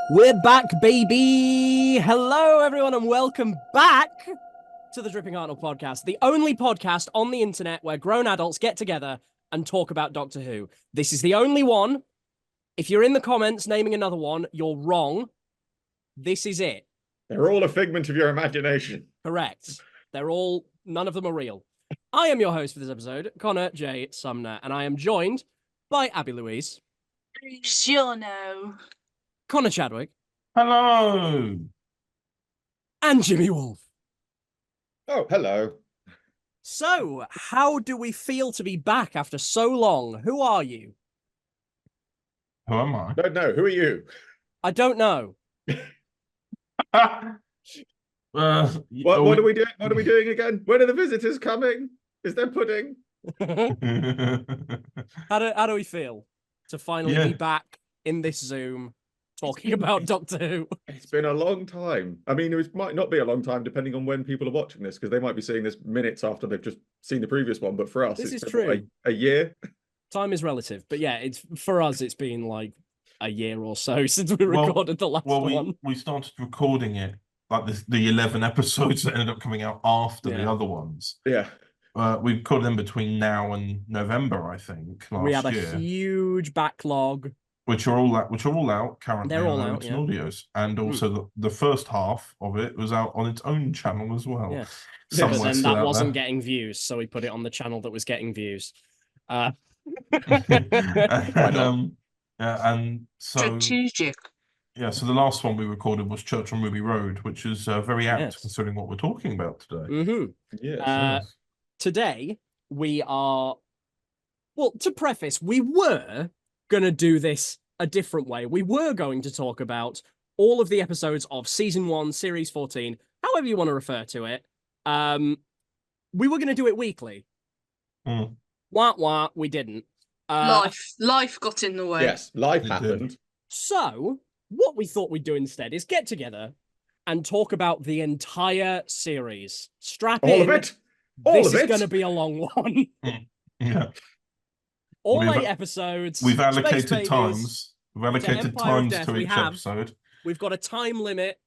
We're back, baby! Hello, everyone, and welcome back to the Dripping Hartnell Podcast, the only podcast on the internet where grown adults get together and talk about Doctor Who. This is the only one. If you're in the comments naming another one, you're wrong. This is it. They're all a figment of your imagination. Correct. None of them are real. I am your host for this episode, Connor J. Sumner, and I am joined by Abby Louise. Buongiorno. Connor Chadwick. Hello. And Jimi Wolfe. Oh, hello. So, how do we feel to be back after so long? Who are you? Who am I? Don't know. Who are you? I don't know. What are we doing? What are we doing again? When are the visitors coming? Is there pudding? How do we feel to finally be back in this Zoom talking about Doctor Who? It's been a long time. I mean, it might not be a long time depending on when people are watching this, because they might be seeing this minutes after they've just seen the previous one. But for us, This it's is been, true. A year. Time is relative, but yeah, for us, it's been like a year or so since we recorded the last one. We started recording it like the 11 episodes that ended up coming out after the other ones. Yeah. We recorded them between now and November, I think. We had a huge backlog, which are all out currently. They're all on out, audios, and also the first half of it was out on its own channel as well. Yeah. But then that wasn't getting views, so we put it on the channel that was getting views. And so strategic. Yeah, so the last one we recorded was Church on Ruby Road, which is very apt considering what we're talking about today. Mm-hmm. Yes. Today we are, well, to preface, we were going to do this a different way. We were going to talk about all of the episodes of Season 1, Series 14, however you want to refer to it. We were going to do it weekly. Wah, we didn't. Life got in the way. Yes, life happened. So, what we thought we'd do instead is get together and talk about the entire series. Strap in. All of it? This is going to be a long one. Yeah. All 8 episodes. We've allocated times. We've allocated times to each episode. We've got a time limit.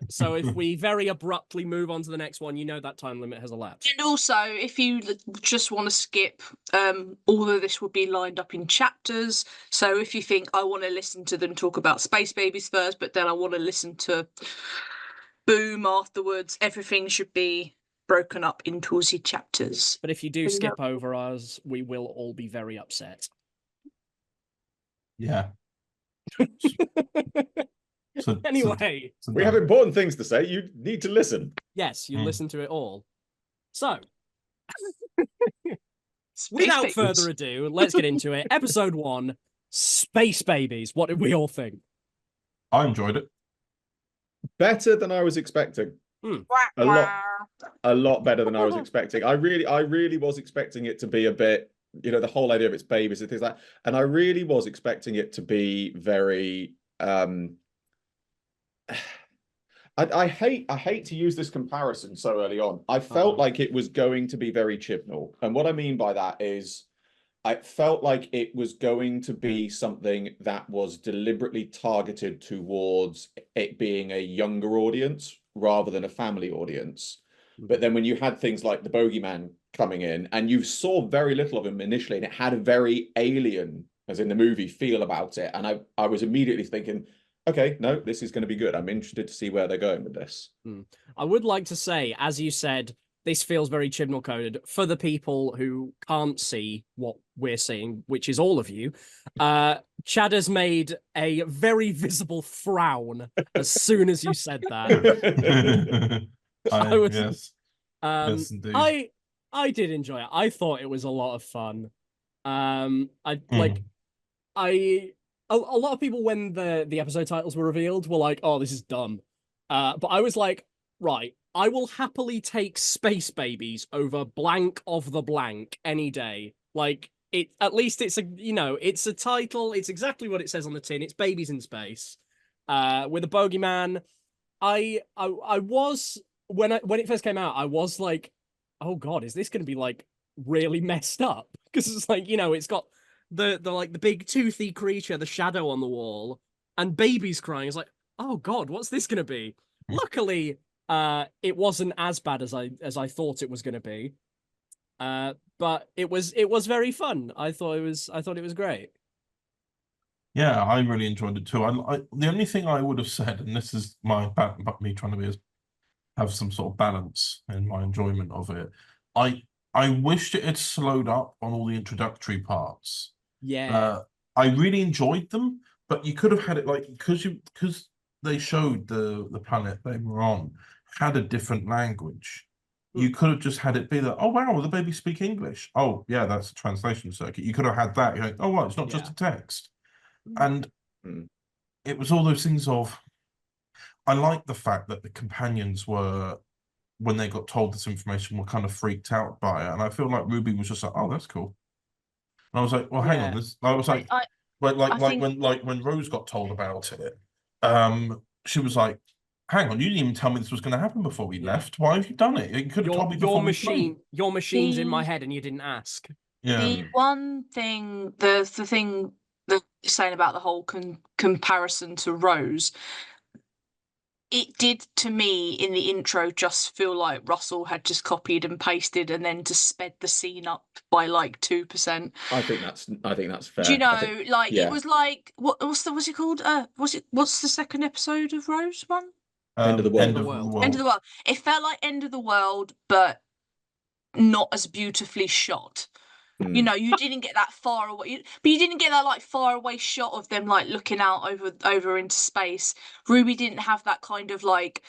So if we very abruptly move on to the next one, you know that time limit has elapsed. And also, if you just want to skip, all of this will be lined up in chapters. So if you think, I want to listen to them talk about Space Babies first, but then I want to listen to Boom afterwards, everything should be broken up into the chapters. But if you do skip over us, we will all be very upset. Yeah. Anyway, we have important things to say. You need to listen. Yes, you listen to it all. So, without further ado, let's get into it. Episode 1, Space Babies. What did we all think? I enjoyed it. Better than I was expecting. A lot better than I was expecting. I really was expecting it to be a bit, the whole idea of its babies and things like that. And I really was expecting it to be very I hate to use this comparison so early on. I felt like it was going to be very Chibnall. And what I mean by that is I felt like it was going to be something that was deliberately targeted towards it being a younger audience rather than a family audience. But then when you had things like the Bogeyman coming in, and you saw very little of him initially, and it had a very alien, as in the movie, feel about it. And I was immediately thinking, okay, no, this is going to be good. I'm interested to see where they're going with this. I would like to say, as you said, this feels very Chibnall coded. For the people who can't see what we're seeing, which is all of you, Chad has made a very visible frown as soon as you said that. Yes, indeed. I did enjoy it. I thought it was a lot of fun. A lot of people, when the episode titles were revealed, were like, "Oh, this is dumb," but I was like, "Right, I will happily take Space Babies over blank of the blank any day." Like, at least it's it's a title. It's exactly what it says on the tin. It's babies in space, with a bogeyman. I was when it first came out, I was like, "Oh God, is this going to be like really messed up?" Because it's like, it's got the big toothy creature, the shadow on the wall, and baby's crying. It's like, oh God, what's this going to be? Luckily, it wasn't as bad as I thought it was going to be. But it was very fun. I thought it was great. Yeah, I really enjoyed it too. The only thing I would have said, and this is me trying to have some sort of balance in my enjoyment of it. I wished it had slowed up on all the introductory parts. Yeah. I really enjoyed them, but you could have had it like because they showed the planet they were on had a different language. You could have just had it be that, oh wow, the baby speak English. Oh yeah, that's a translation circuit. You could have had that. You're like, oh well, it's not just a text. And it was all those things of, I like the fact that the companions were, when they got told this information, were kind of freaked out by it. And I feel like Ruby was just like, oh, that's cool. And I was like, well, hang on. I was like, when Rose got told about it, she was like, hang on, you didn't even tell me this was going to happen before we left. Why have you done it? You could have told me before we flew. Your machine's in my head and you didn't ask. Yeah. The one thing, the thing that you're saying about the whole comparison to Rose, it did to me in the intro just feel like Russell had just copied and pasted and then just sped the scene up by like 2%. I think that's fair. Do you know, it was like what's it called? What's the second episode of Rose one? End of the World. End of the World. End of the World. It felt like End of the World, but not as beautifully shot. You know, you didn't get that far away, but you didn't get that like far away shot of them like looking out over into space. Ruby didn't have that kind of like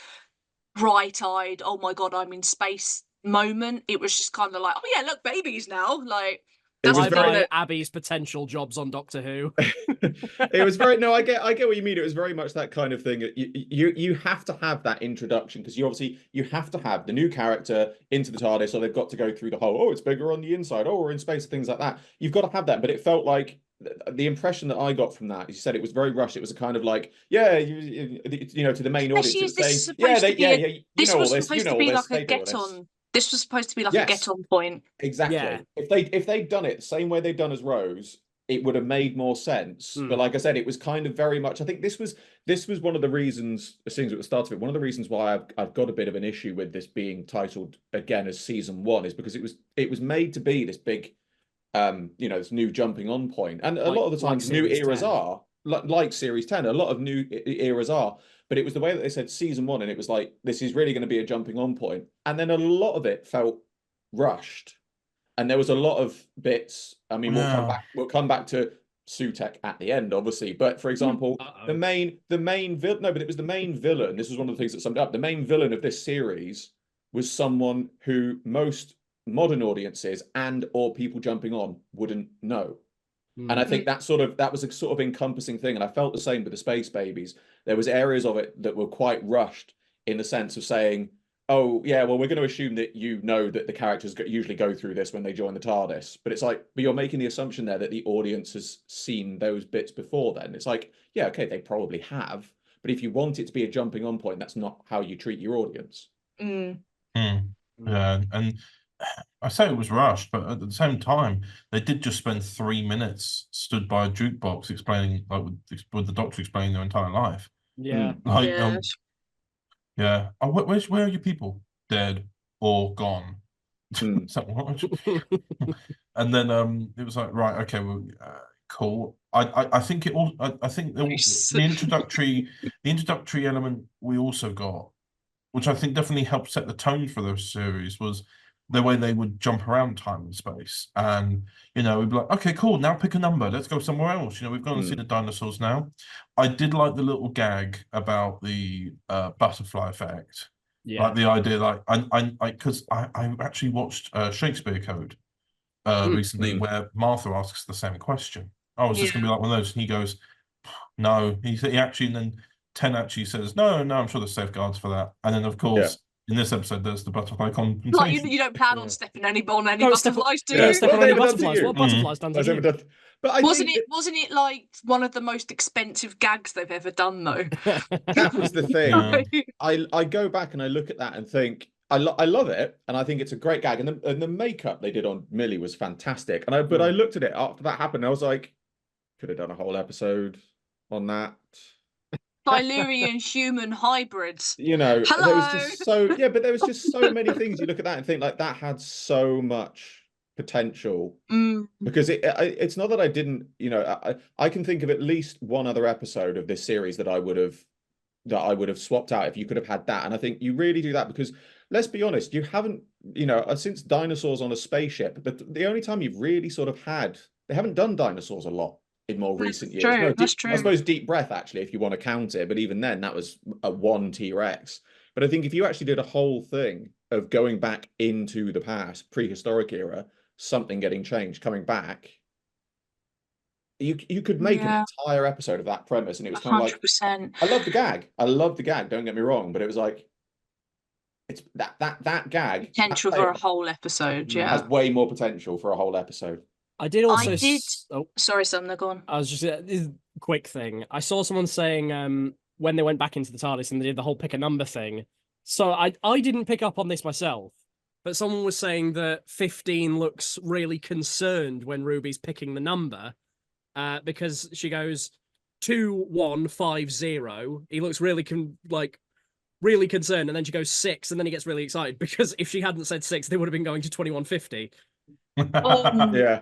bright-eyed, oh my God, I'm in space moment. It was just kind of like, oh yeah, look, babies now. Like, that's very Abby's potential jobs on Doctor Who. It was very I get what you mean. It was very much that kind of thing. You have to have that introduction because you have to have the new character into the TARDIS, so they've got to go through the whole, oh, it's bigger on the inside, oh, we're in space, things like that. You've got to have that, but it felt like the impression that I got from that, as you said, it was very rushed. It was a kind of like, yeah, you know, to the main audience, it was saying, this was supposed to be like a get on. This was supposed to be like a get-on point. Exactly. Yeah. If they'd done it the same way they'd done as Rose, it would have made more sense. But like I said, it was kind of very much. I think this was one of the reasons, as soon as at the start of it, one of the reasons why I've got a bit of an issue with this being titled again as season 1 is because it was made to be this big, this new jumping on point, and a lot of the times new eras 10. Are like Series 10. A lot of new eras are. But it was the way that they said season 1, and it was like, this is really going to be a jumping on point. And then a lot of it felt rushed. And there was a lot of bits. I mean, we'll come back to Sutek at the end, obviously. But for example, the main villain. No, but it was the main villain. This was one of the things that summed it up. The main villain of this series was someone who most modern audiences and or people jumping on wouldn't know. And I think that was a sort of encompassing thing. And I felt the same with the Space Babies. There was areas of it that were quite rushed in the sense of saying, oh, yeah, well, we're going to assume that you know that the characters usually go through this when they join the TARDIS. But it's like, but you're making the assumption there that the audience has seen those bits before then. It's like, yeah, okay, they probably have. But if you want it to be a jumping on point, that's not how you treat your audience. Yeah, and I say it was rushed, but at the same time, they did just spend 3 minutes stood by a jukebox explaining, like with the Doctor explaining their entire life. Yeah. Yeah. Oh, where are your people? Dead or gone? And then it was like, right, okay, well, cool. I think it all. I think the introductory element we also got, which I think definitely helped set the tone for the series, was the way they would jump around time and space. And, we'd be like, okay, cool, now pick a number. Let's go somewhere else. We've gone and seen the dinosaurs now. I did like the little gag about the butterfly effect. Yeah. Like the idea, like, because I actually watched Shakespeare Code recently where Martha asks the same question. Oh, is this going to be like one of those? And he goes, no. He actually, and then 10 actually says, no, I'm sure there's safeguards for that. And then, of course, in this episode, there's the butterfly compensation. Like you don't plan on stepping on any butterflies, do you? Don't step on any butterflies. What butterflies done to you? But wasn't it like one of the most expensive gags they've ever done though? That was the thing. I go back and I look at that and think I love it, and I think it's a great gag. And the makeup they did on Millie was fantastic. And I looked at it after that happened, and I was like, could have done a whole episode on that. Silurian human hybrids. You know, Hello. there was just but there was just so many things you look at that and think like that had so much potential. Because it's not that I didn't, you know, I can think of at least one other episode of this series that I would have swapped out if you could have had that. And I think you really do that because let's be honest, you haven't, you know, since Dinosaurs on a Spaceship, the only time you've really sort of had, they haven't done dinosaurs a lot in more recent years. True, No, that's true. I suppose Deep Breath, actually, if you want to count it, but even then that was a one T-Rex. But I think if you actually did a whole thing of going back into the past, prehistoric era, something getting changed, coming back, you could make an entire episode of that premise, and it was kind of 100%. like, I love the gag, don't get me wrong, but it was like, it's that gag Potential for a whole episode, has way more potential for a whole episode. I did also. Sorry, Sumner, go on. I was just this quick thing. I saw someone saying when they went back into the TARDIS and they did the whole pick a number thing. So I didn't pick up on this myself, but someone was saying that 15 looks really concerned when Ruby's picking the number, because she goes 2150. He looks really really concerned, and then she goes 6, and then he gets really excited because if she hadn't said 6, they would have been going to 2150. Yeah.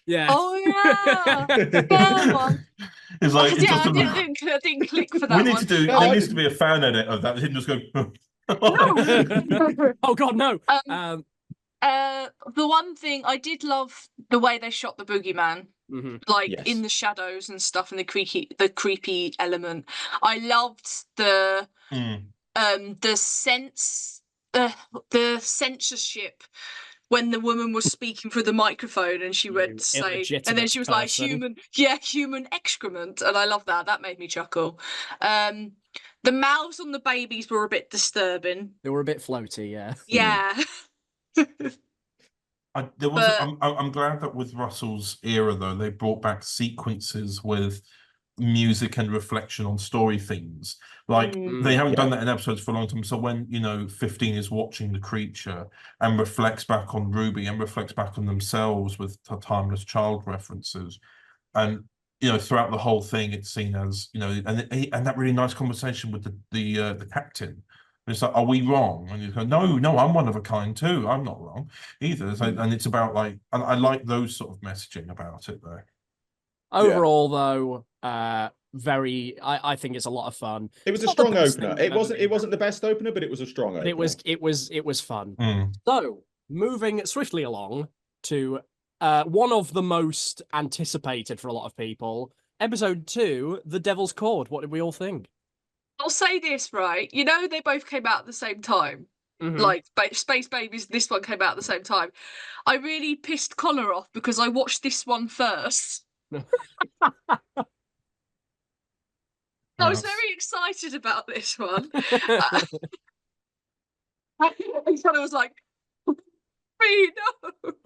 Yeah. Oh yeah. Fair one. It's like I didn't click for that. We need to do. There needs to be a fan edit of that. Him just go. Oh God, no. The one thing I did love the way they shot the boogeyman, like in the shadows and stuff, and the creepy element. I loved the censorship when the woman was speaking through the microphone and she went to say, and then she was like, human excrement. And I love that. That made me chuckle. The mouths on the babies were a bit disturbing. They were a bit floaty, yeah. Yeah. I'm glad that with Russell's era, though, they brought back sequences with music and reflection on story themes. Like they haven't done that in episodes for a long time. So when 15 is watching the creature and reflects back on Ruby and reflects back on themselves with timeless child references, and throughout the whole thing, it's seen as and that really nice conversation with the captain. And it's like, are we wrong? And you go, no, I'm one of a kind too. I'm not wrong either. And it's about and I like those sort of messaging about it there. Overall, though, I think it's a lot of fun. It was a strong opener. It wasn't the best opener, but it was a strong opener. It was fun. So, moving swiftly along to one of the most anticipated for a lot of people, episode 2, The Devil's Chord. What did we all think? I'll say this, right? They both came out at the same time. Like Space Babies, this one came out at the same time. I really pissed Connor off because I watched this one first. I was very excited about this one. And Connor was like, no.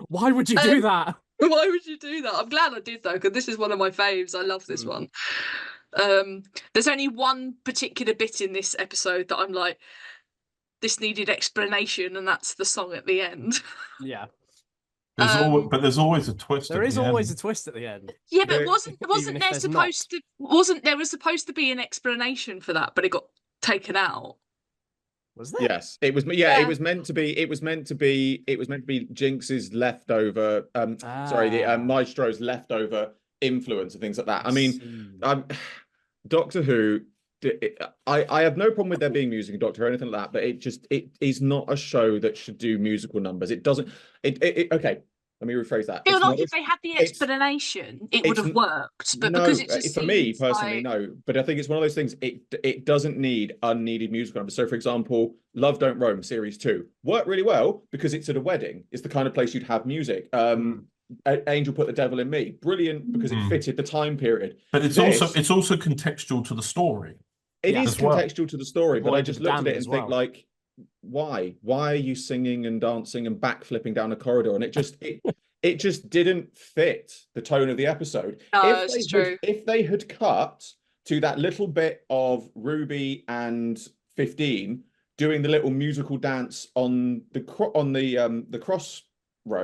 Why would you do that? Why would you do that? I'm glad I did, though, because this is one of my faves. I love this one. There's only one particular bit in this episode that I'm like, this needed explanation, and that's the song at the end. Yeah. There's always a twist. There is always a twist at the end. Yeah, but there was supposed to be an explanation for that, but it got taken out. Was there? Yes, it was. Yeah, it was meant to be. It was meant to be Jinx's leftover. The Maestro's leftover influence and things like that. I mean, Doctor Who. I have no problem with there being music in Doctor Who or anything like that, but it is not a show that should do musical numbers. It doesn't. Okay, let me rephrase that. I feel like if they had the explanation, it would have worked. But no, because it just for me personally, no. But I think it's one of those things. It doesn't need unneeded musical numbers. So, for example, Love Don't Roam Series 2 worked really well because it's at a wedding. It's the kind of place you'd have music. Angel Put the Devil in Me, brilliant because it fitted the time period. But it's also contextual to the story. It is contextual to the story, but I just looked at it and think like, why are you singing and dancing and backflipping down a corridor? And it just didn't fit the tone of the episode. No, it's true. If they had cut to that little bit of Ruby and 15 doing the little musical dance on the crossroad,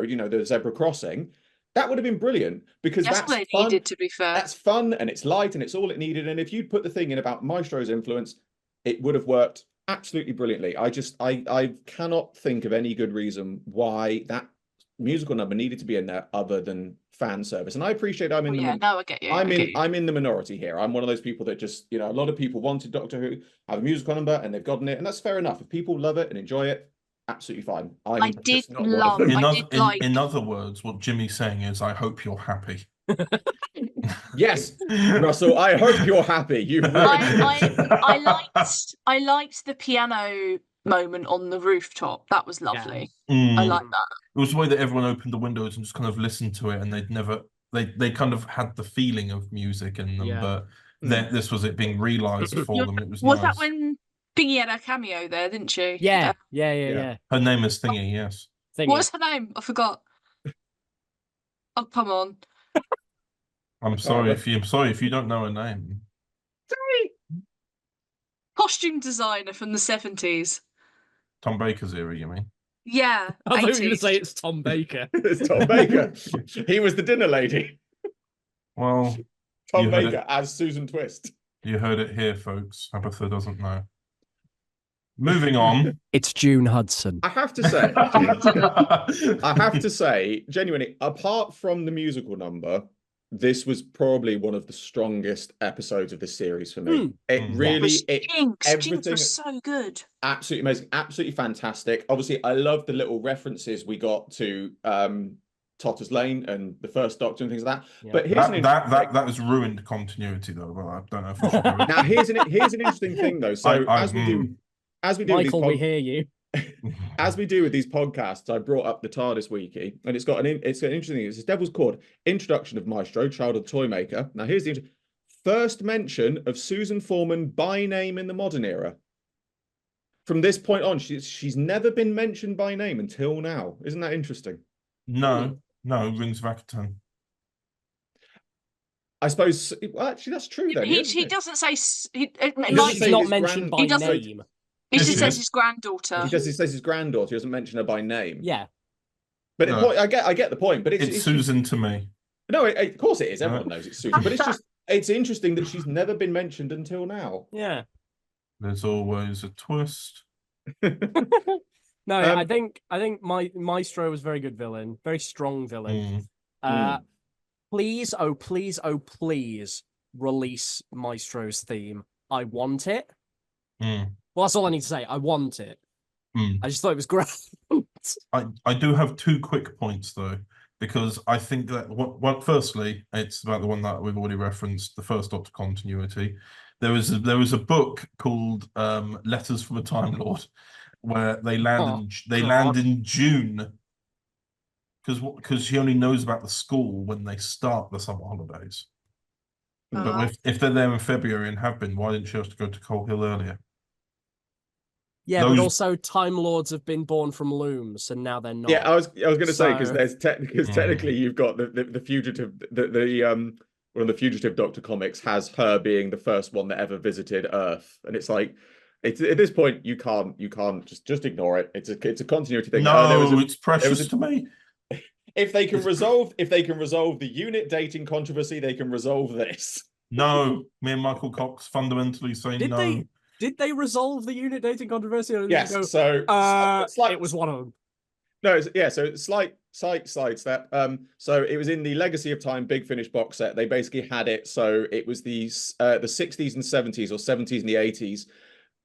the zebra crossing, That would have been brilliant, because That's that's what it fun. needed, to be fair. That's fun and it's light and it's all it needed. And if you'd put the thing in about Maestro's influence, it would have worked absolutely brilliantly. I cannot think of any good reason why that musical number needed to be in there other than fan service. And I appreciate I'm in I get you. I'm in the minority here. I'm one of those people that just, a lot of people wanted Doctor Who, have a musical number, and they've gotten it, and that's fair enough. If people love it and enjoy it, absolutely fine. I did love. In other words, what Jimmy's saying is, I hope you're happy. Yes, Russell, I hope you're happy. I liked the piano moment on the rooftop. That was lovely. Yeah. I like that. It was the way that everyone opened the windows and just kind of listened to it, and they kind of had the feeling of music in them, but then this was it being realised for them. It was nice. That when Thingy had a cameo there, didn't she? Yeah. Her name is Thingy, yes. Thingy. What was her name? I forgot. Oh, come on. I'm sorry if you don't know her name. Sorry. Costume designer from the 70s. Tom Baker's era, you mean? Yeah. I thought you were going to say it's Tom Baker. It's Tom Baker. He was the dinner lady. Well, Tom Baker as Susan Twist. You heard it here, folks. Abatha doesn't know. Moving on. It's June Hudson. I have to say, genuinely, apart from the musical number, this was probably one of the strongest episodes of the series for me. Jinx was so good. Absolutely amazing, absolutely fantastic. Obviously, I love the little references we got to Totter's Lane and the First Doctor and things like that. Yeah. But here's that has ruined continuity, though. But I don't know if I should go now here's an interesting thing, though. So as we do Michael, we hear you. As we do with these podcasts, I brought up the TARDIS wiki, and it's got an interesting thing. It's Devil's Chord, Introduction of Maestro, Child of the Toymaker. Now, here's the first mention of Susan Foreman by name in the modern era. From this point on, she's never been mentioned by name until now. Isn't that interesting? No, Rings of Akaton. I suppose. Well, actually, that's true. Then he doesn't say. He's not mentioned by name. He just says his granddaughter. He says his granddaughter. He doesn't mention her by name. Yeah. But I get the point. But it's Susan to me. No, of course it is. Everyone knows it's Susan. But it's interesting that she's never been mentioned until now. Yeah. There's always a twist. No, I think Maestro was a very good villain, very strong villain. Please, oh please, release Maestro's theme. I want it. Well, that's all I need to say. I want it. I just thought it was great. I do have two quick points, though, because I think that firstly, it's about the one that we've already referenced, the First Doctor continuity. There was a book called Letters from a Time Lord, where they land in June, because she only knows about the school when they start the summer holidays. But if they're there in February and have been, why didn't she have to go to Coal Hill earlier? Yeah, but also Time Lords have been born from looms, and now they're not. Yeah, I was going to say, because technically you've got the fugitive, one of the Fugitive Doctor comics has her being the first one that ever visited Earth, and it's like, at this point you can't just ignore it. It's a continuity thing. No, it's precious to me. If they can resolve the unit dating controversy, they can resolve this. No, me and Michael Cox fundamentally say no. Did they resolve the unit dating controversy? Yes. So it was one of them. No, so slight step. So it was in the Legacy of Time Big Finish box set. They basically had it so it was the 60s and 70s, or 70s and the 80s,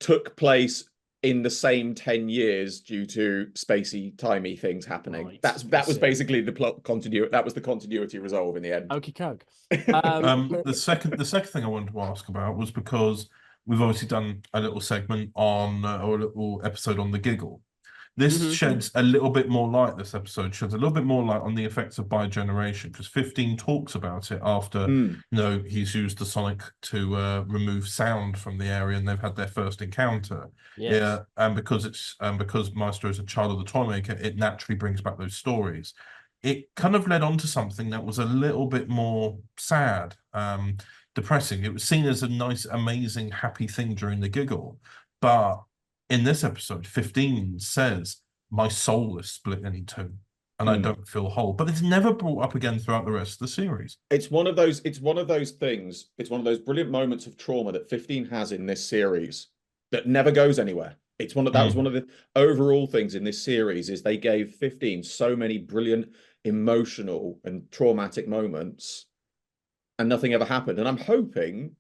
took place in the same 10 years due to spacey, timey things happening. Right, that was basically the plot continuity. That was the continuity resolve in the end. Okie coke. The second thing I wanted to ask about was because we've obviously done a little segment on or a little episode on the giggle. This sheds a little bit more light. This episode sheds a little bit more light on the effects of bigeneration, because 15 talks about it after he's used the sonic to remove sound from the area, and they've had their first encounter. Yes. Yeah, and because Maestro is a child of the Toymaker, it naturally brings back those stories. It kind of led on to something that was a little bit more sad, depressing. It was seen as a nice, amazing, happy thing during the giggle, but in this episode, 15 says, "My soul is split in two." and I don't feel whole. But it's never brought up again throughout the rest of the series. It's one of those things. It's one of those brilliant moments of trauma that 15 has in this series that never goes anywhere. It's that was one of the overall things in this series is they gave 15 so many brilliant emotional and traumatic moments, and nothing ever happened. And I'm hoping,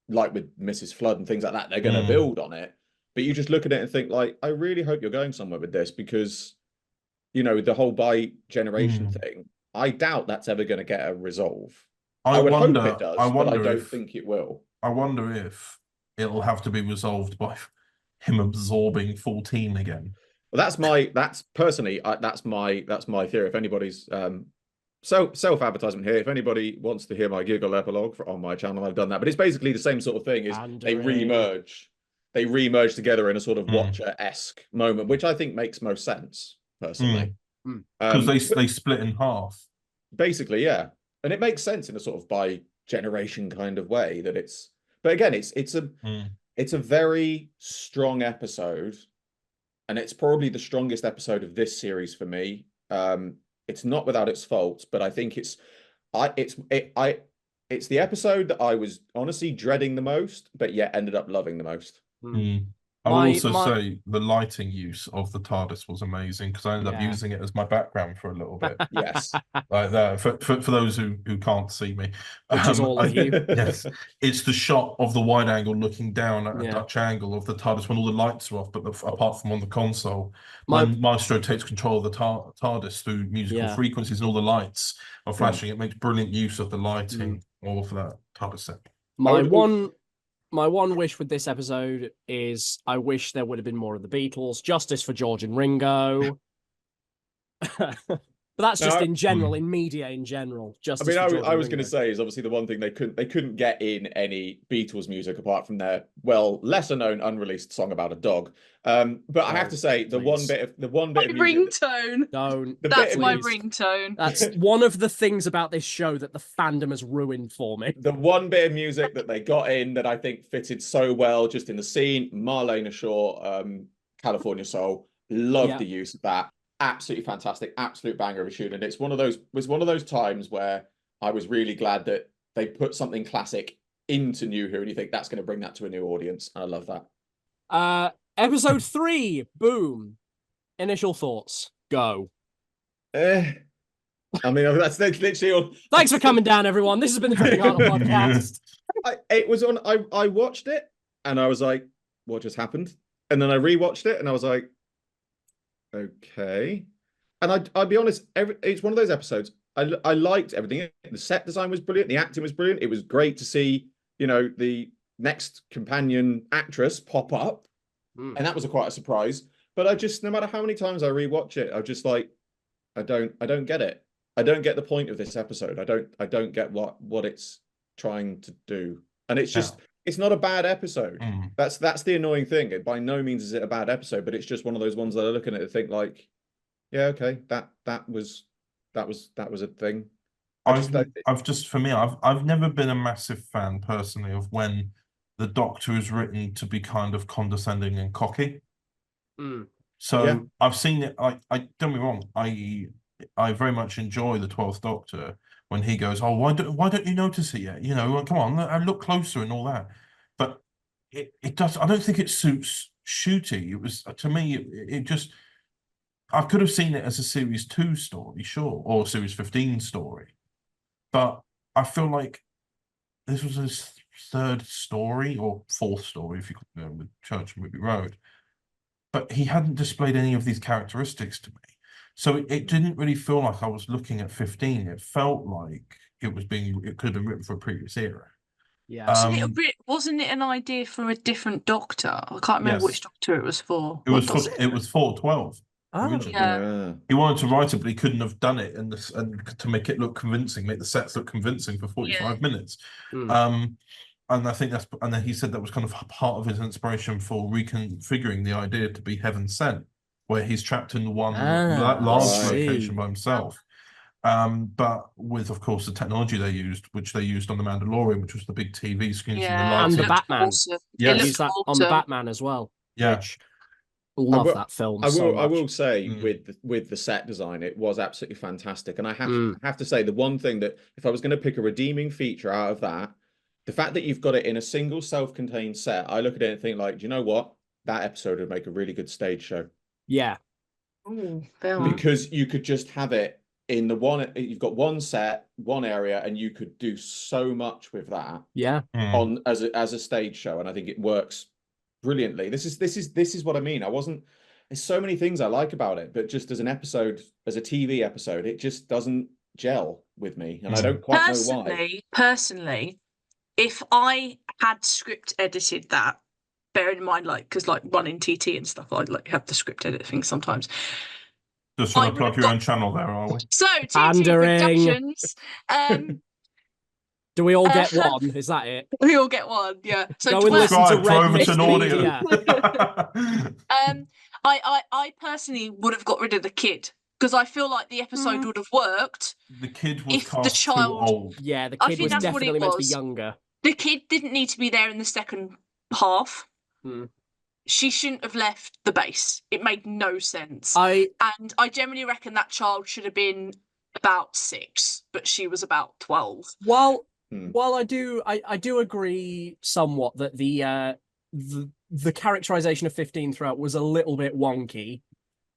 like with Mrs. Flood and things like that, they're going to build on it. But you just look at it and think, like, I really hope you're going somewhere with this, because, you know, the whole bi-generation thing, I doubt that's ever going to get a resolve. I would hope it does, but I don't think it will. I wonder if it'll have to be resolved by him absorbing 14 again. Well, that's my theory. If anybody's self-advertisement here, if anybody wants to hear my giggle epilogue on my channel, I've done that. But it's basically the same sort of thing. Is they remerge together in a sort of Watcher-esque moment, which I think makes most sense personally, because they split in half. Basically, yeah, and it makes sense in a sort of bi-generation kind of way that it's. But again, it's a very strong episode, and it's probably the strongest episode of this series for me. It's not without its faults, but I think it's the episode that I was honestly dreading the most, but yet ended up loving the most. I will also say the lighting use of the TARDIS was amazing, because I ended up using it as my background for a little bit. Yes, like that. For those who can't see me, which is all of you. Yes, it's the shot of the wide angle looking down at a Dutch angle of the TARDIS when all the lights are off, but apart from on the console, when Maestro takes control of the TARDIS through musical frequencies and all the lights are flashing, it makes brilliant use of the lighting all for that TARDIS set. My one wish with this episode is I wish there would have been more of the Beatles. Justice for George and Ringo. But that's just in general, in media in general. Justice. I mean, I was going to say is obviously the one thing they couldn't get in any Beatles music apart from their lesser known unreleased song about a dog. But I have to say the one bit of ringtone. That's my ringtone. That's one of the things about this show that the fandom has ruined for me. The one bit of music that they got in that I think fitted so well just in the scene, Marlena Shaw, California Soul, loved the use of that. Absolutely fantastic, absolute banger of a tune. And it was one of those times where I was really glad that they put something classic into New Who, and you think that's going to bring that to a new audience. I love that. Episode 3, boom. Initial thoughts, go. I mean, that's literally all. Thanks for coming down, everyone. This has been the Dripping Hartnell Podcast. I watched it, and I was like, what just happened? And then I rewatched it, and I was like, okay. And I'll be honest, it's one of those episodes. I liked everything. The set design was brilliant. The acting was brilliant. It was great to see, the next companion actress pop up. And that was quite a surprise. But no matter how many times I rewatch it, I'm just like, I don't get it. I don't get the point of this episode. I don't get what it's trying to do. And it's just it's not a bad episode. That's the annoying thing. By no means is it a bad episode, but it's just one of those ones that I look at it and think like, yeah, okay, that was a thing. I've never been a massive fan personally of when the Doctor is written to be kind of condescending and cocky. So I've seen it. I don't get me wrong. I very much enjoy the 12th Doctor when he goes, oh, why don't you notice it yet? Come on, look closer and all that. But it does. I don't think it suits Shooty. It was, to me, it just. I could have seen it as a Series 2 story, sure, or Series 15 story, but I feel like this was his third story or fourth story, if you could, with Church and Ruby Road. But he hadn't displayed any of these characteristics to me. So it didn't really feel like I was looking at 15. It felt like it could have been written for a previous era. Yeah. Wasn't it an idea for a different Doctor? I can't remember which Doctor it was for. It was for 12. Yeah. He wanted to write it, but he couldn't have done it and to make it look convincing, make the sets look convincing for 45 minutes. And I think and then he said that was kind of part of his inspiration for reconfiguring the idea to be Heaven Sent, where he's trapped in one large location by himself. But with, of course, the technology which they used on The Mandalorian, which was the big TV screens and the lights. And the Batman. Awesome. Yeah, use that on the Batman as well. Yeah. Love will- that film I so will. much. I will say Mm. with the set design, it was absolutely fantastic. And I Mm. have to say the one thing that if I was going to pick a redeeming feature out of that, the fact that you've got it in a single self-contained set, I look at it and think like, do you know what? That episode would make a really good stage show Yeah. Ooh, fair Mm. one. because you could just have it in the one. You've got one set, one area, and you could do so much with that Yeah. on as a stage show. And I think it works brilliantly. This is what I mean. There's so many things I like about it, but just as an episode, as a TV episode, it just doesn't gel with me, and I don't quite know why. Personally, if I had script edited that, bearing in mind, like, because like running TT and stuff, I like have the script edit thing sometimes. Just trying I to would plug have your got- own channel there, are we? So TT Pandering. Productions, Do we all get one? Is that it? we all get one, yeah. So Go and listen to Subscribe Red Overton Mist Audio. Media. I personally would have got rid of the kid because I feel like the episode would have worked. The kid was If the cast too child- old. Yeah, the I kid think was that's what it definitely meant to be was. younger. The kid didn't need to be there in the second half. Hmm. She shouldn't have left the base. It made no sense. I And I generally reckon that child should have been about 6, but she was about 12. while Hmm. while I do agree somewhat that the characterization of 15 throughout was a little bit wonky,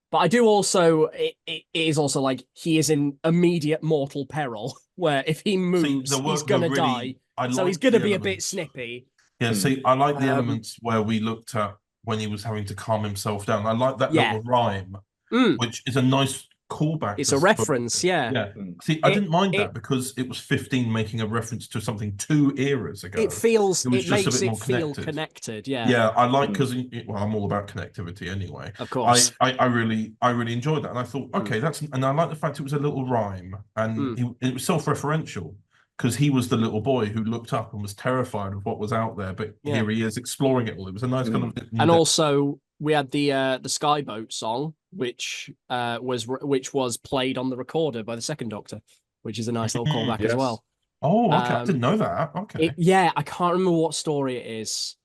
but I do also it is also like he is in immediate mortal peril where if he moves he's gonna die, so he's gonna be a bit snippy. Yeah, Hmm. see, I like the Um, elements where we looked at when he was having to calm himself down. I like that Yeah. little rhyme, Mm, which is a nice callback. it's to a stuff. reference, yeah. Yeah. Mm. See, I It- didn't mind it- that because it was 15 making a reference to something 2 eras ago. It feels It was it just a makes bit it more feel connected. connected, yeah. Yeah, I like Mm. because well, I'm all about connectivity anyway. Of course. I really enjoyed that, and I thought, okay, and I like the fact it was a little rhyme, and it was self-referential because he was the little boy who looked up and was terrified of what was out there, but Yeah. here he is exploring it all. It was a nice kind of, And also we had the Skyboat song, which was played on the recorder by the second Doctor, which is a nice little callback as Yes. well. Oh, okay, I didn't know that. Okay, Yeah, I can't remember what story it is.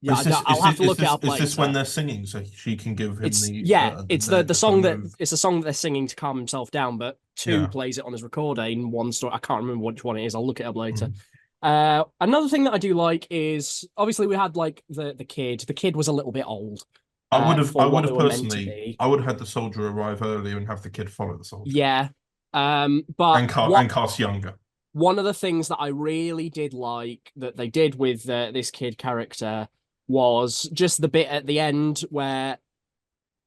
Yeah, I'll have to look it up later. Is this when they're singing so she can give him It's the it's the song that move? it's a song that they're singing to calm himself down, but 2 Yeah. plays it on his recorder in one story. I can't remember which one it is. I'll look it up later. Mm. Another thing that I do like is obviously we had like the kid. The kid was a little bit old. I would have for what they were meant to personally be. I would have had the soldier arrive earlier and have the kid follow the soldier. Yeah. But and cast younger. one of the things that I really did like that they did with this kid character was just the bit at the end where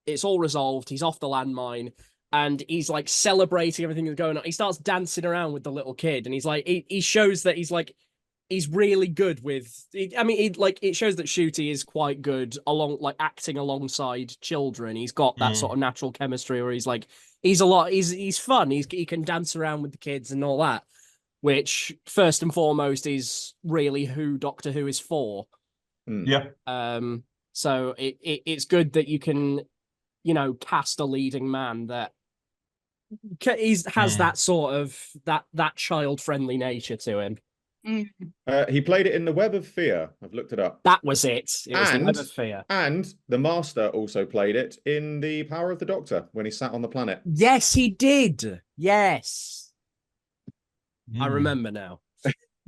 it's all resolved. He's off the landmine and he's like celebrating everything that's going on. He starts dancing around with the little kid, and he's like, he shows that he's really good with. It shows that Shooty is quite good acting alongside children. He's got that sort of natural chemistry where he's like, he's fun. He can dance around with the kids and all that, which first and foremost is really who Doctor Who is for. Yeah. So it's good that you can, cast a leading man that has that sort of that child-friendly nature to him. He played it in The Web of Fear. I've looked it up. That was it. It was the Web of Fear. And the Master also played it in The Power of the Doctor when he sat on the planet. Yes, he did. Yes. I remember now.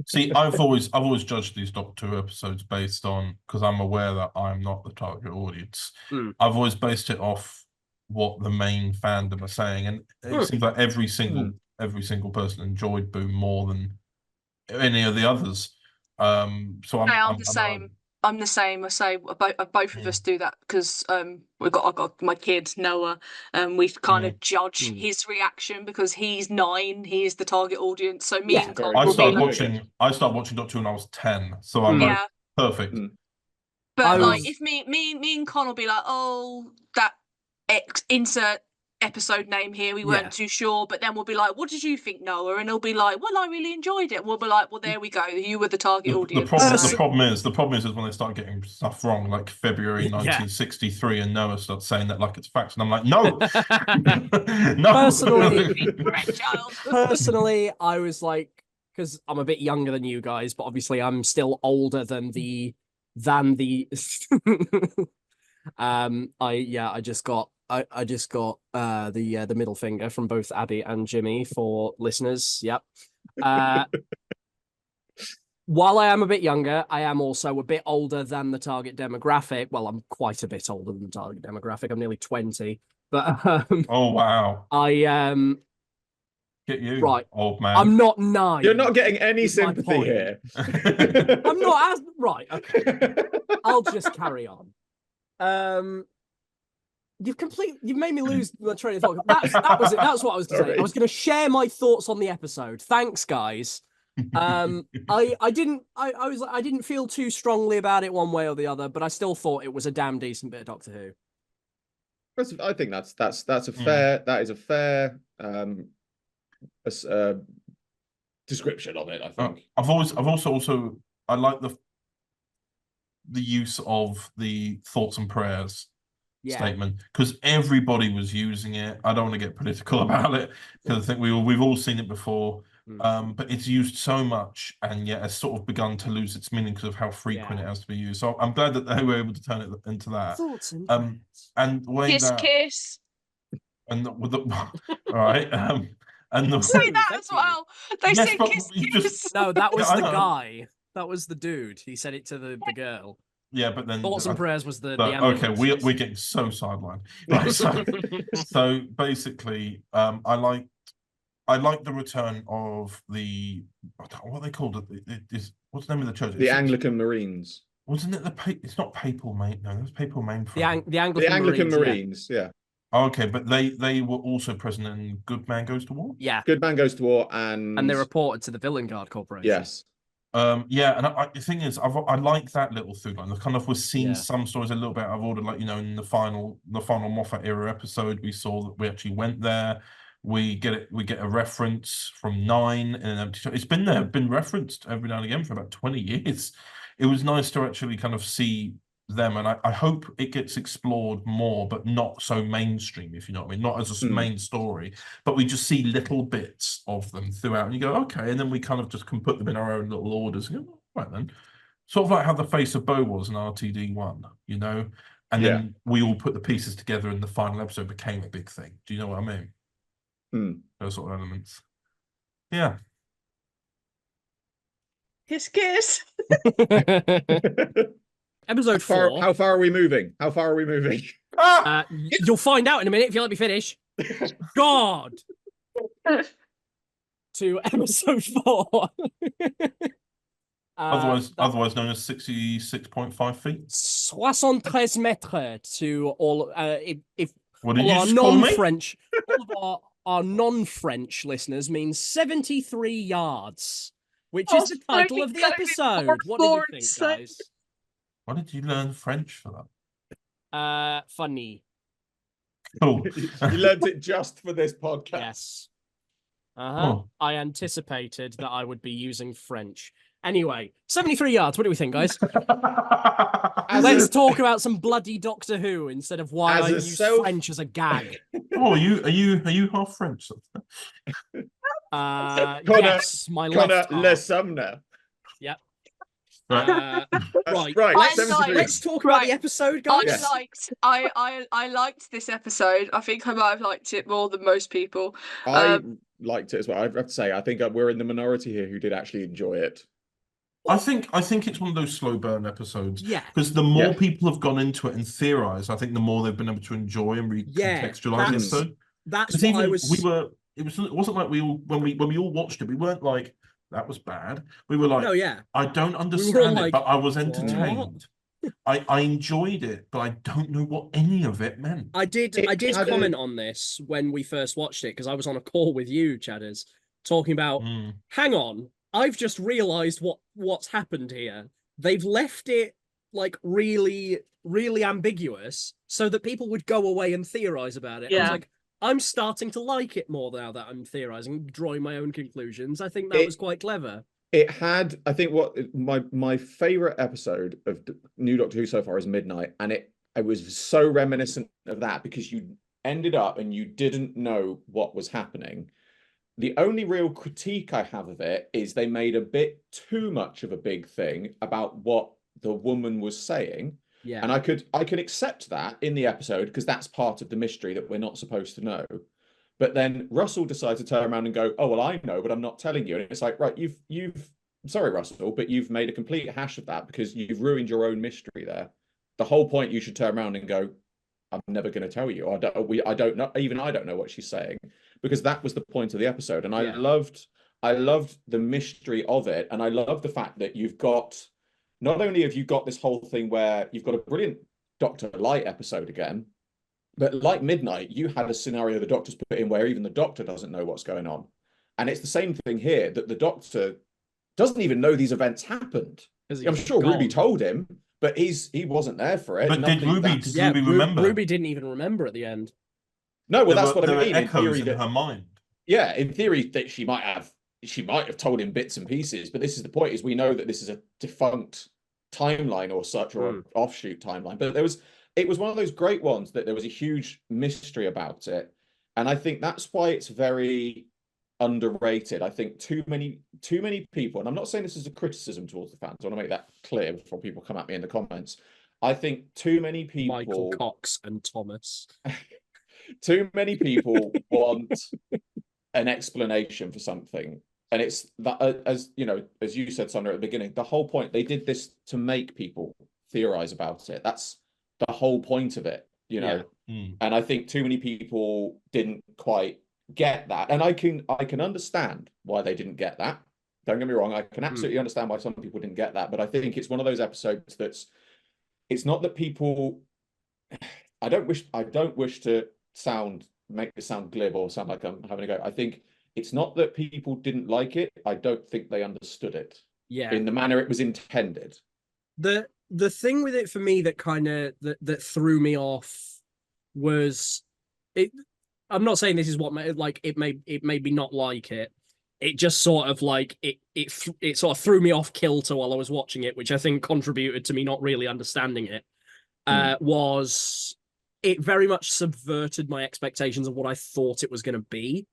See, I've always judged these Doctor Who episodes based on, because I'm aware that I'm not the target audience. I've always based it off what the main fandom are saying, and it seems like every single person enjoyed Boom more than any of the others. So I'm the same. I'm the same. I say both of us do that because I've got my kid Noah, and we kind of judge his reaction because he's 9. He is the target audience. So me and Con I will started be watching Doctor Who when I was 10, so I'm like, perfect. But like, if me and Con will be like, oh, that insert episode name here, we weren't too sure, but then we'll be like, what did you think, Noah? And he'll be like, well, I really enjoyed it. And we'll be like, well, there we go, you were the target audience. The problem is when they start getting stuff wrong, like February 1963, and Noah starts saying that like it's facts, and I'm like, no. No. Personally, I was like, because I'm a bit younger than you guys, but obviously I'm still older than the I just got the middle finger from both Abby and Jimmy for listeners. Yep. While I am a bit younger, I am also a bit older than the target demographic. Well, I'm quite a bit older than the target demographic. I'm nearly 20. But Oh wow. Get you, right, old man. I'm not 9. You're not getting any sympathy here. I'm not as right. Okay, I'll just carry on. You've made me lose the train of thought. That was it. That's what I was going to say. I was going to share my thoughts on the episode. Thanks, guys. I didn't feel too strongly about it one way or the other, but I still thought it was a damn decent bit of Doctor Who. I think that's a fair that is a fair description of it. I think I've also I like the use of the thoughts and prayers statement, because everybody was using it. I don't want to get political about it, because I think we've all seen it before. But it's used so much, and yet it's sort of begun to lose its meaning because of how frequent it has to be used. So I'm glad that they were able to turn it into that. Thoughts and and the way kiss. And with the all right, and the say that as well. They say kiss. No, that was the guy. That was the dude. He said it to the girl. Yeah, but then thoughts and prayers was the okay, we're getting so sidelined. Right, so basically, I like the return of the what they called it. What's the name of the church? The Anglican Marines. Wasn't it it's not Papal Main? No, it was Papal Main. The Anglican Marines. Yeah. Oh, okay, but they were also present in Good Man Goes to War. Yeah, Good Man Goes to War, and they reported to the Villain Guard Corporation. Yes. Yeah, and the thing is, I like that little through line. Kind of, we're seeing some stories a little bit out of order, like, in the final Moffat era episode, we saw that we actually went there. We get a reference from 9 in an empty shot. It's been referenced every now and again for about 20 years. It was nice to actually kind of see them, and I hope it gets explored more, but not so mainstream, if you know what I mean, not as a main story, but we just see little bits of them throughout, and you go, okay, and then we kind of just can put them in our own little orders and go, right then, sort of like how the Face of Bo was in RTD1, and then we all put the pieces together and the final episode became a big thing. Do you know what I mean? Those sort of elements. Yeah. Kiss. Episode 4. How far are we moving? You'll find out in a minute if you let me finish. God. To episode 4. Otherwise known as 66.5 feet. 73 mètres to all. What did all you our just call me? non-French, all of our non-French listeners means 73 yards, which is the title of the episode. What did you think, guys? Why did you learn French for that? Funny. Cool. You learned it just for this podcast. Yes. Oh. I anticipated that I would be using French. Anyway, 73 yards. What do we think, guys? Let's talk about some bloody Doctor Who instead of why I use French as a gag. Oh, are you half French? Yes, my left half. Le Sumner. Yep. Right. Let's talk about the episode, guys. I liked this episode. I think I might have liked it more than most people. I liked it as well. I have to say, I think we're in the minority here who did actually enjoy it. I think it's one of those slow burn episodes. Yeah. Because the more people have gone into it and theorized, I think the more they've been able to enjoy and recontextualize the episode. That's what I was. It wasn't like we all when we all watched it, we weren't like, that was bad. We were like, I don't understand it, but I was entertained. I enjoyed it, but I don't know what any of it meant. I did comment on this when we first watched it, because I was on a call with you, Chadders, talking about, hang on, I've just realised what's happened here. They've left it like really, really ambiguous so that people would go away and theorise about it. Yeah. I was like, I'm starting to like it more now that I'm theorising, drawing my own conclusions. I think that was quite clever. It had, I think, what my favourite episode of New Doctor Who so far is Midnight, and it was so reminiscent of that, because you ended up and you didn't know what was happening. The only real critique I have of it is they made a bit too much of a big thing about what the woman was saying, Yeah. And I could accept that in the episode because that's part of the mystery that we're not supposed to know. But then Russell decides to turn around and go, "Oh well, I know, but I'm not telling you." And it's like, right, you've sorry, Russell, but you've made a complete hash of that because you've ruined your own mystery there. The whole point, you should turn around and go, "I'm never going to tell you." I don't know. Even I don't know what she's saying, because that was the point of the episode. And I loved the mystery of it, and I love the fact that you've got, not only have you got this whole thing where you've got a brilliant Dr. Light episode again, but like Midnight, you had a scenario the Doctor's put in where even the Doctor doesn't know what's going on. And it's the same thing here, that the Doctor doesn't even know these events happened. I'm sure Ruby told him, but he wasn't there for it. But did Ruby remember? Ruby didn't even remember at the end. No, well, that's what I mean. There were echoes in her mind. Yeah, in theory, that she might have told him bits and pieces, but this is the point: is we know that this is a defunct timeline or such, or an offshoot timeline. But it was one of those great ones that there was a huge mystery about it, and I think that's why it's very underrated. I think too many people, and I'm not saying this is a criticism towards the fans, I want to make that clear before people come at me in the comments. I think too many people, Michael Cox and Thomas, too many people want an explanation for something. And it's that, as you know, as you said, Sumner, at the beginning, the whole point, they did this to make people theorize about it. That's the whole point of it, you know. And I think too many people didn't quite get that. And I can understand why they didn't get that. Don't get me wrong, I can absolutely understand why some people didn't get that. But I think it's one of those episodes it's not that people, I don't wish to make it sound glib or sound like I'm having a go. I think it's not that people didn't like it. I don't think they understood it in the manner it was intended. The thing with it for me that kind of that threw me off was it. I'm not saying this is what it made me not like it. It just sort of like it sort of threw me off kilter while I was watching it, which I think contributed to me not really understanding it. Was it very much subverted my expectations of what I thought it was going to be.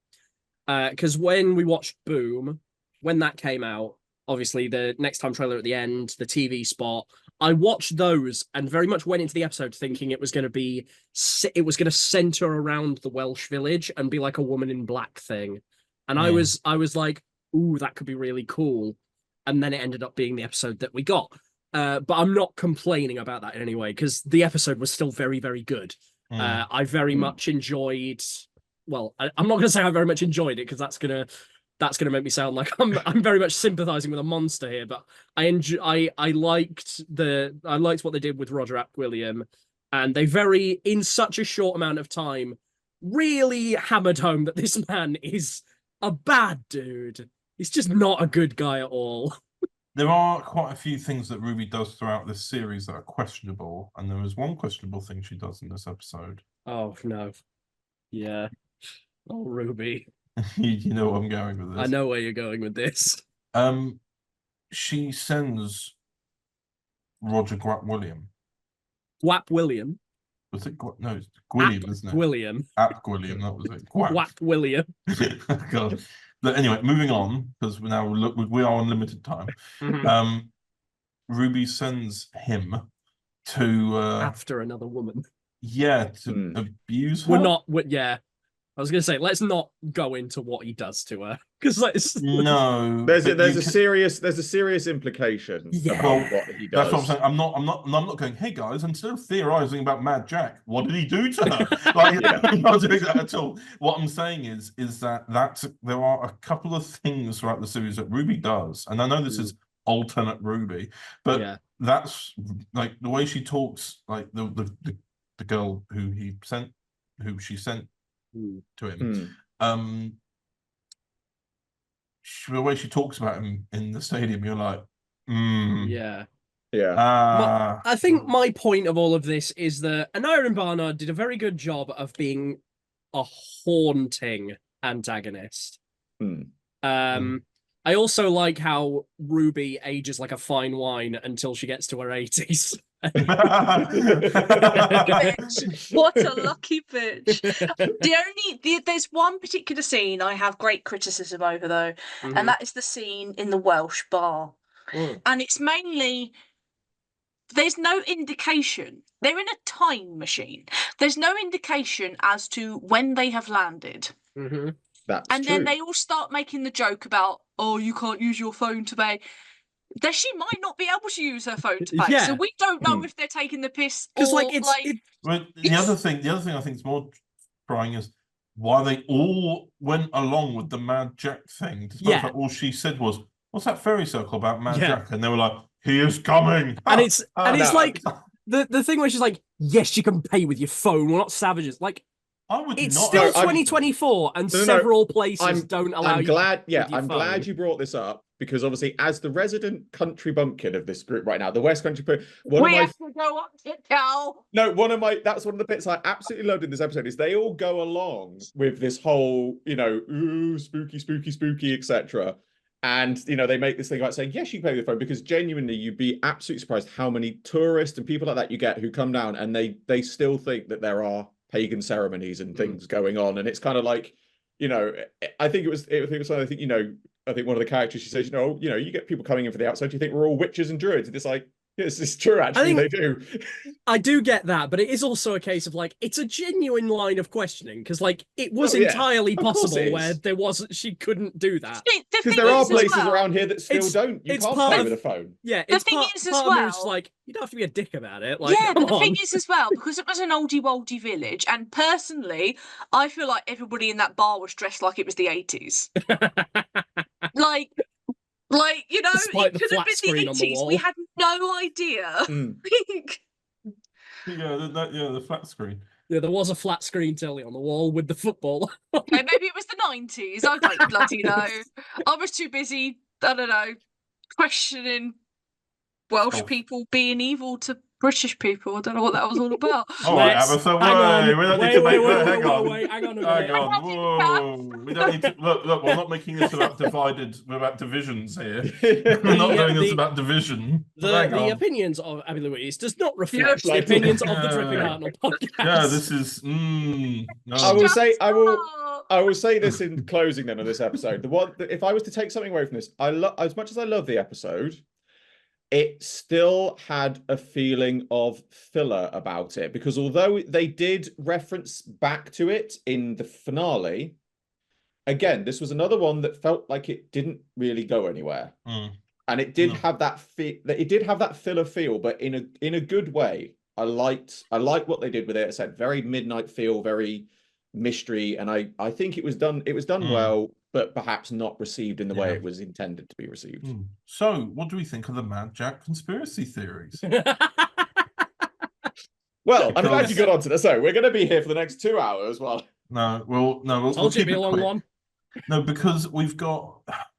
Because when we watched Boom, when that came out, obviously the Next Time trailer at the end, the TV spot, I watched those and very much went into the episode thinking it was going to center around the Welsh village and be like a Woman in Black thing. And I was like, ooh, that could be really cool. And then it ended up being the episode that we got. But I'm not complaining about that in any way, because the episode was still very, very good. I very much enjoyed. Well, I'm not going to say I very much enjoyed it, because that's gonna make me sound like I'm very much sympathizing with a monster here. But I liked what they did with Roger Ap William, and they in such a short amount of time really hammered home that this man is a bad dude. He's just not a good guy at all. There are quite a few things that Ruby does throughout this series that are questionable, and there is one questionable thing she does in this episode. Oh no, yeah. Oh, Ruby. You know where I'm going with this. I know where you're going with this. She sends Roger Gwap William. Gwap William? Was it no, it's Gwilliam, isn't it? William. Ap Gwilliam, that was it. Gwap William. God. But anyway, moving on, because we are on limited time. Ruby sends him to after another woman. Yeah, to abuse her. I was going to say, let's not go into what he does to her, because no. There's a serious implication about what he does. That's what I'm saying. I'm not going, hey guys, instead of theorizing about Mad Jack, what did he do to her? I'm not doing that at all. What I'm saying is that there are a couple of things throughout the series that Ruby does, and I know this is alternate Ruby, but that's like the way she talks, like the girl who she sent to him. The way she talks about him in the stadium, you're like, yeah. Yeah. I think my point of all of this is that Aneurin Barnard did a very good job of being a haunting antagonist. I also like how Ruby ages like a fine wine until she gets to her 80s. What a lucky bitch. There's one particular scene I have great criticism over, though, and that is the scene in the Welsh bar. And it's mainly there's no indication. They're in a time machine. There's no indication as to when they have landed. Mm-hmm. That's and true. then they all start making the joke about, oh, you can't use your phone to pay. That she might not be able to use her phone to pay. Yeah. So we don't know if they're taking the piss Because or Well, the other thing I think is more trying is why they all went along with the Mad Jack thing. Despite that all she said was, "What's that fairy circle about Mad Jack?" And they were like, "He is coming." And it's like the thing where she's like, "Yes, you can pay with your phone. We're not savages." Like, I would it's not. still 2024, and several places don't allow I'm you. glad. Yeah, with your I'm phone. glad you brought this up because obviously, as the resident country bumpkin of this group right now, the West Country, we have to go up to tell. No, that's one of the bits I absolutely loved in this episode is they all go along with this whole, ooh, spooky, spooky, spooky, etc. And they make this thing about saying, yes, you pay with the phone, because genuinely you'd be absolutely surprised how many tourists and people like that you get who come down and they still think that there are pagan ceremonies and things going on. And it's kind of like, I think it was something, I think one of the characters, she says, you get people coming in for the outside, you think we're all witches and druids. And it's like, yes, it's true, actually, they do. I do get that, but it is also a case of, like, it's a genuine line of questioning, because, like, it was entirely possible where she couldn't do that. Because there are places around here that still don't. You can't pay with a phone. Yeah, the thing is as well, like, you don't have to be a dick about it. Like, yeah, but the thing is as well, because it was an oldie-woldy village, and personally, I feel like everybody in that bar was dressed like it was the 80s. like, Despite it could have been the 80s. We had no idea. The flat screen. Yeah, there was a flat screen telly on the wall with the football. Okay, maybe it was the 90s. I don't bloody know. I was too busy, I don't know, questioning Welsh people being evil to British people. I don't know what that was all about. All right, Abatha, we don't need to make that. Hang on. Hang on a minute. Whoa. We don't need to look, we're not making this about divisions here. We're not doing this about division. The opinions of Abby Louise does not reflect the opinions of the Dripping Hartnell podcast. Yeah, this is no. I will say this in closing then of this episode. If I was to take something away from this, as much as I love the episode, it still had a feeling of filler about it, because although they did reference back to it in the finale, again, this was another one that felt like it didn't really go anywhere. And it did have that filler feel, but in a good way. I liked what they did with it. I said very midnight feel, very mystery, and I think it was done well, but perhaps not received in the way it was intended to be received. So, what do we think of the Mad Jack conspiracy theories? Well, I'm glad you got onto this. So, we're going to be here for the next 2 hours. Well, we'll told you it'd be a long one. No, because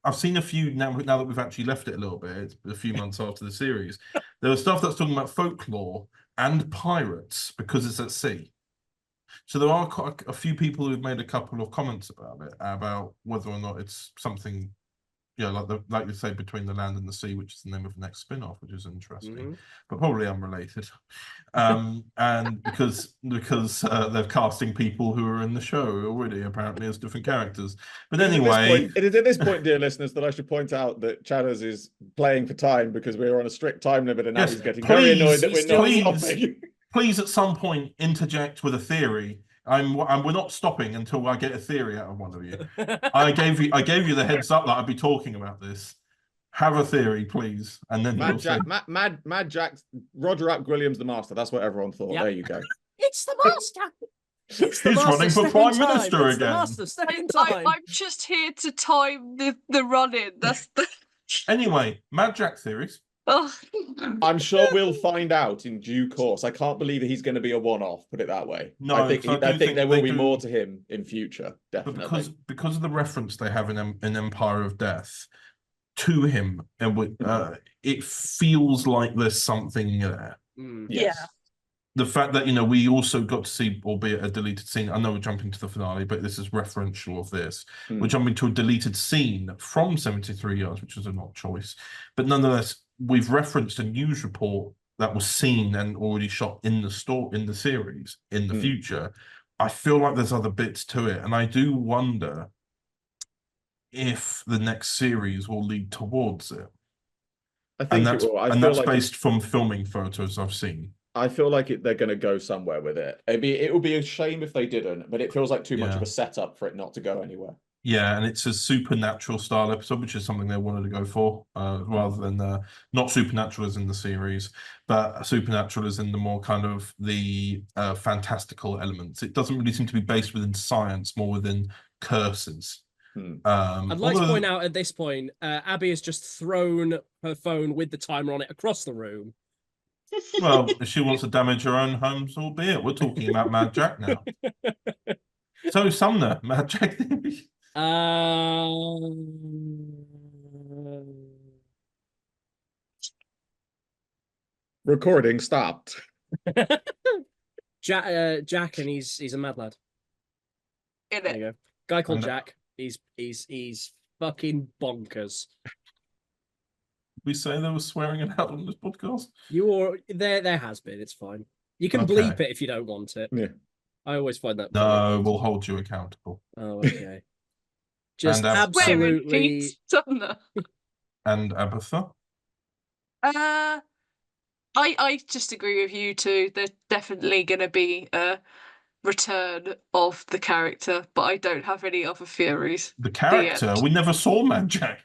I've seen a few now that we've actually left it a little bit. It's a few months after the series. There was stuff that's talking about folklore and pirates because it's at sea. So there are quite a few people who've made a couple of comments about it, about whether or not it's something, like you say, between the land and the sea, which is the name of the next spin-off, which is interesting, but probably unrelated. And because they're casting people who are in the show already, apparently, as different characters. But anyway, it is at this point, dear listeners, that I should point out that Chadders is playing for time because we're on a strict time limit, and now he's getting very annoyed that we're not stopping. Please, at some point, interject with a theory. We're not stopping until I get a theory out of one of you. I gave you the heads up that I'd be talking about this. Have a theory, please, and then Mad Jack, Roger Williams, the master. That's what everyone thought. Yep. There you go. It's the master. He's running for Prime Minister again. I'm just here to time the run-in. That's Anyway, Mad Jack theories. I'm sure we'll find out in due course. I can't believe that he's going to be a one-off. Put it that way. No, I think there will be more to him in future. Definitely, but because of the reference they have in Empire of Death to him, it feels like there's something there. Yes. Yeah. The fact that we also got to see, albeit a deleted scene. I know we're jumping to the finale, but this is referential of this. We're jumping to a deleted scene from 73 Yards, which is an odd choice, but nonetheless, we've referenced a news report that was seen and already shot in the series in the future. I feel like there's other bits to it, and I do wonder if the next series will lead towards it. I think it will. I feel like based from filming photos I've seen. I feel like they're going to go somewhere with it. It would be a shame if they didn't, but it feels like too much of a setup for it not to go anywhere. Yeah, and it's a supernatural style episode, which is something they wanted to go for, rather than not supernatural as in the series, but supernatural as in the more kind of the fantastical elements. It doesn't really seem to be based within science, more within curses. I'd like to point out at this point, Abby has just thrown her phone with the timer on it across the room. Well, if she wants to damage her own home, so be it. We're talking about Mad Jack now. So, Sumner, Mad Jack theory. Recording stopped. Jack, and he's a mad lad. In There it. you go. Guy called Jack. He's fucking bonkers. We say there was swearing it out on this podcast. There has been. It's fine. You can bleep it if you don't want it. Yeah. I always find that. No, we'll hold you accountable. Oh, okay. Just And, absolutely. Sumner. And Abatha? I just agree with you two. There's definitely going to be a return of the character, but I don't have any other theories. The character? We never saw Mad Jack.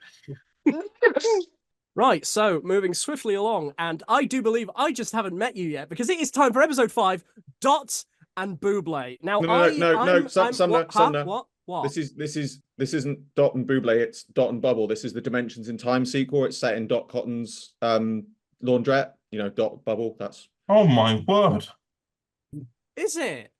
Right, so moving swiftly along, and I do believe I just haven't met you yet because it is time for episode 5, Dot and Buble. Now, Sumner. What? This isn't Dot and Buble. It's Dot and Bubble. This is the Dimensions in Time sequel. It's set in Dot Cotton's laundrette. You know, Dot Bubble. That's. Oh my word! Is it?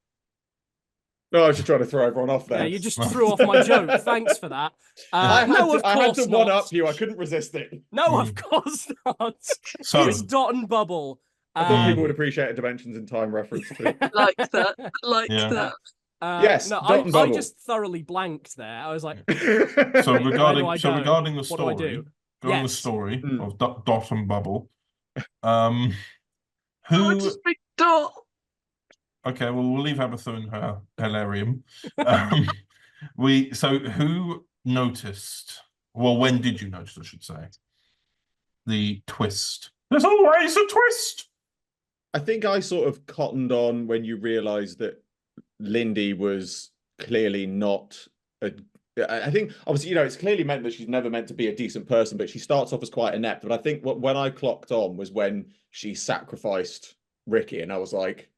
No, I was just trying to throw everyone off there. Yeah, you just threw off my joke. Thanks for that. I had to one up you. I couldn't resist it. No, of course not. So, it's Dot and Bubble. I thought people would appreciate a Dimensions in Time reference too. Like that. Yes. No, Dot and I Bubble. just thoroughly blanked there. I was like, so regarding the Yes. story of Dot and Bubble, I who? just picked Dot. Okay, well, we'll leave Abatha in her hilarium. Who noticed? Well, when did you notice? I should say the twist. There's always a twist. I think I sort of cottoned on when you realised that Lindy was clearly not a. I think obviously it's clearly meant that she's never meant to be a decent person, but she starts off as quite inept. But I think when I clocked on was when she sacrificed Ricky, and I was like,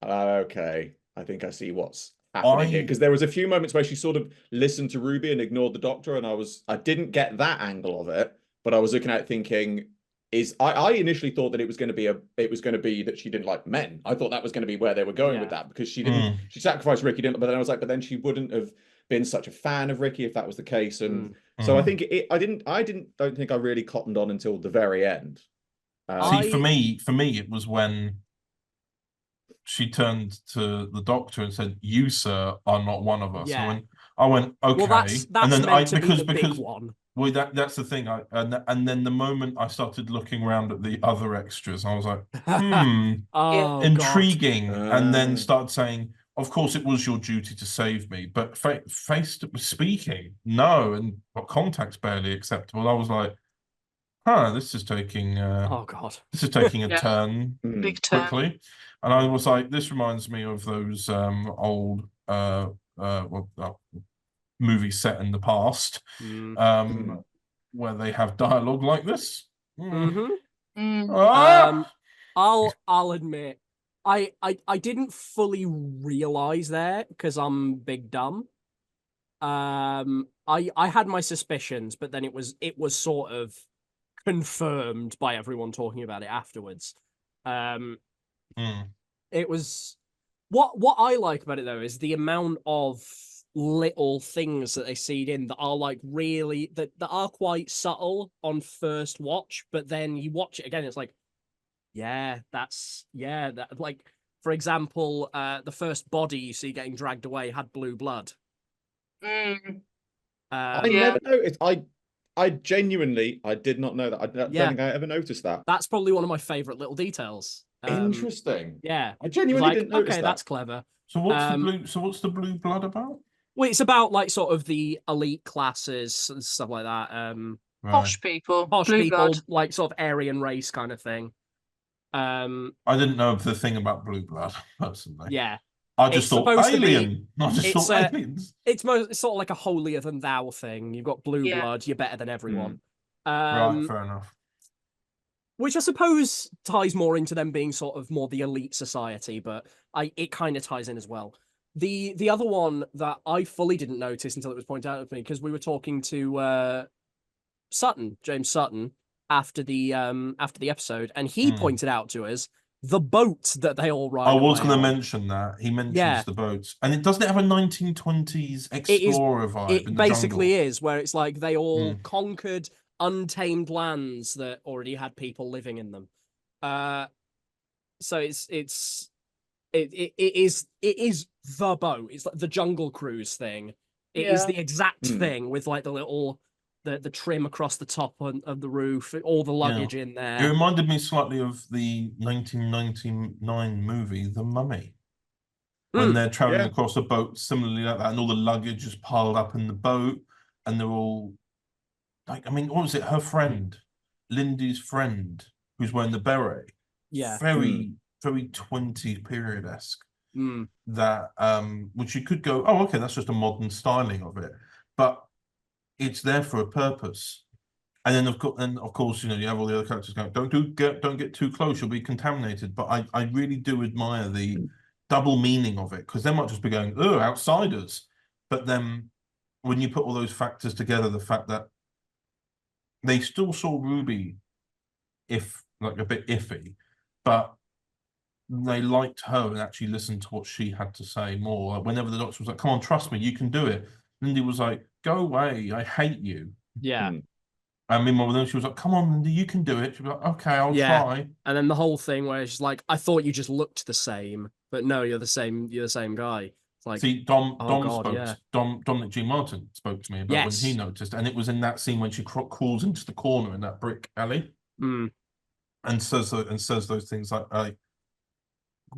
okay, I think I see what's happening here, because there was a few moments where she sort of listened to Ruby and ignored the doctor, and I didn't get that angle of it, but I was looking at it thinking, I initially thought that it was going to be that she didn't like men. I thought that was going to be where they were going with that, because she sacrificed Ricky, but then I was like, but then she wouldn't have been such a fan of Ricky if that was the case, and so I think I don't think I really cottoned on until the very end. For me, it was when she turned to the doctor and said, "You, sir, are not one of us." Yeah. I went, okay. Well, that's and then meant to be the big one. Well, that's the thing. And then the moment I started looking around at the other extras, I was like, intriguing. And then started saying, of course, it was your duty to save me, but face to speaking, no, and contact's barely acceptable. I was like, this is taking. This is taking a turn Big turn. quickly, and I was like, this reminds me of those old movies set in the past, where they have dialogue like this. I'll admit, I didn't fully realize there because I'm big dumb. I had my suspicions, but then it was sort of confirmed by everyone talking about it afterwards. It was what I like about it though is the amount of little things that they seed in that are like really that are quite subtle on first watch, but then you watch it again, it's like, that like, for example, the first body you see getting dragged away had blue blood. I never noticed. I genuinely did not know that. I don't think I ever noticed that. That's probably one of my favorite little details. Interesting. Yeah, I genuinely didn't notice that. That's clever. So what's the blue blood about? Well, it's about like sort of the elite classes and stuff like that. Posh people, posh blue people, blood. like sort of Aryan race kind of thing. I didn't know the thing about blue blood personally. Yeah. I just thought alien. It's aliens. It's sort of like a holier than thou thing. You've got blue blood, you're better than everyone. Right, fair enough. Which I suppose ties more into them being sort of more the elite society, but it kind of ties in as well. The other one that I fully didn't notice until it was pointed out to me, because we were talking to James Sutton, after the episode, and he pointed out to us the boat that they all ride. I was going to mention that. He mentions the boats, and doesn't have a 1920s explorer vibe. It basically is, where it's like they all conquered untamed lands that already had people living in them. So it is the boat. It's like the Jungle Cruise thing. It is the exact thing with like the little the trim across the top of the roof, all the luggage in there. It reminded me slightly of the 1999 movie The Mummy, when they're traveling across a boat similarly like that, and all the luggage is piled up in the boat, and they're all like, I mean, what was it? Her friend, Lindy's friend, who's wearing the beret. Yeah. Very 20s period-esque. That which you could go, oh, okay, that's just a modern styling of it, but it's there for a purpose. And then of course, you know, you have all the other characters going, don't get too close, you'll be contaminated. But I really do admire the double meaning of it, because they might just be going, oh, outsiders. But then when you put all those factors together, the fact that they still saw Ruby like a bit iffy, but they liked her and actually listened to what she had to say more. Like whenever the doctor was like, come on, trust me, you can do it, Lindy was like, go away, I hate you. Yeah. And meanwhile, then she was like, come on, Lindy, you can do it. She'd be like, okay, I'll try. And then the whole thing where she's like, I thought you just looked the same, but no, you're the same guy. It's like, see, Dominic G. Martin spoke to me about when he noticed, and it was in that scene when she crawls into the corner in that brick alley and says those things like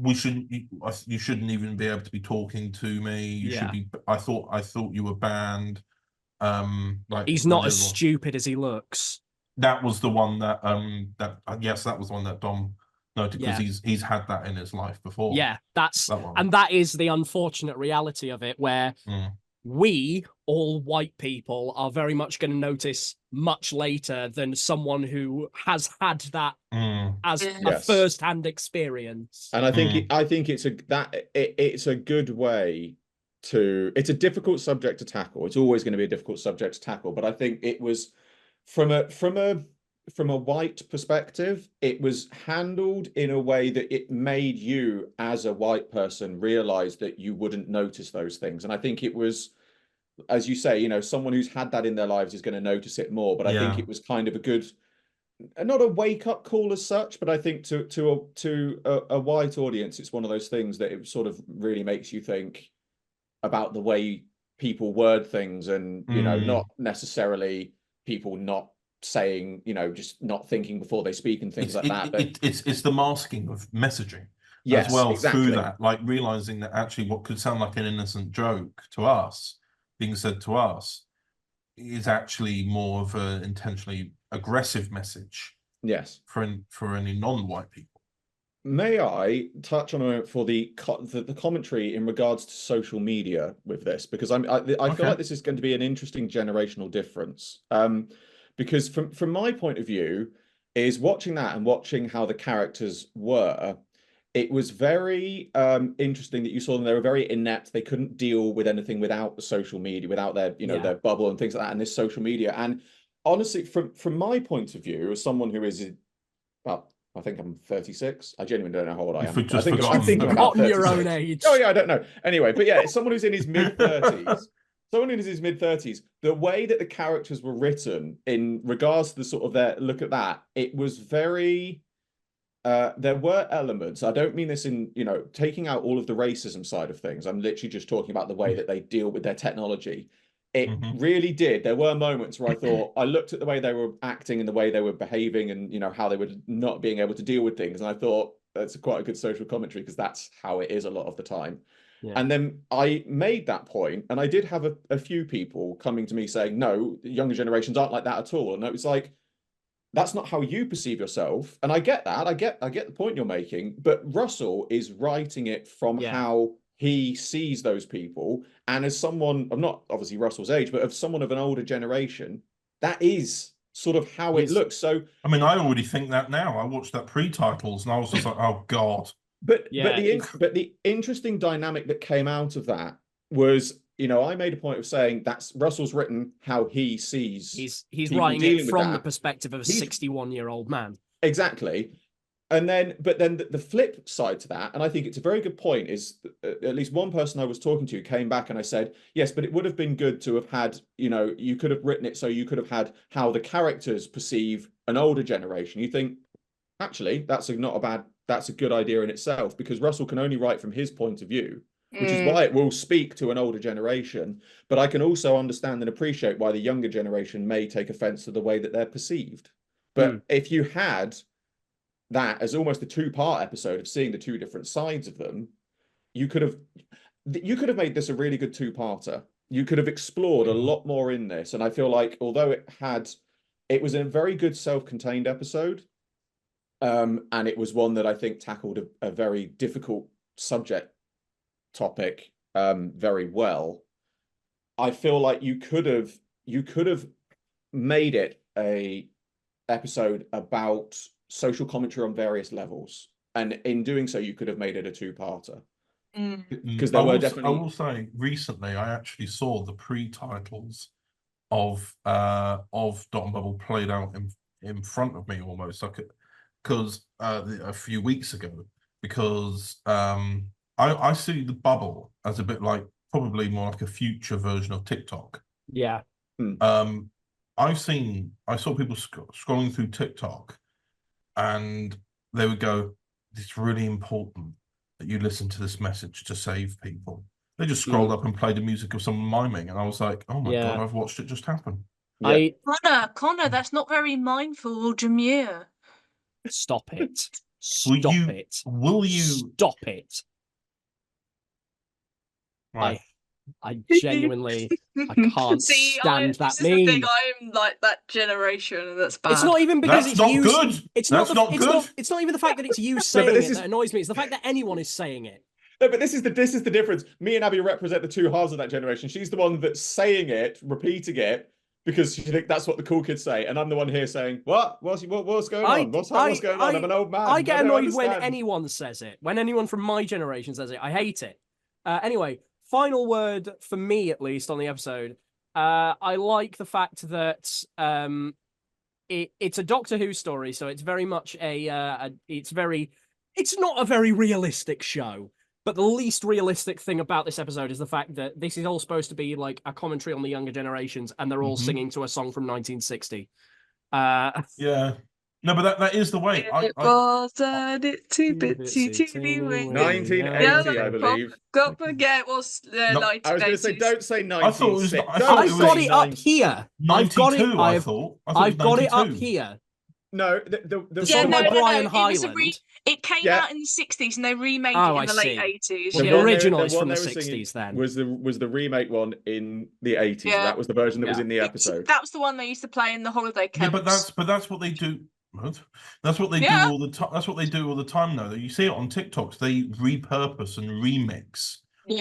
you shouldn't even be able to be talking to me. You should be. I thought you were banned. Like he's not as stupid as he looks. That was the one that that was the one that Dom noted, because he's had that in his life before. Yeah, that is the unfortunate reality of it, where we, all white people, are very much going to notice much later than someone who has had that as a first-hand experience. And I think it's a good way to. It's a difficult subject to tackle. It's always going to be a difficult subject to tackle. But I think it was from a white perspective, it was handled in a way that it made you, as a white person, realize that you wouldn't notice those things. And I think it was, as you say, you know, someone who's had that in their lives is going to notice it more. But I think it was kind of a good, not a wake-up call as such, but I think to a white audience, it's one of those things that it sort of really makes you think about the way people word things, and you know, not necessarily people not saying, you know, just not thinking before they speak and things like that. But it's the masking of messaging as well through that, like realizing that actually what could sound like an innocent joke to us being said to us is actually more of an intentionally aggressive message. Yes, for any non-white people. May I touch on it for the commentary in regards to social media with this, because I feel like this is going to be an interesting generational difference. Because from my point of view, is watching that and watching how the characters were, it was very interesting that you saw them. They were very inept. They couldn't deal with anything without the social media, without their their bubble and things like that, and this social media. And honestly, from my point of view, as someone who is, well, I think I'm 36. I genuinely don't know how old I am. I think I'm about your own age. Oh yeah, I don't know. Anyway, but yeah, someone who's in his mid-30s. Someone in his mid-30s, the way that the characters were written in regards to the sort of their look at that, it was very. There were elements. I don't mean this in, you know, taking out all of the racism side of things. I'm literally just talking about the way that they deal with their technology. It really did. There were moments where I thought, I looked at the way they were acting and the way they were behaving, and you know how they were not being able to deal with things, and I thought that's quite a good social commentary, because that's how it is a lot of the time. And then I made that point, and I did have a few people coming to me saying, no, the younger generations aren't like that at all. And it was like, that's not how you perceive yourself. And I get that. I get the point you're making. But Russell is writing it from how he sees those people. And as someone, I'm not obviously Russell's age, but of someone of an older generation, that is sort of how it looks. So I mean, I already think that now. I watched that pre-titles and I was just like, oh God. But the interesting dynamic that came out of that was, you know, I made a point of saying that's Russell's written how he sees. He's writing it from the perspective of a 61-year-old man. Exactly. And then, but then the flip side to that, and I think it's a very good point, is at least one person I was talking to came back and I said, yes, but it would have been good to have had, you know, you could have written it so you could have had how the characters perceive an older generation. You think, actually, that's a good idea in itself, because Russell can only write from his point of view, which is why it will speak to an older generation. But I can also understand and appreciate why the younger generation may take offense to the way that they're perceived. But if you had that as almost a two-part episode of seeing the two different sides of them, you could have made this a really good two-parter. You could have explored a lot more in this. And I feel like although it was a very good self-contained episode, and it was one that I think tackled a very difficult subject topic very well. I feel like you could have made it a episode about social commentary on various levels, and in doing so, you could have made it a two-parter. Because I will say, recently I actually saw the pre-titles of Dot and Bubble played out in front of me almost, like because a few weeks ago, because I see the bubble as a bit like probably more like a future version of TikTok. Yeah. I saw people scrolling through TikTok, and they would go, "It's really important that you listen to this message to save people." They just scrolled up and played the music of someone miming, and I was like, "Oh my God, I've watched it just happen." Yeah. Connor, that's not very mindful or demure. Stop it. Will you stop it? Right. I genuinely I can't stand that meme. Is the thing, I'm like that generation, and that's bad. It's not even because it's you. Good. It's not even the fact that it's you saying that annoys me. It's the fact that anyone is saying it. No, but this is the difference. Me and Abby represent the two halves of that generation. She's the one that's saying it, repeating it, because she thinks that's what the cool kids say, and I'm the one here saying, "What? What's going on? What's going on? I'm an old man." I get annoyed when anyone says it. When anyone from my generation says it, I hate it. Anyway, final word for me, at least, on the episode. I like the fact that it's a Doctor Who story, so it's very much it's not a very realistic show. But the least realistic thing about this episode is the fact that this is all supposed to be like a commentary on the younger generations, and they're all singing to a song from 1960. Yeah. No, but that is the way. It was a itsy bitsy teeny weeny. 1980, I believe. Don't forget it was 1980s. I was going to say, don't say 1960. I've got it up here. 92, I thought. I've got it up here. No, the song by Brian Hyland. It came out in the 60s, and they remade it in the late 80s. The original is from the 60s then. Was the remake one in the 80s. Yeah. That was the version that was in the episode. That was the one they used to play in the holiday camps. Yeah, but that's what they do. That's what they do all the time. That's what they do all the time, though. You see it on TikToks. They repurpose and remix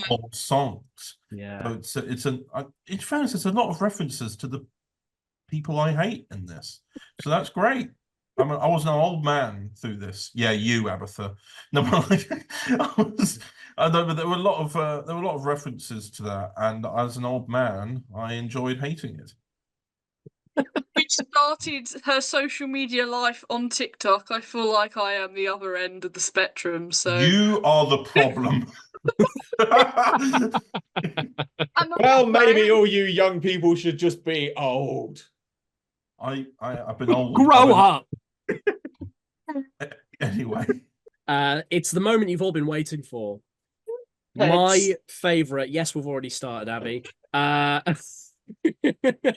old songs. Yeah. So in fairness, there's a lot of references to the people I hate in this. So that's great. I was an old man through this. Yeah, you, Abatha. No, but there were a lot of references to that, and as an old man, I enjoyed hating it. Which started her social media life on TikTok. I feel like I am the other end of the spectrum. So you are the problem. Well, maybe all you young people should just be old. I've been old. Grow up. Anyway, it's the moment you've all been waiting for. My favorite. Yes, we've already started, Abby.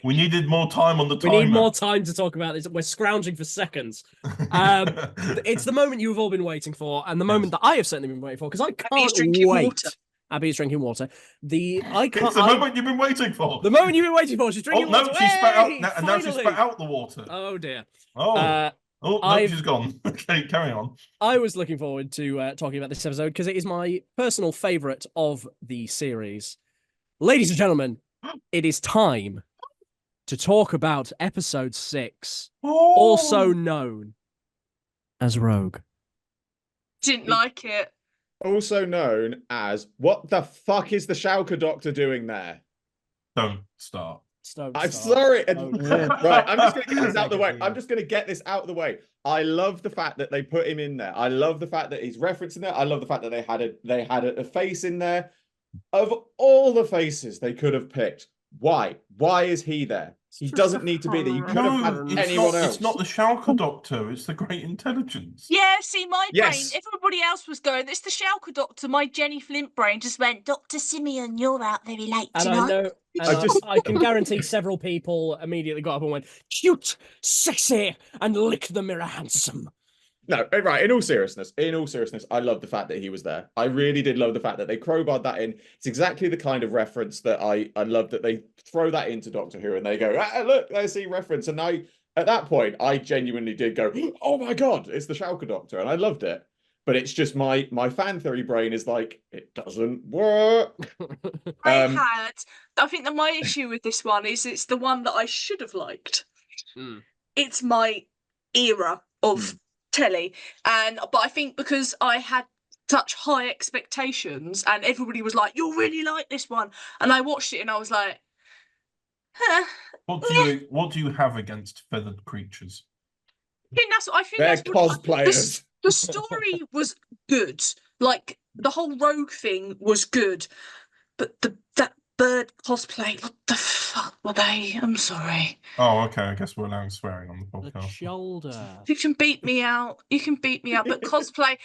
We needed more time on the timer. We need more time to talk about this. We're scrounging for seconds. It's the moment you've all been waiting for, and the moment that I have certainly been waiting for, because I can't wait Abby is drinking water. I can't. It's the moment you've been waiting for. The moment you've been waiting for. She's drinking water. She spat out, and now she Finally! spat out the water. Oh dear. No, she's gone. Okay, carry on. I was looking forward to talking about this episode because it is my personal favourite of the series. Ladies and gentlemen, it is time to talk about episode 6, also known as Rogue. Didn't like it. Also known as, what the fuck is the Schalke Doctor doing there? Don't start. I'm sorry. Right, I'm just going to get this out of the way. I'm just going to get this out of the way. I love the fact that they put him in there. I love the fact that he's referencing there. I love the fact that they had a face in there. Of all the faces they could have picked, why? Why is he there? He doesn't need to be there. You could have had anyone else. It's not the Schalke Doctor. It's the Great Intelligence. Yeah, see, my brain, everybody else was going, it's the Schalke Doctor. My Jenny Flint brain just went, Dr. Simeon, you're out very late tonight. I can guarantee several people immediately got up and went, cute, sexy, and lick the mirror handsome. No, right. In all seriousness, I love the fact that he was there. I really did love the fact that they crowbarred that in. It's exactly the kind of reference that I love that they throw that into Doctor Who and they go, look, there's the reference. And at that point, I genuinely did go, oh my God, it's the Schalke Doctor. And I loved it. But it's just my fan theory brain is like, it doesn't work. I think that my issue with this one is it's the one that I should have liked. It's my era of telly, but I think because I had such high expectations and everybody was like, you'll really like this one, and I watched it and I was like, what do you have against feathered creatures? I think they're that's cosplayers. The story was good, like the whole Rogue thing was good, but that bird cosplay, what the fuck were they? I'm sorry. Oh, okay. I guess we're allowing swearing on the podcast. The shoulder. You can beat me out. But cosplay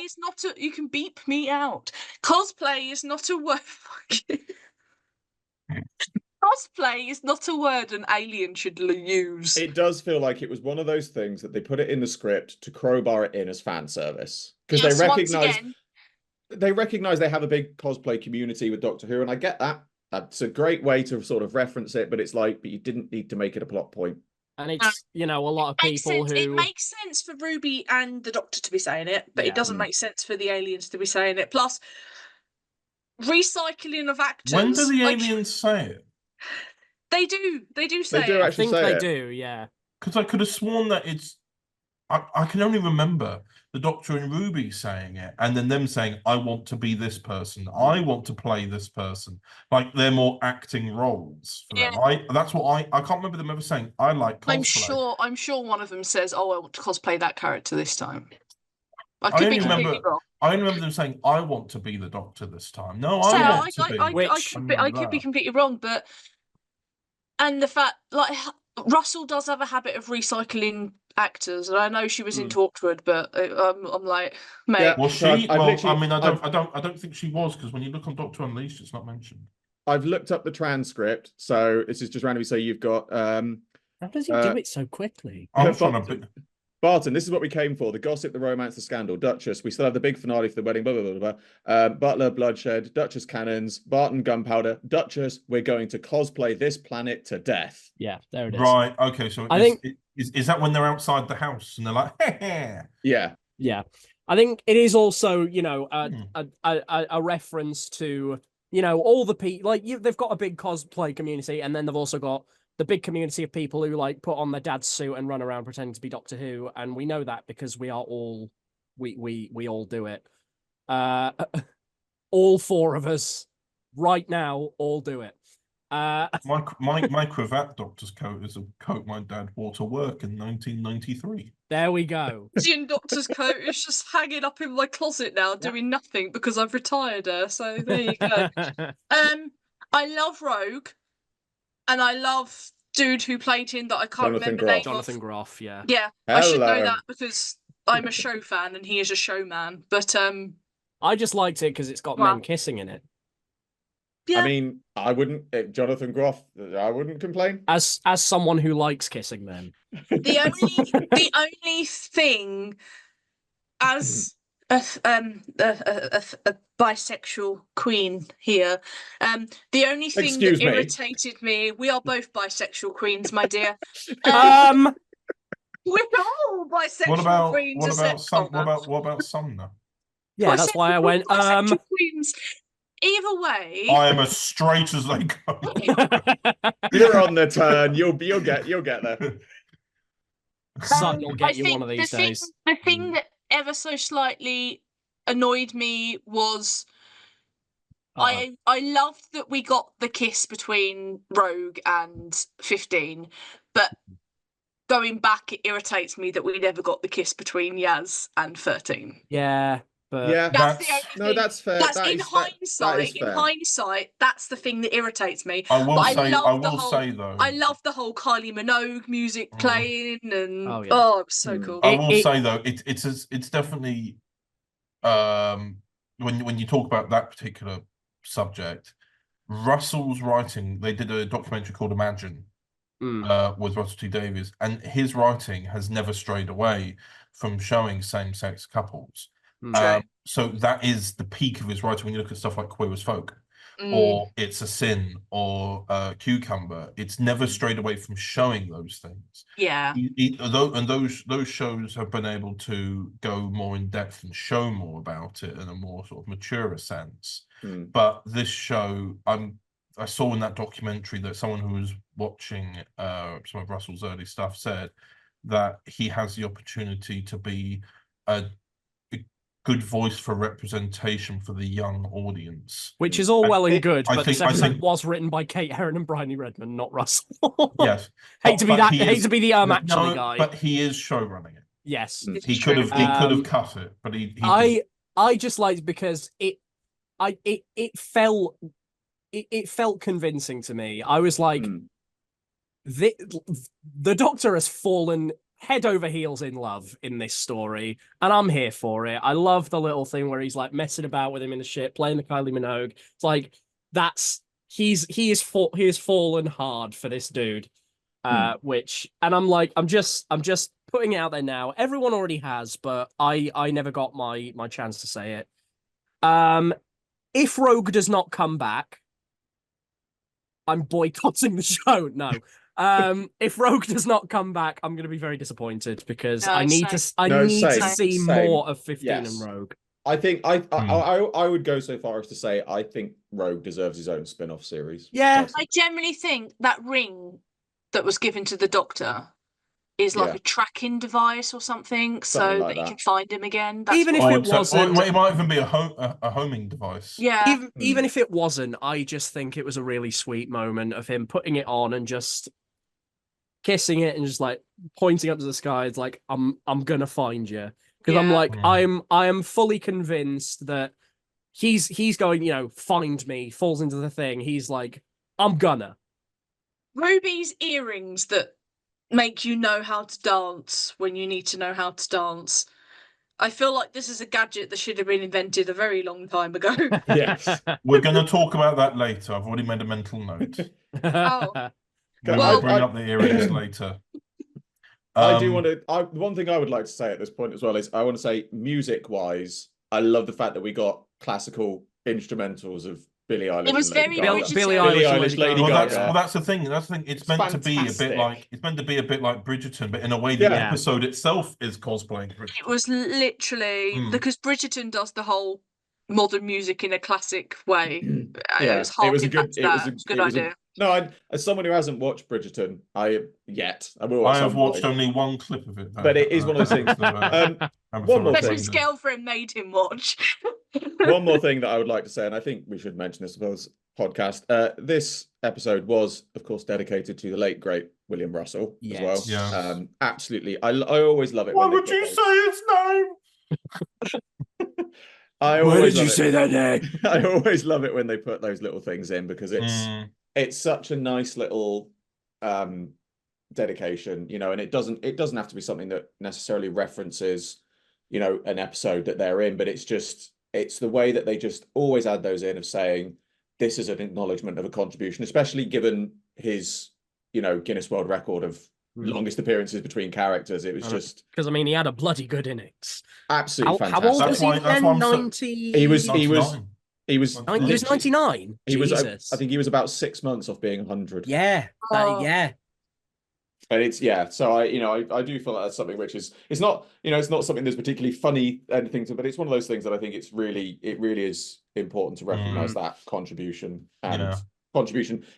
is not a. You can beep me out. Cosplay is not a word. Cosplay is not a word an alien should use. It does feel like it was one of those things that they put it in the script to crowbar it in as fan service because they recognize. They recognize they have a big cosplay community with Doctor Who, and I get that. That's a great way to sort of reference it, but it's like, but you didn't need to make it a plot point. And it's, a lot of people who... It makes sense for Ruby and the Doctor to be saying it, but it doesn't make sense for the aliens to be saying it. Plus, recycling of actors... When do the aliens say it? They do. They do say it. I think they do, yeah. Because I could have sworn that it's... I can only remember the Doctor and Ruby saying it, and then them saying, I want to be this person. I want to play this person. Like, they're more acting roles for them. That's what I can't remember them ever saying, I like cosplay. I'm sure one of them says, I want to cosplay that character this time. I could be completely wrong. I only remember them saying, I want to be the Doctor this time. No, I want to be. I could be completely wrong, but... And the fact, like, Russell does have a habit of recycling actors, and I know she was in Torchwood, but I'm like, mate. Yeah, was she? I don't think she was, because when you look on Doctor Unleashed, it's not mentioned. I've looked up the transcript, so this is just randomly. So you've got. How does he do it so quickly? I'm trying to. Barton, this is what we came for: the gossip, the romance, the scandal. Duchess, we still have the big finale for the wedding. Blah blah blah blah. Butler, bloodshed. Duchess, cannons. Barton, gunpowder. Duchess, we're going to cosplay this planet to death. Yeah, there it is. Right. Okay. So I think is that when they're outside the house and they're like, yeah. I think it is also, a reference to, all the people, like, they've got a big cosplay community, and then they've also got the big community of people who, like, put on their dad's suit and run around pretending to be Doctor Who, and we know that because we are all, we all do it. All four of us, right now, all do it. My cravat Doctor's coat is a coat my dad wore to work in 1993. There we go. Indian Doctor's coat is just hanging up in my closet now, doing nothing because I've retired her. So there you go. I love Rogue, and I love dude who played him that I can't remember the name. Jonathan Groff, yeah. Yeah, hello. I should know that because I'm a show fan and he is a showman. But I just liked it because it's got men kissing in it. Yeah. I mean, I wouldn't, Jonathan Groff, I wouldn't complain. As someone who likes kissing men. The only thing, as a bisexual queen here. The only thing Excuse that me. irritated me, we are both bisexual queens, my dear. We're all bisexual queens. What about Sumner? Yeah, that's why I went. Bisexual queens. Either way, I am as straight as they go. You're on the turn. You'll get there. Son, you'll get I you think one of these days. The thing that ever so slightly annoyed me was I loved that we got the kiss between Rogue and 15, but going back, it irritates me that we never got the kiss between Yaz and 13. Yeah, but Yeah, That's the only thing. that's fair. That's That in is hindsight. fair. In hindsight, that's the thing that irritates me. I will But say though. I love the whole Kylie Minogue music playing, and Oh, yeah. it was so cool. I will say though, it's definitely when you talk about that particular subject, Russell's writing. They did a documentary called Imagine with Russell T Davies, and his writing has never strayed away from showing same-sex couples. So that is the peak of his writing. When you look at stuff like Queer as Folk, or It's a Sin, or Cucumber, it's never strayed away from showing those things. Yeah. And those shows have been able to go more in depth and show more about it in a more sort of maturer sense. But this show, I saw in that documentary that someone who was watching some of Russell's early stuff said that he has the opportunity to be a good voice for representation for the young audience, which is all well and good, but this episode was written by Kate Herron and Bryony Redmond, not Russell. Yes, hate to be the actually guy, but he is show running it. Yes, he could have cut it, but I just liked because it felt convincing to me. I was like, the Doctor has fallen head over heels in love in this story, and I'm here for it. I love the little thing where he's like messing about with him in the ship, playing the Kylie Minogue. It's like he has fallen hard for this dude. Which, and I'm like, I'm just putting it out there now. Everyone already has, but I never got my chance to say it. If Rogue does not come back, I'm boycotting the show. No. If Rogue does not come back, I'm going to be very disappointed because I need to see more of 15 and Rogue. I think I would go so far as to say I think Rogue deserves his own spin-off series. Yeah. Personally. I generally think that ring that was given to the Doctor is like a tracking device or something, so that you can find him again. That's even if it wasn't, it might even be a homing device. Yeah. Even if it wasn't, I just think it was a really sweet moment of him putting it on and just kissing it and just like pointing up to the sky. It's like I'm gonna find you, because I'm like I am fully convinced that he's going, find me. Falls into the thing. He's like, I'm gonna. Ruby's earrings that make you know how to dance when you need to know how to dance. I feel like this is a gadget that should have been invented a very long time ago. Yes. We're going to talk about that later. I've already made a mental note. We'll bring up the earrings later. I do want to. One thing I would like to say at this point as well is I want to say, music-wise, I love the fact that we got classical instrumentals of Billie Eilish. It was very Billie Eilish, Lady Gaga. Well, that's the thing. It's meant to be a bit like Bridgerton, but in a way the episode itself is cosplaying Bridgerton. It was literally because Bridgerton does the whole modern music in a classic way. It was a good idea. As someone who hasn't watched Bridgerton, I have watched only one clip of it, though. But it is one of those things. One more thing. His girlfriend made him watch. One more thing that I would like to say, and I think we should mention this as podcast. This episode was, of course, dedicated to the late great William Russell as well. Yeah. Absolutely, I always love it. Why would you say his name? Why did you say that name? I always love it when they put those little things in, because it's such a nice little dedication, and it doesn't have to be something that necessarily references, an episode that they're in, but it's the way that they just always add those in of saying this is an acknowledgement of a contribution, especially given his, Guinness World Record of longest appearances between characters. It was just because I mean he had a bloody good innings. absolutely How fantastic. old was he then? 90. He was 99. He was 99. He was. Jesus. I think he was about 6 months off being 100. Yeah. Yeah. And it's so I do feel like that's something which is it's not something that's particularly funny anything to, but it's one of those things that I think it really is important to recognize that contribution and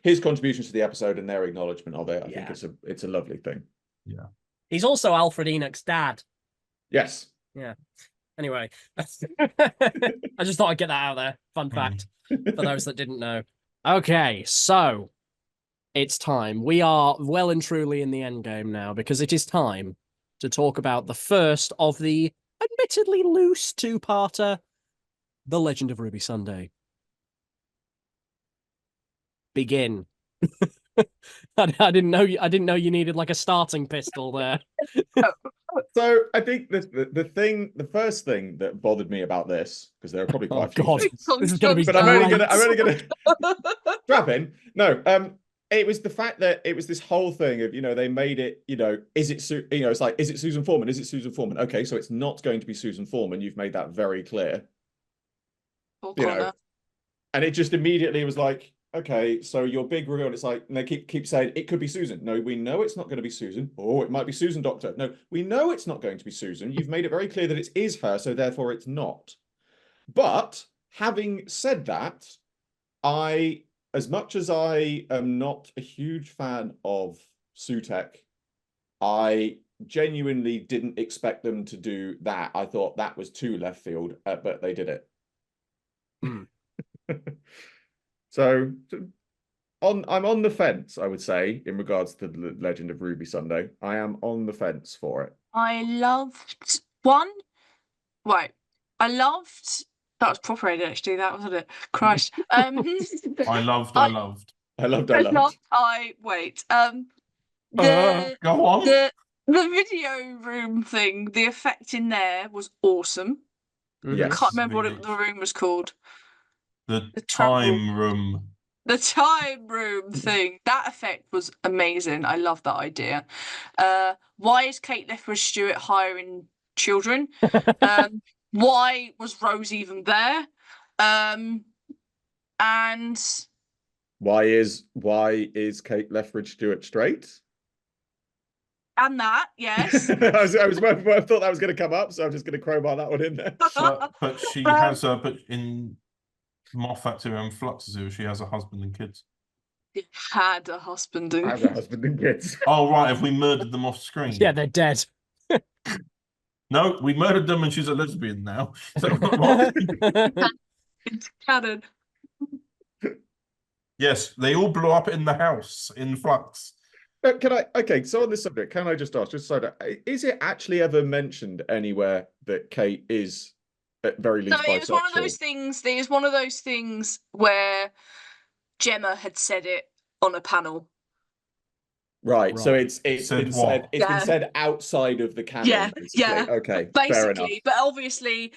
his contributions to the episode and their acknowledgement of it. I think it's a lovely thing. Yeah. He's also Alfred Enoch's dad. Yes. Yeah. Anyway, I just thought I'd get that out there. Fun fact for those that didn't know. Okay, so it's time. We are well and truly in the end game now because it is time to talk about the first of the admittedly loose two-parter, The Legend of Ruby Sunday. Begin. I didn't know you needed like a starting pistol there. So I think the first thing that bothered me about this, because there are probably quite a few things. This is gonna be but I'm only gonna strap in. No, it was the fact that it was this whole thing of they made it is it it's like, is it Susan Foreman? Is it Susan Foreman? Okay, so it's not going to be Susan Foreman. You've made that very clear. And it just immediately was like, okay, so your big reveal, and it's like, and they keep saying it could be Susan. No, we know it's not going to be Susan. Oh, it might be Susan, Doctor. No, we know it's not going to be Susan. You've made it very clear that it is her, so therefore it's not. But having said that, as much as I am not a huge fan of Sutek, I genuinely didn't expect them to do that. I thought that was too left field, but they did it. So I'm on the fence, I would say, in regards to the Legend of Ruby Sunday. I am on the fence for it. I loved that was proper ADHD, that wasn't it? Christ. I loved. Wait. Go on. The video room thing, the effect in there was awesome. Yes. I can't remember what the room was called. The time room. The time room thing. That effect was amazing. I love that idea. Why is Kate Lethbridge-Stewart hiring children? Why was Rose even there? And why is Kate Lethbridge-Stewart straight? And that, yes. I thought that was going to come up, so I'm just going to crowbar that one in there. But she has but in Moffat and Flux's, she has a husband and kids. Had a husband and kids. Oh right, have we murdered them off screen? Yeah, they're dead. No, we murdered them and she's a lesbian now. So, it's canon. Yes, they all blew up in the house in Flux. So on this subject, can I just ask, just so that, is it actually ever mentioned anywhere that Kate is at very least bisexual? It was one of those things. It was one of those things where Gemma had said it on a panel. Right. So it's been said outside of the canon. Yeah. Basically. Yeah. Okay. Basically, fair enough. But obviously,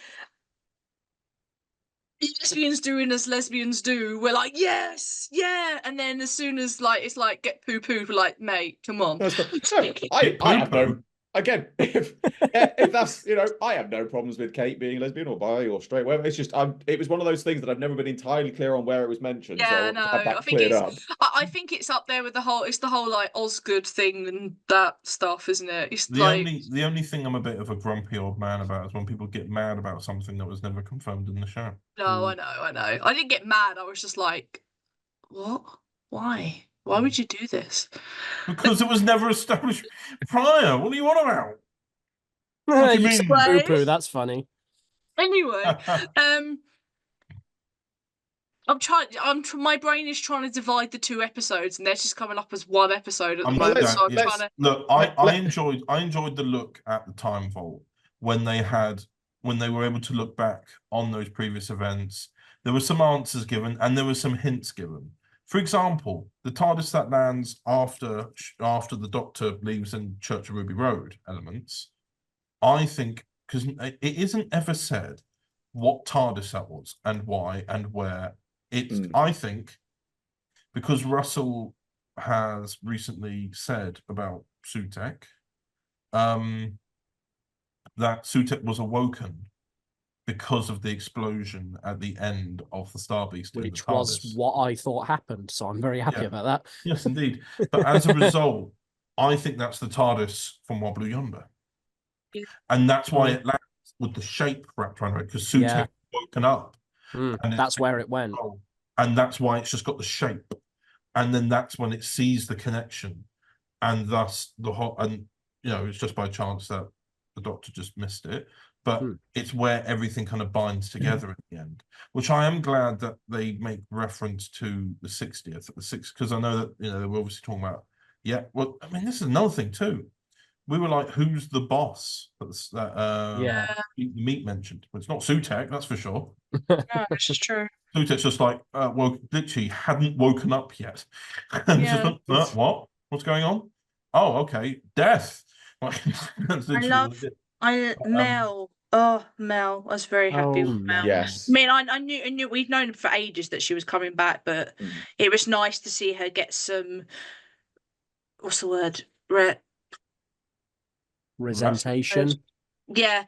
lesbians doing as lesbians do. We're like, yes, yeah, and then as soon as it's like get poo-pooed, we're like, mate, come on. I have no. Again, if that's I have no problems with Kate being lesbian or bi or straight, whatever. It's just it was one of those things that I've never been entirely clear on where it was mentioned. Yeah, so I think it's up there with the whole like Osgood thing and that stuff, isn't it? It's the only thing I'm a bit of a grumpy old man about is when people get mad about something that was never confirmed in the show. No, I know. I didn't get mad. I was just like, what? Why? Why would you do this? Because it was never established prior. What are you on about? What do you mean? Poo-poo, that's funny. Anyway, my brain is trying to divide the two episodes, and they're just coming up as one episode at the moment. So I'm trying to look. I enjoyed the look at the Time Vault when they were able to look back on those previous events. There were some answers given, and there were some hints given. For example, the TARDIS that lands after the Doctor leaves in Church of Ruby Road elements, I think, because it isn't ever said what TARDIS that was and why and where. I think because Russell has recently said about Sutek, that Sutek was awoken because of the explosion at the end of the Star Beast, which was what I thought happened. So I'm very happy about that. Yes, indeed. But as a result, I think that's the TARDIS from Wobbly Yonder. Yeah. And that's why it lands with the shape wrapped around it, because Sutek woken up. And that's where it went. And that's why it's just got the shape. And then that's when it sees the connection. And thus it's just by chance that the Doctor just missed it. But it's where everything kind of binds together at the end, which I am glad that they make reference to the 60th, because I know that, they were obviously talking about, well, I mean, this is another thing too. We were like, who's the boss? That Meat mentioned. Well, it's not Sutek, that's for sure. No, this is true. Sutek's just like, literally hadn't woken up yet. And just like, what? What's going on? Oh, okay, death. Mel. Oh, Mel. I was very happy with Mel. Yes. I mean, I knew we'd known for ages that she was coming back, but it was nice to see her get some. What's the word? Representation. Yeah,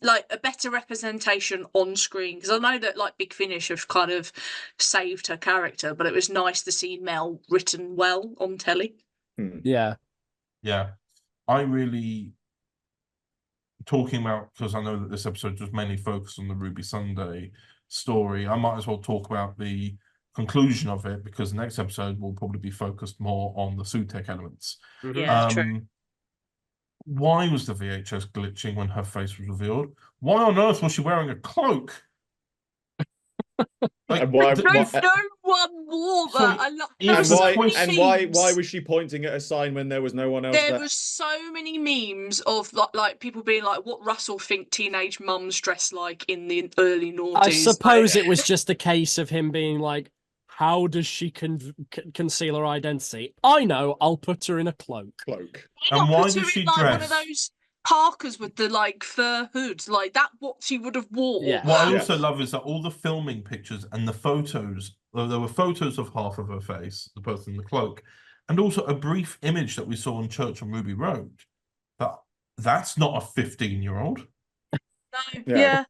like a better representation on screen, because I know that like Big Finish have kind of saved her character, but it was nice to see Mel written well on telly. Yeah. I really, talking about, because I know that this episode was mainly focused on the Ruby Sunday story, I might as well talk about the conclusion of it, because the next episode will probably be focused more on the Sutek elements. Yeah, true. Why was the VHS glitching when her face was revealed? Why on earth was she wearing a cloak? And why no one wore that. Why was she pointing at a sign when there was no one else there? There was so many memes of like people being like, what Russell think teenage mums dress like in the early noughties. I suppose it was just a case of him being like, how does she conceal her identity? I know, I'll put her in a cloak. And why does she dress? One of those parkas with the like fur hood, like that, what she would have worn. Yeah. What I also love is that all the filming pictures and the photos, there were photos of half of her face, the person in the cloak, and also a brief image that we saw on Church on Ruby Road. But that's not a 15-year-old. No, yeah.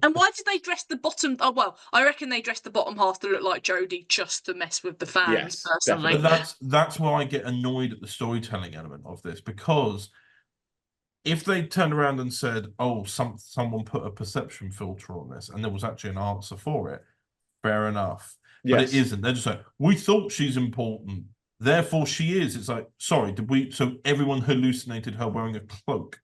And why did they dress the bottom? Oh, well, I reckon they dressed the bottom half to look like Jodie just to mess with the fans, personally. But that's where I get annoyed at the storytelling element of this, because if they turned around and said, oh, someone put a perception filter on this, and there was actually an answer for it, fair enough. But it isn't. They're just like, we thought she's important, therefore she is. It's like, sorry, so everyone hallucinated her wearing a cloak?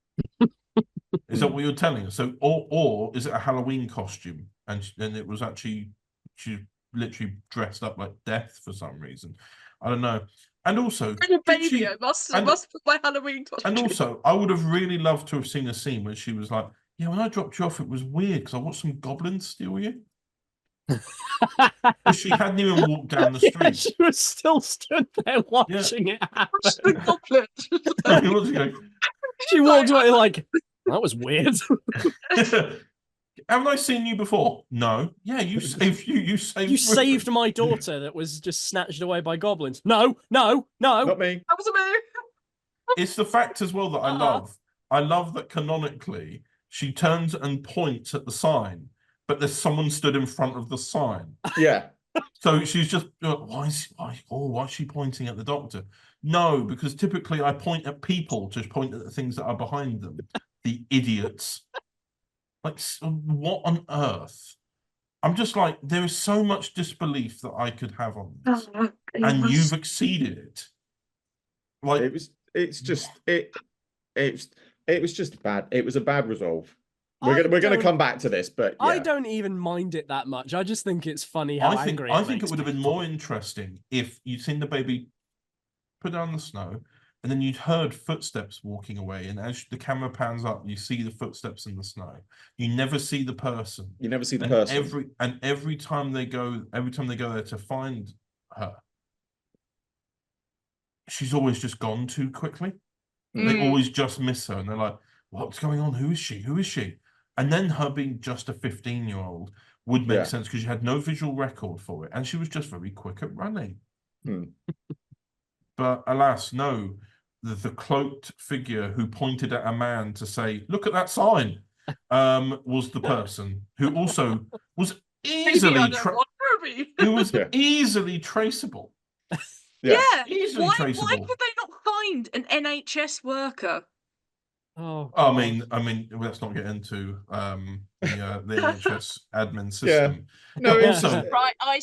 Is that what you're telling us? So, or is it a Halloween costume? And it was actually, she literally dressed up like death for some reason. I don't know. And also, baby, I must put my Halloween costume. And also, I would have really loved to have seen a scene where she was like, yeah, when I dropped you off, it was weird because I watched some goblins steal you. She hadn't even walked down the street. Yeah, she was still stood there watching it happen. Watch the goblin. She walked away like, that was weird. Haven't I seen you before? No. Yeah, you saved my daughter that was just snatched away by goblins. No. Not me. That wasn't me. It's the fact as well that I love. I love that canonically she turns and points at the sign, but there's someone stood in front of the sign. Yeah. So she's just, why is she pointing at the Doctor? No, because typically I point at people, just point at the things that are behind them. The idiots. Like, what on earth? I'm just like, there is so much disbelief that I could have on this, and you've exceeded it. Like, it was just bad. It was a bad resolve. We're gonna come back to this, but yeah. I don't even mind it that much. I just think it's funny how angry. I think it would have been more interesting if you'd seen the baby put down the snow, and then you'd heard footsteps walking away, and as the camera pans up, you see the footsteps in the snow. You never see the person. You never see the person. Every time they go there to find her, she's always just gone too quickly. They always just miss her, and they're like, "What's going on? Who is she? Who is she?" And then her being just a 15-year-old would make sense because you had no visual record for it, and she was just very quick at running. But alas, no. the cloaked figure who pointed at a man to say, "Look at that sign," was the person who also was easily easily traceable. Yeah. Easily Why traceable. could they not find an NHS worker? Oh, I mean, let's not get into the NHS admin system. No, But it's also, Right, I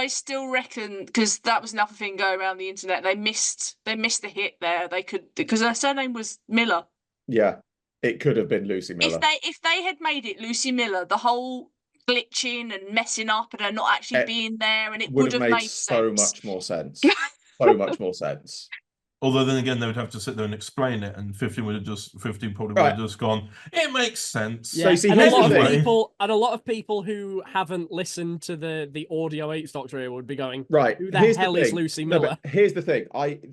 still reckon, because that was another thing going around the internet. They missed the hit there. They could, because her surname was Miller. yeah, it could have been Lucy Miller. If they had made it Lucy Miller, the whole glitching and messing up and her not actually being there, and it would have made so sense. much more sense. So much more sense. Although then again, they would have to sit there and explain it, and 15 probably would have just gone, "It makes sense." Yeah, So and a lot of people who haven't listened to the audio Eighth Doctor here would be going, right, who the hell is Lucy Miller? No, but here's the thing.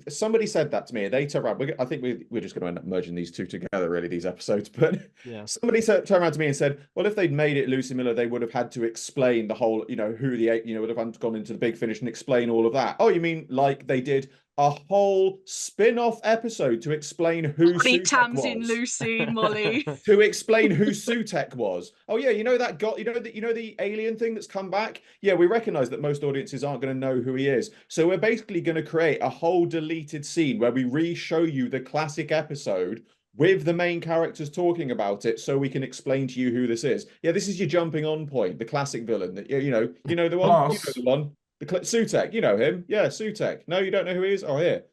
Somebody said that to me. They turned around. I think we're just going to end up merging these two together, really, these episodes. But somebody turned around to me and said, "Well, if they'd made it Lucy Miller, they would have had to explain the whole, who would have gone into the Big Finish and explain all of that." Oh, you mean like they did a whole spin-off episode to explain who Molly Sutek Tamsin, was. Lucy, Molly. To explain who Sutek was. Oh yeah, the alien thing that's come back? Yeah, we recognize that most audiences aren't going to know who he is. So we're basically going to create a whole deleted scene where we re-show you the classic episode with the main characters talking about it, so we can explain to you who this is. Yeah, this is your jumping on point, the classic villain. That the one, you know the one. Sutek, you know him. Yeah, Sutek. No, you don't know who he is? Oh, here.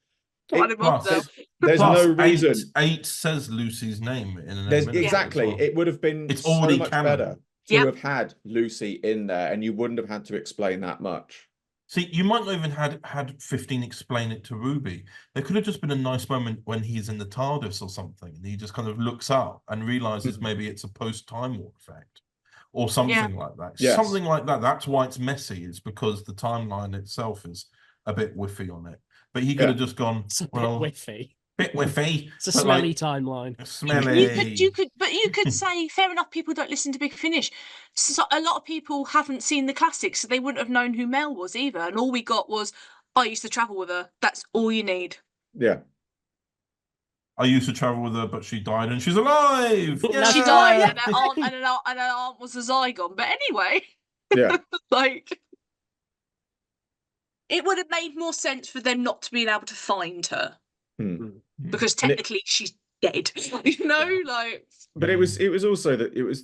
There's no reason. 8 says Lucy's name in an exactly. Well. It would have been so much better to have had Lucy in there, and you wouldn't have had to explain that much. See, you might not even had 15 explain it to Ruby. There could have just been a nice moment when he's in the TARDIS or something, and he just kind of looks up and realizes maybe it's a post-Time War effect. Or something like that. Yes. Something like that. That's why it's messy. It's because the timeline itself is a bit whiffy on it. But he could have just gone, it's a bit whiffy. Bit whiffy. It's a smelly timeline. Smelly. You could say, fair enough, people don't listen to Big Finish. So a lot of people haven't seen the classics, so they wouldn't have known who Mel was either. And all we got was, I used to travel with her. That's all you need. Yeah. I used to travel with her, but she died and she's alive. Yeah. She died, and her aunt was a Zygon. But anyway, it would have made more sense for them not to be able to find her, because technically she's dead. But it was also that it was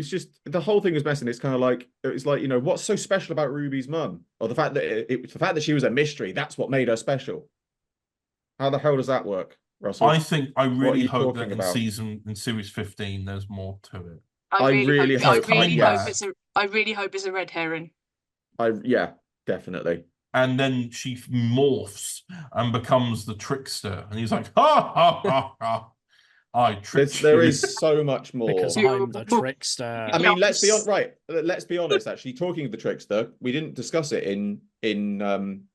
just the whole thing was messing. It's kind of like what's so special about Ruby's mum, or the fact that she was a mystery. That's what made her special. How the hell does that work? Russell, I really hope that in series 15 there's more to it. I really hope it's a red herring. Definitely. And then she morphs and becomes the trickster, and he's like, ha ha ha ha. I tricked you. There is so much more. Because I'm the trickster. I mean, let's be honest, actually, talking of the trickster, we didn't discuss it in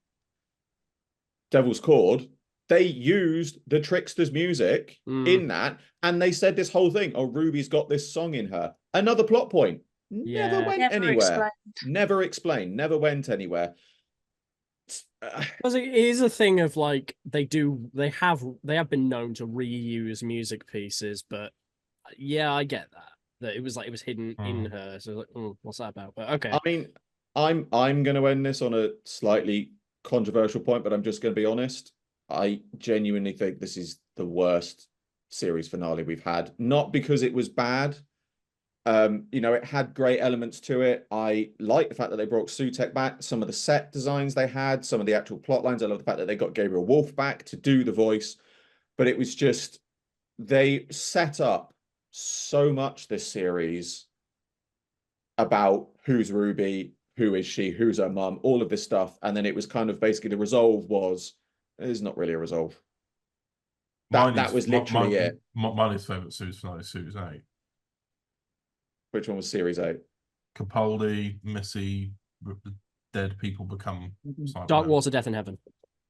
Devil's Chord. They used the trickster's music in that, and they said this whole thing, Ruby's got this song in her. Another plot point. Never went anywhere. Never explained. Never went anywhere. Because it is a thing of they have been known to reuse music pieces, but I get that it was hidden in her. So what's that about? But okay. I mean, I'm going to end this on a slightly controversial point, but I'm just going to be honest. I genuinely think this is the worst series finale we've had. Not because it was bad. It had great elements to it. I like the fact that they brought Sutek back, some of the set designs they had, some of the actual plot lines. I love the fact that they got Gabriel Wolfe back to do the voice. But it was just, they set up so much this series about who's Ruby, who is she, who's her mum, all of this stuff. And then it was kind of basically the resolve was, there's not really a resolve. That was literally it. My favourite series finale is Series 8. Which one was Series 8? Capaldi, Missy, dead people become Dark Water, Death in Heaven.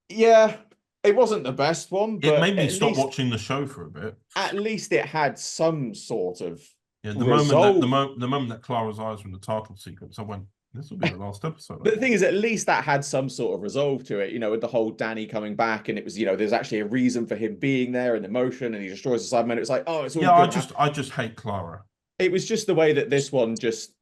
Yeah, it wasn't the best one, but it made me stop watching the show for a bit. At least it had some sort of the moment that Clara's eyes were in the title sequence, I went, This will be the last episode. But the thing is, at least that had some sort of resolve to it, with the whole Danny coming back, and it was, there's actually a reason for him being there and emotion, and he destroys the Cybermen. It's like, oh, it's all good. I just hate Clara. It was just the way that this one just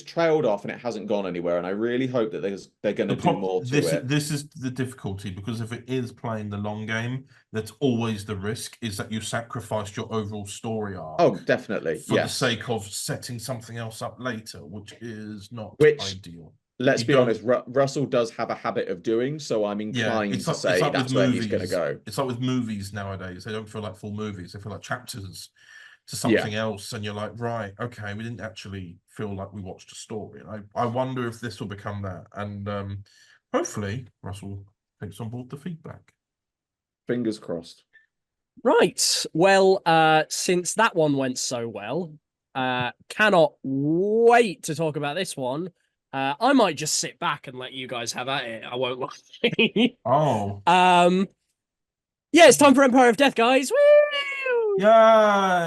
trailed off and it hasn't gone anywhere. And I really hope that they're going to do more to it. This is the difficulty, because if it is playing the long game, that's always the risk, is that you sacrificed your overall story arc. Oh, definitely. For the sake of setting something else up later, which is not ideal. Let's be honest, Russell does have a habit of doing, so I'm inclined to say that's where he's going to go. It's like with movies nowadays. They don't feel like full movies. They feel like chapters to something else, and you're like, right, okay, we didn't actually feel like we watched a story. And I wonder if this will become that. And hopefully Russell takes on board the feedback. Fingers crossed. Right. Well, since that one went so well, cannot wait to talk about this one. I might just sit back and let you guys have at it. I won't lie. Oh. Yeah, it's time for Empire of Death, guys. Woo! Yay!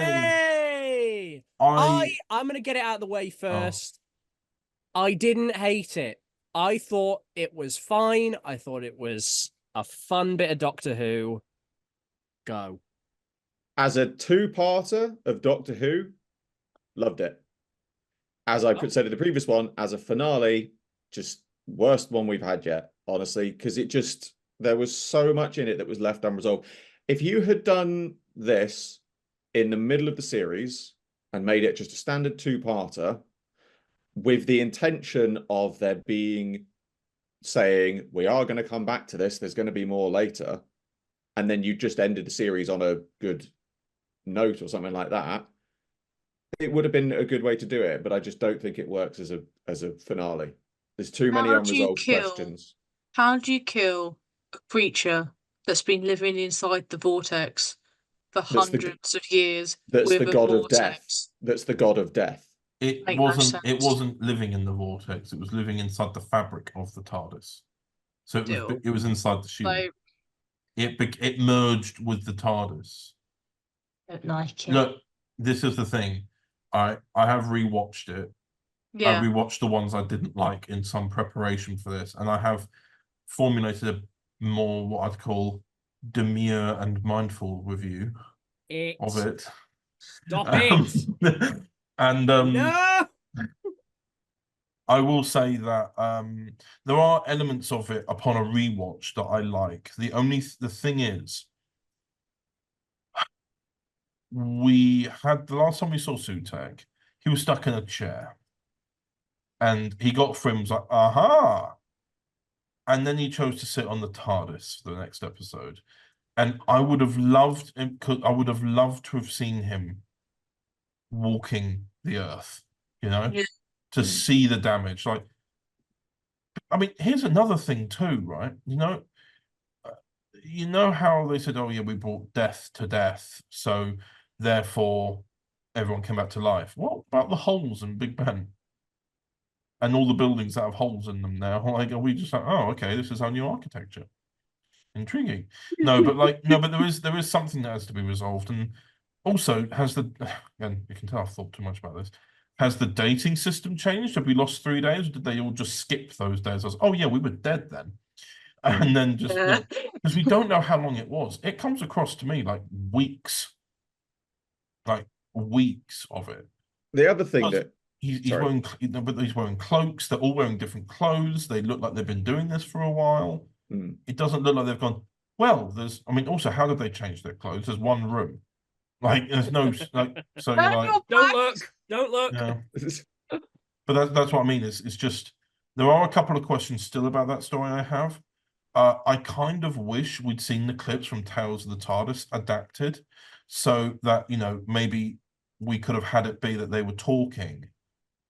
Yay! I'm gonna get it out of the way first. I didn't hate it. I thought it was fine. I thought it was a fun bit of Doctor Who. Go. As a two-parter of Doctor Who, loved it. As I said in the previous one, as a finale, just worst one we've had yet, honestly, because there was so much in it that was left unresolved. If you had done this in the middle of the series and made it just a standard two-parter with the intention of there being saying, we are going to come back to this, there's going to be more later, and then you just ended the series on a good note or something like that, it would have been a good way to do it, but I just don't think it works as a finale. There's too many unresolved questions. How do you kill a creature that's been living inside the vortex for hundreds of years? That's the god of death. That's the god of death. It wasn't living in the vortex. It was living inside the fabric of the TARDIS. So it was inside the shield. So, it merged with the TARDIS. Don't like it. Look, this is the thing. I have rewatched it. Yeah. I rewatched the ones I didn't like in some preparation for this, and I have formulated a more what I'd call demure and mindful review of it. Stop it! And no! I will say that there are elements of it upon a rewatch that I like. The thing is, we had the last time we saw Sutek, he was stuck in a chair, and he got Frim's like, aha, and then he chose to sit on the TARDIS for the next episode, and I would have loved to have seen him walking the Earth, to see the damage. Like, I mean, here's another thing too, right? You know how they said, oh yeah, we brought death to death, so therefore everyone came back to life. What about the holes in Big Ben and all the buildings that have holes in them now? Like, are we just like, oh, okay, this is our new architecture? Intriguing. No, but there is something that has to be resolved. And also, and you can tell I've thought too much about this, has the dating system changed? Have we lost 3 days, or did they all just skip those days? Oh yeah, we were dead then. And then just, because we don't know how long it was. It comes across to me like weeks of it. The other thing that he's wearing cloaks. They're all wearing different clothes. They look like they've been doing this for a while. It doesn't look like they've gone, well, also, how did they change their clothes? There's one room. Like, there's no, like, so you're like, don't look. Yeah. But that's what I mean. It's just, there are a couple of questions still about that story I have. I kind of wish we'd seen the clips from Tales of the TARDIS adapted, so that, maybe we could have had it be that they were talking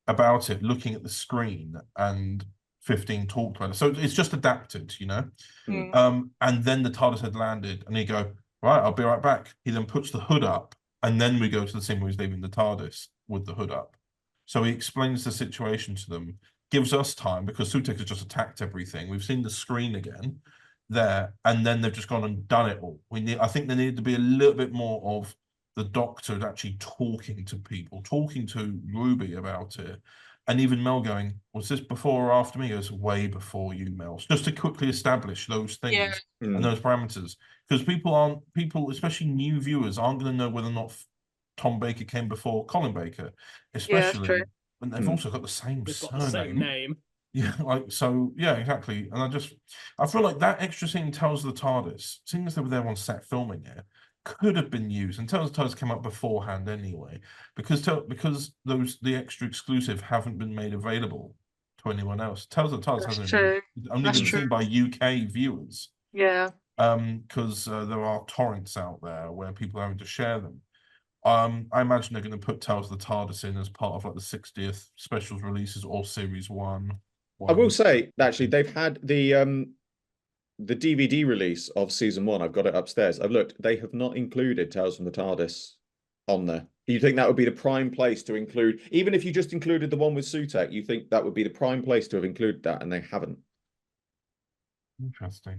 about it, looking at the screen, and 15 talked about it. So it's just adapted, and then the TARDIS had landed, and he'd go, right, I'll be right back. He then puts the hood up, and then we go to the scene where he's leaving the TARDIS with the hood up. So he explains the situation to them, gives us time, because Sutek has just attacked everything. We've seen the screen again there, and then they've just gone and done it all. I think there needed to be a little bit more of the Doctor actually talking to people, talking to Ruby about it, And even Mel going, was this before or after me? He goes, way before you, Mel. Just to quickly establish those things and those parameters. Because people, especially new viewers, aren't going to know whether or not Tom Baker came before Colin Baker, especially when they've also got the same They've got surname. the same name. Yeah, exactly. And I feel like that extra scene, Tales of the TARDIS, seeing as they were there on set filming it, could have been used. And Tales of the TARDIS came up beforehand anyway, because the extra exclusive haven't been made available to anyone else. Tales of the TARDIS only been seen by UK viewers. Yeah. Because there are torrents out there where people are having to share them. I imagine they're going to put Tales of the TARDIS in as part of like the 60th specials releases or Series 1. I will say, actually, they've had the DVD release of season 1. I've got it upstairs. I've looked. They have not included Tales from the TARDIS on there. You think that would be the prime place to include, even if you just included the one with Sutek, you think that would be the prime place to have included that, and they haven't. Interesting.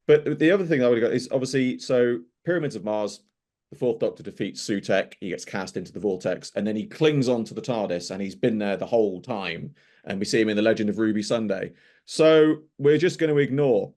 But the other thing I would have got is obviously, so Pyramids of Mars, the Fourth Doctor defeats Sutek, he gets cast into the vortex, and then he clings on to the TARDIS, and he's been there the whole time. And we see him in The Legend of Ruby Sunday. So we're just going to ignore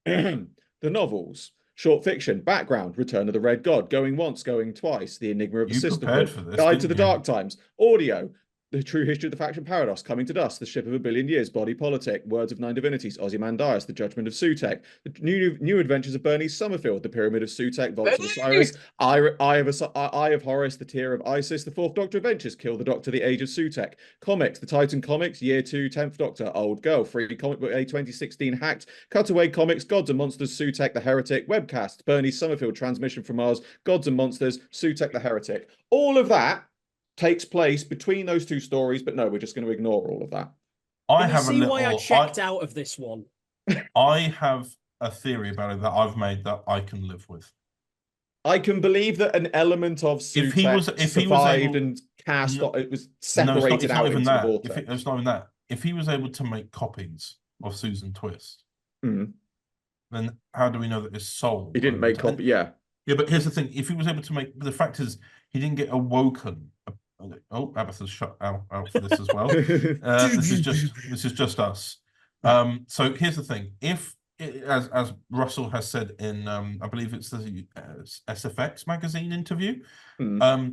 the novels, short fiction, background, Return of the Red God, Going Once, Going Twice, The Enigma of the Sisterhood, Guide to the Dark Times, audio, The True History of the Faction Paradox, Coming to Dust, The Ship of a Billion Years, Body Politic, Words of Nine Divinities, Ozymandias, The Judgment of Sutek, The New Adventures of Bernice Summerfield, The Pyramid of Sutek, Vaults of Osiris, Eye of Horus, The Tear of Isis, The Fourth Doctor Adventures, Kill the Doctor, The Age of Sutek, Comics, The Titan Comics, Year 2, 10th Doctor, Old Girl, Free Comic Book A 2016 Hacked, Cutaway Comics, Gods and Monsters, Sutek the Heretic, Webcast, Bernice Summerfield, Transmission from Mars, Gods and Monsters, Sutek the Heretic. All of that takes place between those two stories, but no, we're just going to ignore all of that. I checked out of this one? I have a theory about it that I've made that I can live with. I can believe that an element of Sutek survived and cast, it was separated out into the vortex. It's not even that. If he was able to make copies of Susan Twist, then how do we know that his soul? He didn't make copies, yeah. Yeah, but here's the thing. If he was able to make, the fact is, he didn't get awoken. Oh, Abatha's shut out for this as well. This is just us. So here's the thing: if as Russell has said in, I believe it's the SFX magazine interview,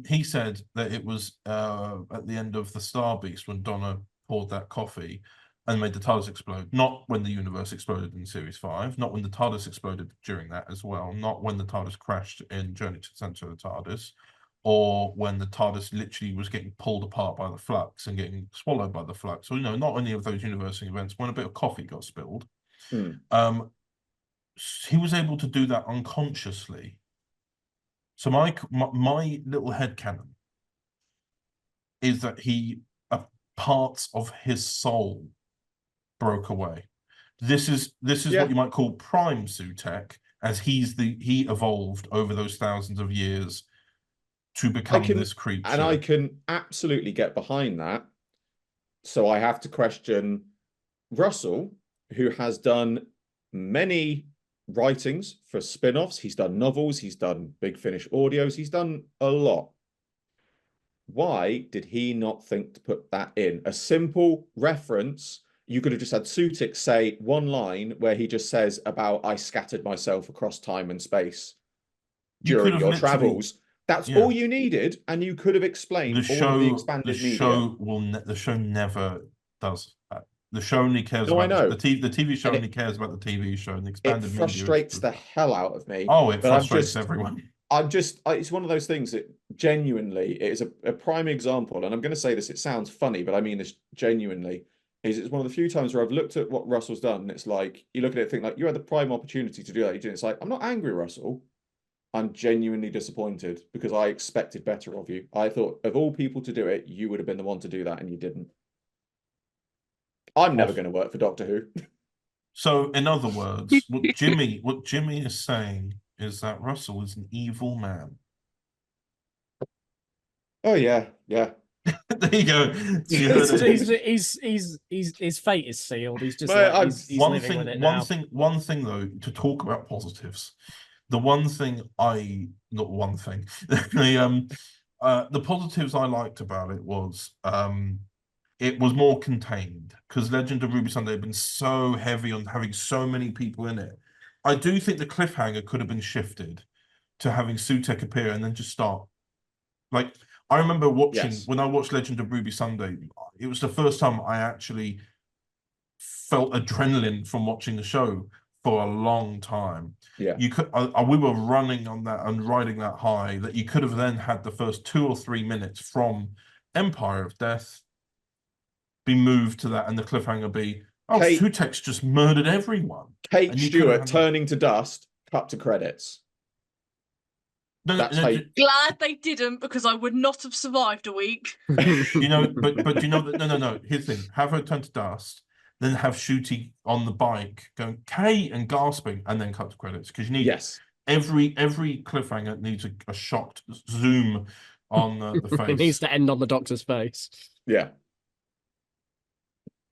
he said that it was at the end of the Star Beast when Donna poured that coffee and made the TARDIS explode. Not when the universe exploded in Series 5, not when the TARDIS exploded during that as well, not when the TARDIS crashed in Journey to the Centre of the TARDIS, or when the TARDIS literally was getting pulled apart by the flux and getting swallowed by the flux. So, not any of those universe events, when a bit of coffee got spilled. He was able to do that unconsciously. So my little headcanon is that parts of his soul broke away. This is what you might call prime Sutek, as he evolved over those thousands of years to become this creature. And I can absolutely get behind that. So I have to question Russell, who has done many writings for spin-offs. He's done novels, he's done Big Finish audios, he's done a lot. Why did he not think to put that in? A simple reference. You could have just had Sutek say one line where he just says about, I scattered myself across time and space during your travels. That's all you needed, and you could have explained all of the expanded media. The show never does that. The show only cares about the TV show only cares about the TV show, and the expanded media. It frustrates the hell out of me. Oh, it frustrates everyone. It's one of those things that genuinely, it is a prime example, and I'm going to say this, it sounds funny, but I mean this genuinely, it's one of the few times where I've looked at what Russell's done, and it's like, you look at it and think, like, you had the prime opportunity to do that. You didn't. It's like, I'm not angry, Russell. I'm genuinely disappointed because I expected better of you. I thought of all people to do it, you would have been the one to do that, and you didn't. I'm never going to work for Doctor Who. So, in other words, what Jimi is saying is that Russell is an evil man. Oh yeah. There you go. His fate is sealed. He's just he's living with it now. One thing though, to talk about positives. The positives I liked about it was it was more contained because Legend of Ruby Sunday had been so heavy on having so many people in it. I do think the cliffhanger could have been shifted to having Sutek appear and then just start. Like, I remember watching, when I watched Legend of Ruby Sunday, it was the first time I actually felt adrenaline from watching the show for a long time. Yeah. You could, we were running on that and riding that high that you could have then had the first 2 or 3 minutes from Empire of Death be moved to that, and the cliffhanger be, Sutek's just murdered everyone. Kate Stewart turning to dust, cut to credits. Glad they didn't, because I would not have survived a week. But you know that no. Here's the thing: have her turn to dust, then have Shooty on the bike going Kate and gasping, and then cut to credits because you need every cliffhanger needs a shocked zoom on the face. It needs to end on the Doctor's face. Yeah.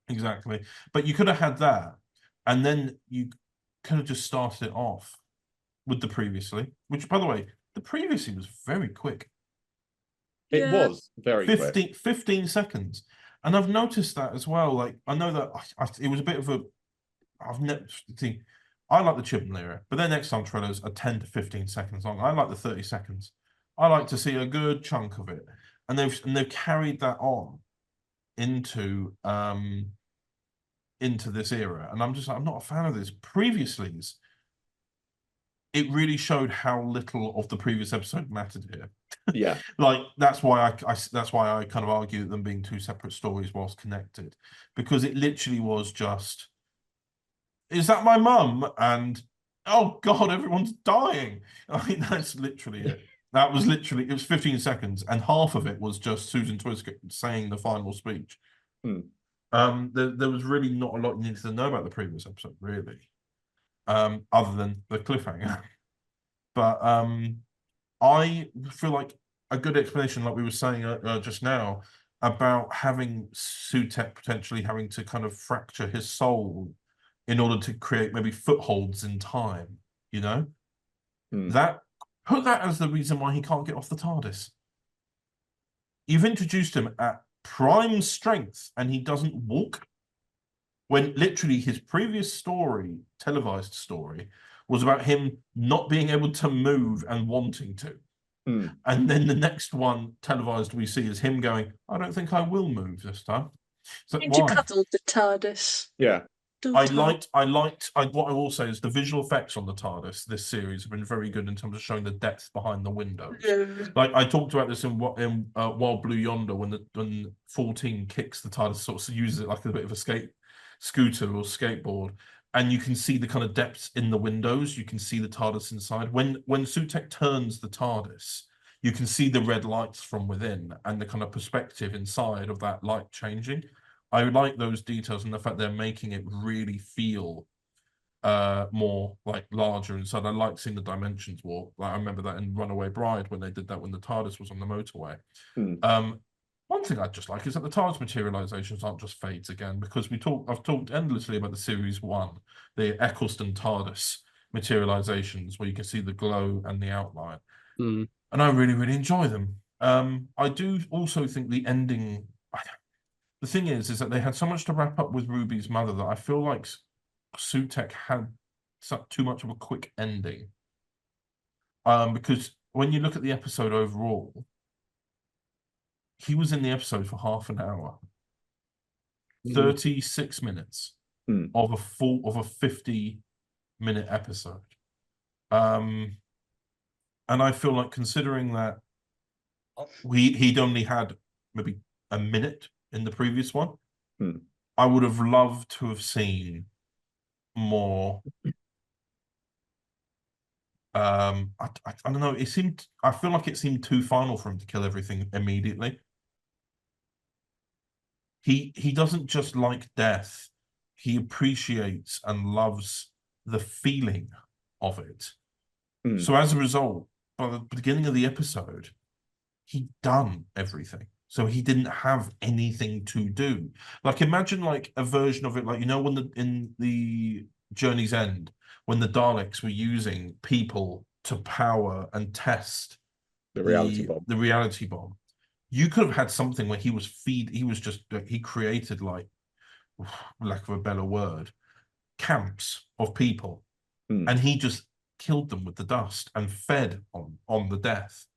Exactly. But you could have had that, and then you could have just started it off with the previously, which, by the way, the previously was very quick. It was very quick. 15 seconds. And I've noticed that as well. Like, I know that it was a bit of a... I like the Chibnall era, but their next time trailers are 10 to 15 seconds long. I like the 30 seconds. I like to see a good chunk of it. And they've carried that on into this era, and I'm not a fan of this. Previously, it really showed how little of the previous episode mattered here. Yeah, like that's why I kind of argue that them being two separate stories whilst connected, because it literally was just, is that my mum? And oh god, everyone's dying. I mean, that's literally it. That was literally, it was 15 seconds, and half of it was just Susan Twiskett saying the final speech. There was really not a lot you needed to know about the previous episode, really, other than the cliffhanger. But I feel like a good explanation, like we were saying just now, about having Sutek potentially having to kind of fracture his soul in order to create maybe footholds in time, you know? Put that as the reason why he can't get off the TARDIS. You've introduced him at prime strength and he doesn't walk, when literally his previous story, televised story, was about him not being able to move and wanting to. And then the next one televised we see is him going, I don't think I will move this time. So to cuddle the TARDIS. Yeah. What I will say is the visual effects on the TARDIS this series have been very good in terms of showing the depth behind the windows. Like I talked about this in Wild Blue Yonder, when 14 kicks the TARDIS, sort of uses it like a bit of a scooter or skateboard, and you can see the kind of depths in the windows. You can see the TARDIS inside. When Sutek turns the TARDIS, you can see the red lights from within and the kind of perspective inside of that light changing. I like those details and the fact they're making it really feel more like larger inside. I like seeing the dimensions warp. Like I remember that in Runaway Bride when they did that when the TARDIS was on the motorway. One thing I just like is that the TARDIS materializations aren't just fades again, because I've talked endlessly about the series 1, the Eccleston TARDIS materializations where you can see the glow and the outline. And I really, really enjoy them. I do also think the ending... The thing is that they had so much to wrap up with Ruby's mother that I feel like Sutek had too much of a quick ending. Because when you look at the episode overall, he was in the episode for half an hour, 36 minutes of a 50-minute episode. And I feel like, considering that he'd only had maybe a minute in the previous one, I would have loved to have seen more. I don't know. I feel like it seemed too final for him to kill everything immediately. He doesn't just like death. He appreciates and loves the feeling of it. So as a result, by the beginning of the episode, he'd done everything. So he didn't have anything to do. Like, imagine like a version of it, like, you know, when in the Journey's End, when the Daleks were using people to power and test the reality bomb. The reality bomb. You could have had something where he created, like, lack of a better word, camps of people, and he just killed them with the dust and fed on the death.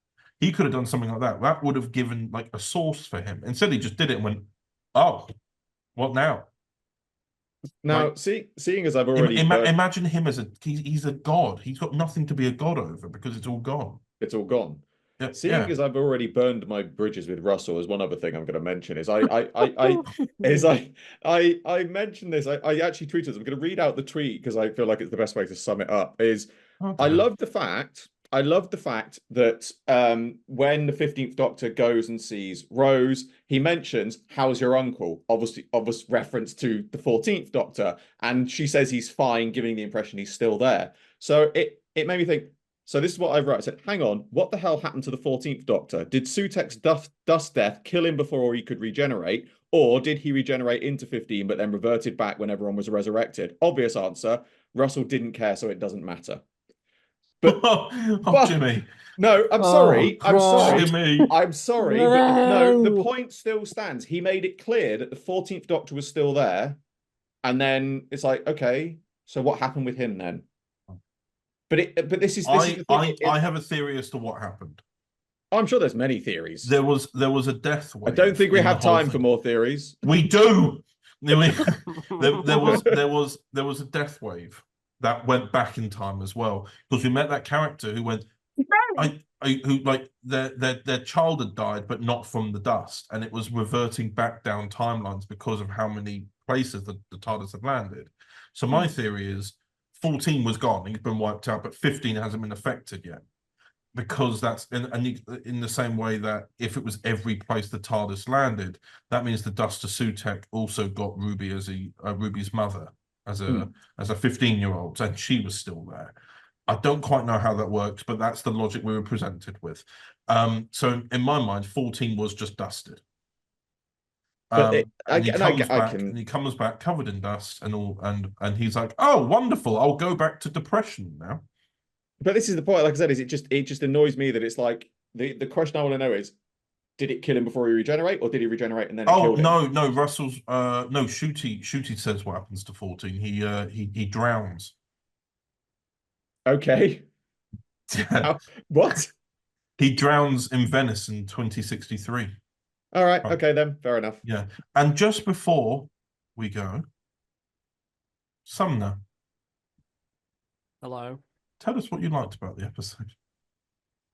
He could have done something like that. That would have given like a source for him. Instead, he just did it and went, "Oh, what now?" Now, Like, seeing as I've already imagine him as he's a god. He's got nothing to be a god over because it's all gone. It's all gone. Yeah, Seeing as I've already burned my bridges with Russell, as one other thing I'm going to mention is I mentioned this. I actually tweeted this. I'm going to read out the tweet because I feel like it's the best way to sum it up. I love the fact that when the 15th Doctor goes and sees Rose, he mentions, "How's your uncle?" Obviously, obvious reference to the 14th Doctor, and she says he's fine, giving the impression he's still there. So it made me think. So this is what I wrote. I said, hang on, what the hell happened to the 14th Doctor? Did Sutek's dust death kill him before he could regenerate? Or did he regenerate into 15 but then reverted back when everyone was resurrected? Obvious answer, Russell didn't care, so it doesn't matter. But, Jimmy. No, I'm sorry. I'm sorry. Jimmy. I'm sorry. No. But no, the point still stands. He made it clear that the 14th Doctor was still there. And then it's like, okay, so what happened with him then? But this is the thing. I have a theory as to what happened. I'm sure there's many theories. There was a death wave. I don't think we have time for more theories. We do. there was a death wave that went back in time as well, because we met that character who went, who like their child had died, but not from the dust, and it was reverting back down timelines because of how many places the TARDIS had landed. So my theory is 14 was gone, he's been wiped out, but 15 hasn't been affected yet. Because that's in the same way that if it was every place the TARDIS landed, that means the dust to Sutek also got Ruby as Ruby's mother as a 15-year-old, and she was still there. I don't quite know how that works, but that's the logic we were presented with. So in my mind, 14 was just dusted. He comes back covered in dust and he's like, "Oh, wonderful! I'll go back to depression now." But this is the point. Like I said, is it just annoys me that it's like the question I want to know is, did it kill him before he regenerate, or did he regenerate and then? No, Russell's no. Shooty says what happens to 14. He drowns. Okay. What? He drowns in Venice in 2063. All right. Okay, then. Fair enough. Yeah. And just before we go, Sumner. Hello. Tell us what you liked about the episode.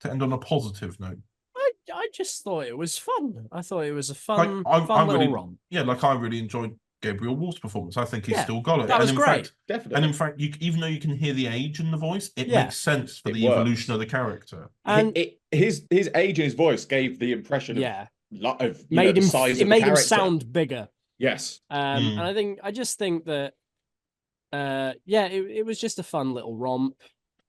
To end on a positive note. I just thought it was fun. I thought it was a fun little romp. Yeah, like I really enjoyed Gabriel Wolfe's performance. I think he's still got it. That was great. Definitely. And in fact, even though you can hear the age in the voice, it makes sense for the evolution of the character. And his age and his voice gave the impression of made him size it of made the him sound bigger. Yes. And I just think that it was just a fun little romp,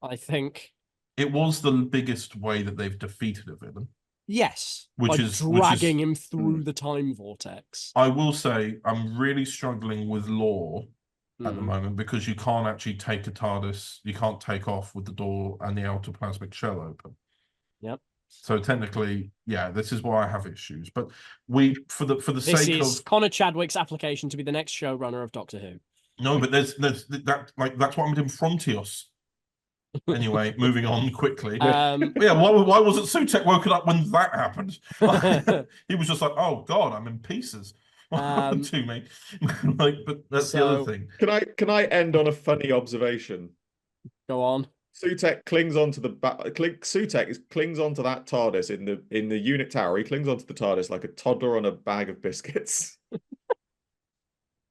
I think. It was the biggest way that they've defeated a villain. Yes, which is dragging him through the time vortex. I will say I'm really struggling with lore at the moment because you can't actually take a TARDIS. You can't take off with the door and the outer plasmic shell open. Yep. So technically, this is why I have issues. But for the this sake is of Connor Chadwick's application to be the next showrunner of Doctor Who. No, but there's that that's what I'm doing Frontios. Anyway, moving on quickly. Why wasn't Sutek woken up when that happened? He was just like, "Oh God, I'm in pieces." To me, but that's the other thing. Can I end on a funny observation? Go on. Sutek clings onto clings onto that TARDIS in the unit tower. He clings onto the TARDIS like a toddler on a bag of biscuits.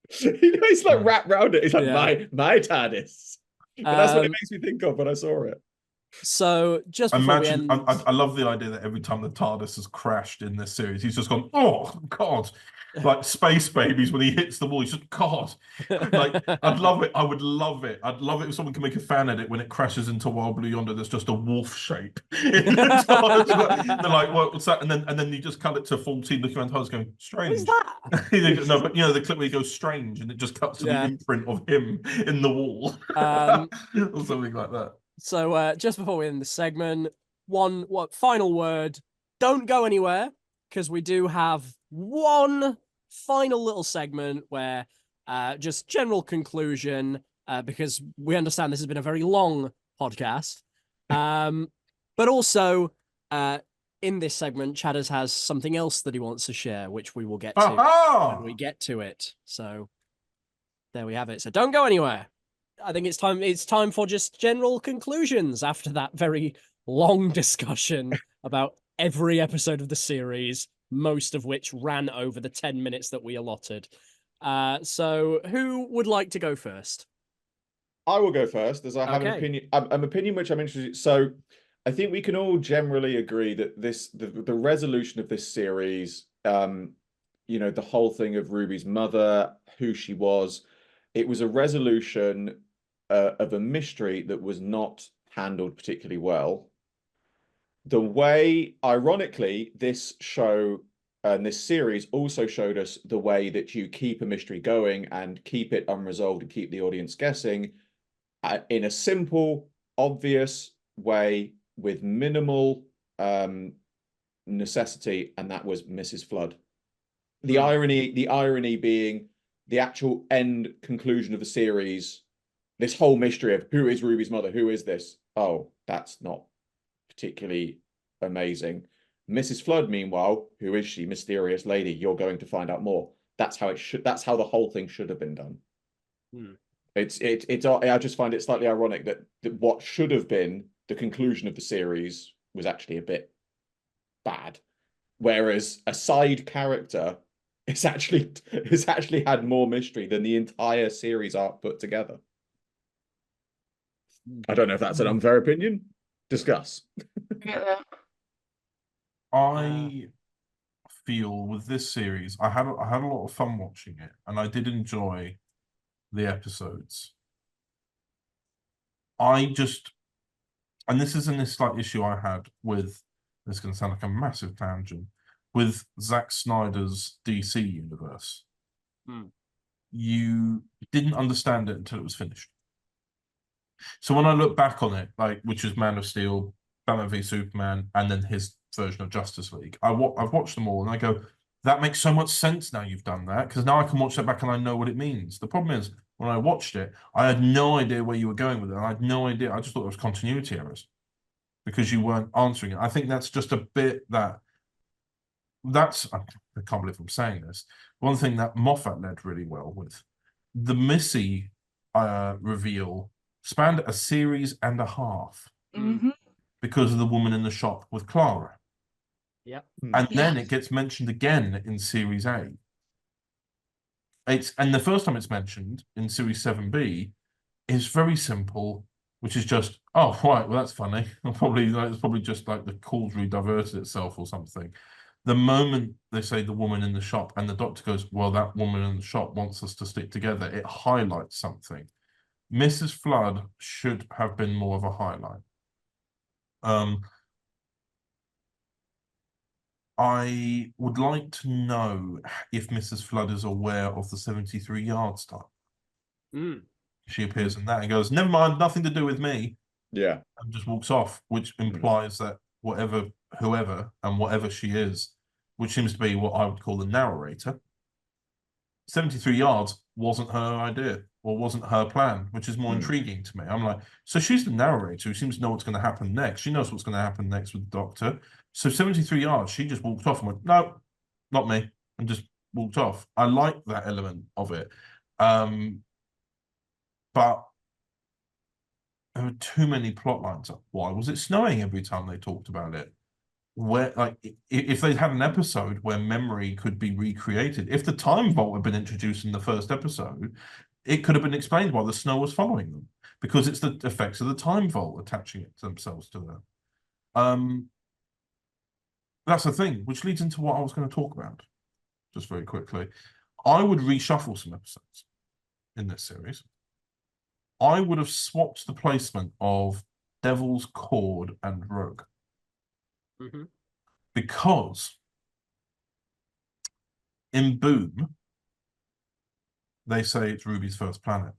He's like wrapped around it. He's like my TARDIS. But that's what it makes me think of when I saw it. So just before we end... I love the idea that every time the TARDIS has crashed in this series, he's just gone, "Oh God," like Space Babies when he hits the wall. He's just, "God," like I'd love it. I would love it. I'd love it if someone can make a fan edit when it crashes into Wild Blue Yonder. There's just a wolf shape. They're like, "What's that?" And then you just cut it to 14 looking around the TARDIS going, "Strange." What's that? No, but the clip where he goes strange, and it just cuts to the imprint of him in the wall, or something like that. So just before we end the segment, final word, don't go anywhere, because we do have one final little segment where just general conclusion, because we understand this has been a very long podcast. But also, in this segment, Chadders has something else that he wants to share, which we will get to when we get to it. So there we have it. So don't go anywhere. I think it's time for just general conclusions after that very long discussion about every episode of the series, most of which ran over the 10 minutes that we allotted. So who would like to go first? I will go first, as I have an opinion. An opinion which I'm interested. So, I think we can all generally agree that the resolution of this series, the whole thing of Ruby's mother, who she was, it was a resolution of a mystery that was not handled particularly well. The way, ironically, this show and this series also showed us the way that you keep a mystery going and keep it unresolved and keep the audience guessing in a simple, obvious way with minimal necessity, and that was Mrs. Flood. The irony being the actual end conclusion of the series, this whole mystery of who is Ruby's mother, who is this? Oh, that's not particularly amazing. Mrs. Flood, meanwhile, who is she? Mysterious lady. You're going to find out more. That's how that's how the whole thing should have been done. I just find it slightly ironic that what should have been the conclusion of the series was actually a bit bad, whereas a side character is actually had more mystery than the entire series arc put together. I don't know if that's an unfair opinion. Discuss. I feel with this series, I had a lot of fun watching it, and I did enjoy the episodes. And this isn't a slight issue I had with, this is going to sound like a massive tangent, with Zack Snyder's DC universe. You didn't understand it until it was finished. So when I look back on it, which is Man of Steel, Batman v Superman, and then his version of Justice League, I've watched them all, and I go, that makes so much sense now you've done that, because now I can watch that back and I know what it means. The problem is, when I watched it, I had no idea where you were going with it. I had no idea. I just thought it was continuity errors because you weren't answering it. I think that's just a bit I can't believe I'm saying this. One thing that Moffat led really well with, the Missy reveal spanned a series and a half because of the woman in the shop with Clara. Yep. And then it gets mentioned again in Series 8. And the first time it's mentioned in Series 7B is very simple, which is just, oh, right, well, that's funny. It's probably just like the call's rediverted itself or something. The moment they say the woman in the shop and the doctor goes, well, that woman in the shop wants us to stick together, it highlights something. Mrs. Flood should have been more of a highlight. I would like to know if Mrs. Flood is aware of the 73 yard stuff. She appears in that and goes, never mind, nothing to do with me. Yeah. And just walks off, which implies that whoever and whatever she is, which seems to be what I would call the narrator, 73 yards wasn't her idea or wasn't her plan, which is more intriguing to me. I'm like, so she's the narrator who seems to know what's going to happen next. She knows what's going to happen next with the doctor. So 73 yards, she just walked off and went, no, not me, and just walked off. I like that element of it. But there were too many plot lines. Why was it snowing every time they talked about it? Where, if they'd had an episode where memory could be recreated, if the time vault had been introduced in the first episode, it could have been explained why the snow was following them, because it's the effects of the time vault attaching themselves to them. That's the thing, which leads into what I was going to talk about, just very quickly. I would reshuffle some episodes in this series. I would have swapped the placement of Devils, Chord, and Rogue. Because in Boom, they say it's Ruby's first planet.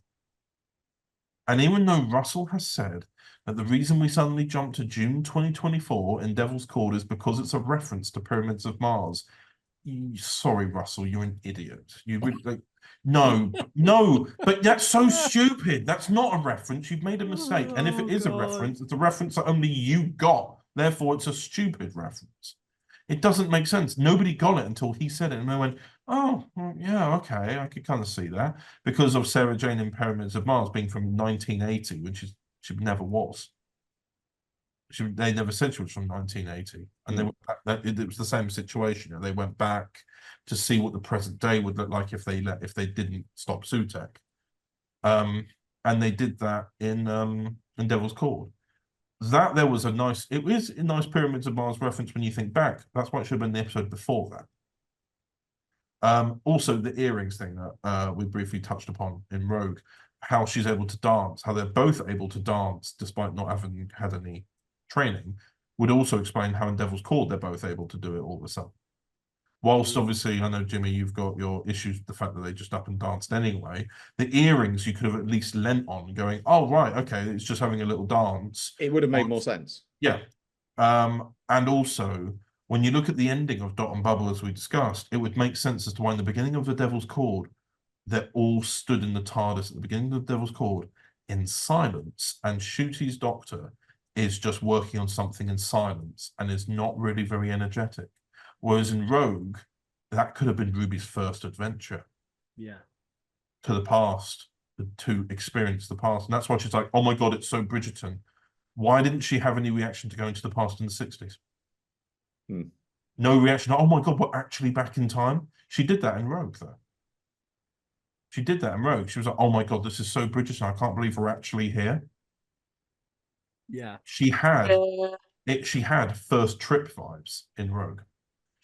And even though Russell has said that the reason we suddenly jumped to June 2024 in Devil's Chord is because it's a reference to Pyramids of Mars. Sorry, Russell, you're an idiot. You really, like, no, but that's so stupid. That's not a reference. You've made a mistake. And if it is a reference, it's a reference that only you got. Therefore, it's a stupid reference. It doesn't make sense. Nobody got it until he said it, and they went, "Oh, well, yeah, okay, I could kind of see that," because of Sarah Jane in Pyramids of Mars being from 1980, which is she never was. They never said she was from 1980, and it was the same situation. They went back to see what the present day would look like if they didn't stop Sutek, and they did that in Devil's Chord. That there was it was a nice Pyramids of Mars reference when you think back. That's why it should have been the episode before that. Also, the earrings thing that we briefly touched upon in Rogue, how she's able to dance, how they're both able to dance despite not having had any training, would also explain how in Devil's Chord they're both able to do it all of a sudden. Whilst obviously, I know, Jimmy, you've got your issues with the fact that they just up and danced anyway. The earrings you could have at least lent on, going, "Oh, right, okay, it's just having a little dance." It would have made more sense. Yeah. And also, when you look at the ending of Dot and Bubble, as we discussed, it would make sense as to why in the beginning of the Devil's Chord, they're all stood in the TARDIS at the beginning of the Devil's Chord in silence, and Shooty's doctor is just working on something in silence and is not really very energetic. Whereas in Rogue, that could have been Ruby's first adventure. Yeah. To the past, to experience the past. And that's why she's like, "Oh my God, it's so Bridgerton." Why didn't she have any reaction to going to the past in the 60s? No reaction. "Oh my God, we're actually back in time." She did that in Rogue, though. She did that in Rogue. She was like, "Oh my God, this is so Bridgerton. I can't believe we're actually here." Yeah. She had first trip vibes in Rogue.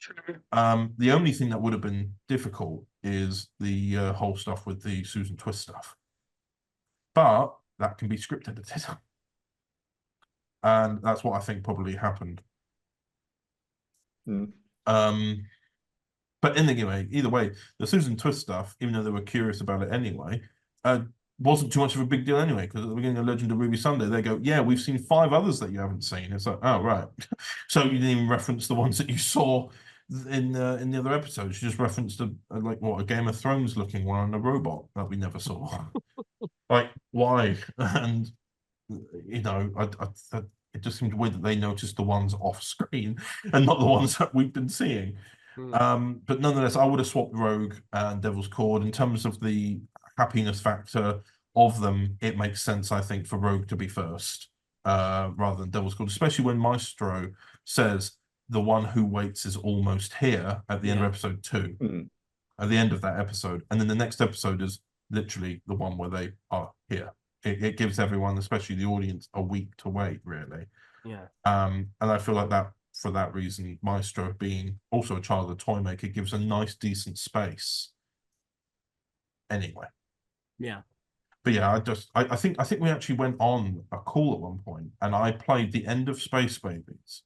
The only thing that would have been difficult is the whole stuff with the Susan Twist stuff. But that can be script edited. And that's what I think probably happened. But anyway, either way, the Susan Twist stuff, even though they were curious about it anyway, wasn't too much of a big deal anyway, because at the beginning of Legend of Ruby Sunday, they go, "Yeah, we've seen 5 others that you haven't seen." It's like, oh, right. So you didn't even reference the ones that you saw in the other episodes. You just referenced a Game of Thrones looking one on a robot that we never saw. Like, why? And you know, it just seemed weird that they noticed the ones off screen and not the ones that we've been seeing. But nonetheless, I would have swapped Rogue and Devil's Chord in terms of the happiness factor of them. It makes sense, I think, for Rogue to be first rather than Devil's Chord, especially when Maestro says the one who waits is almost here at the end of episode 2, at the end of that episode. And then the next episode is literally the one where they are here. It gives everyone, especially the audience, a week to wait, really. Yeah. And I feel like that, for that reason, Maestro being also a child of the toy maker gives a nice, decent space. Anyway. Yeah. But yeah, I think we actually went on a call at one point, and I played the end of Space Babies,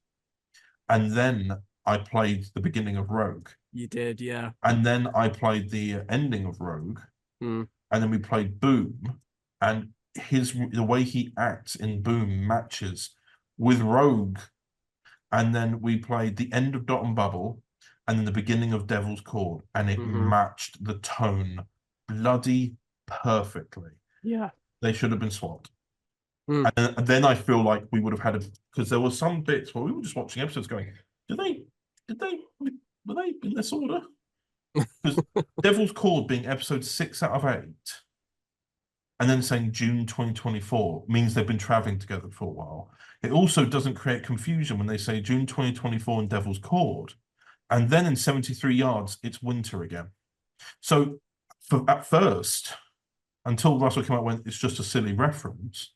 and then I played the beginning of Rogue. You did, yeah. And then I played the ending of Rogue, and then we played Boom, and the way he acts in Boom matches with Rogue. And then we played the end of Dot and Bubble, and then the beginning of Devil's Chord, and it matched the tone bloody perfectly. Yeah. They should have been swapped. And then I feel like we would have had because there were some bits where we were just watching episodes going, were they in this order? Because Devil's Chord being episode 6 out of 8, and then saying June 2024 means they've been traveling together for a while. It also doesn't create confusion when they say June 2024 in Devil's Chord, and then in 73 Yards, it's winter again. So at first, until Russell came out when it's just a silly reference,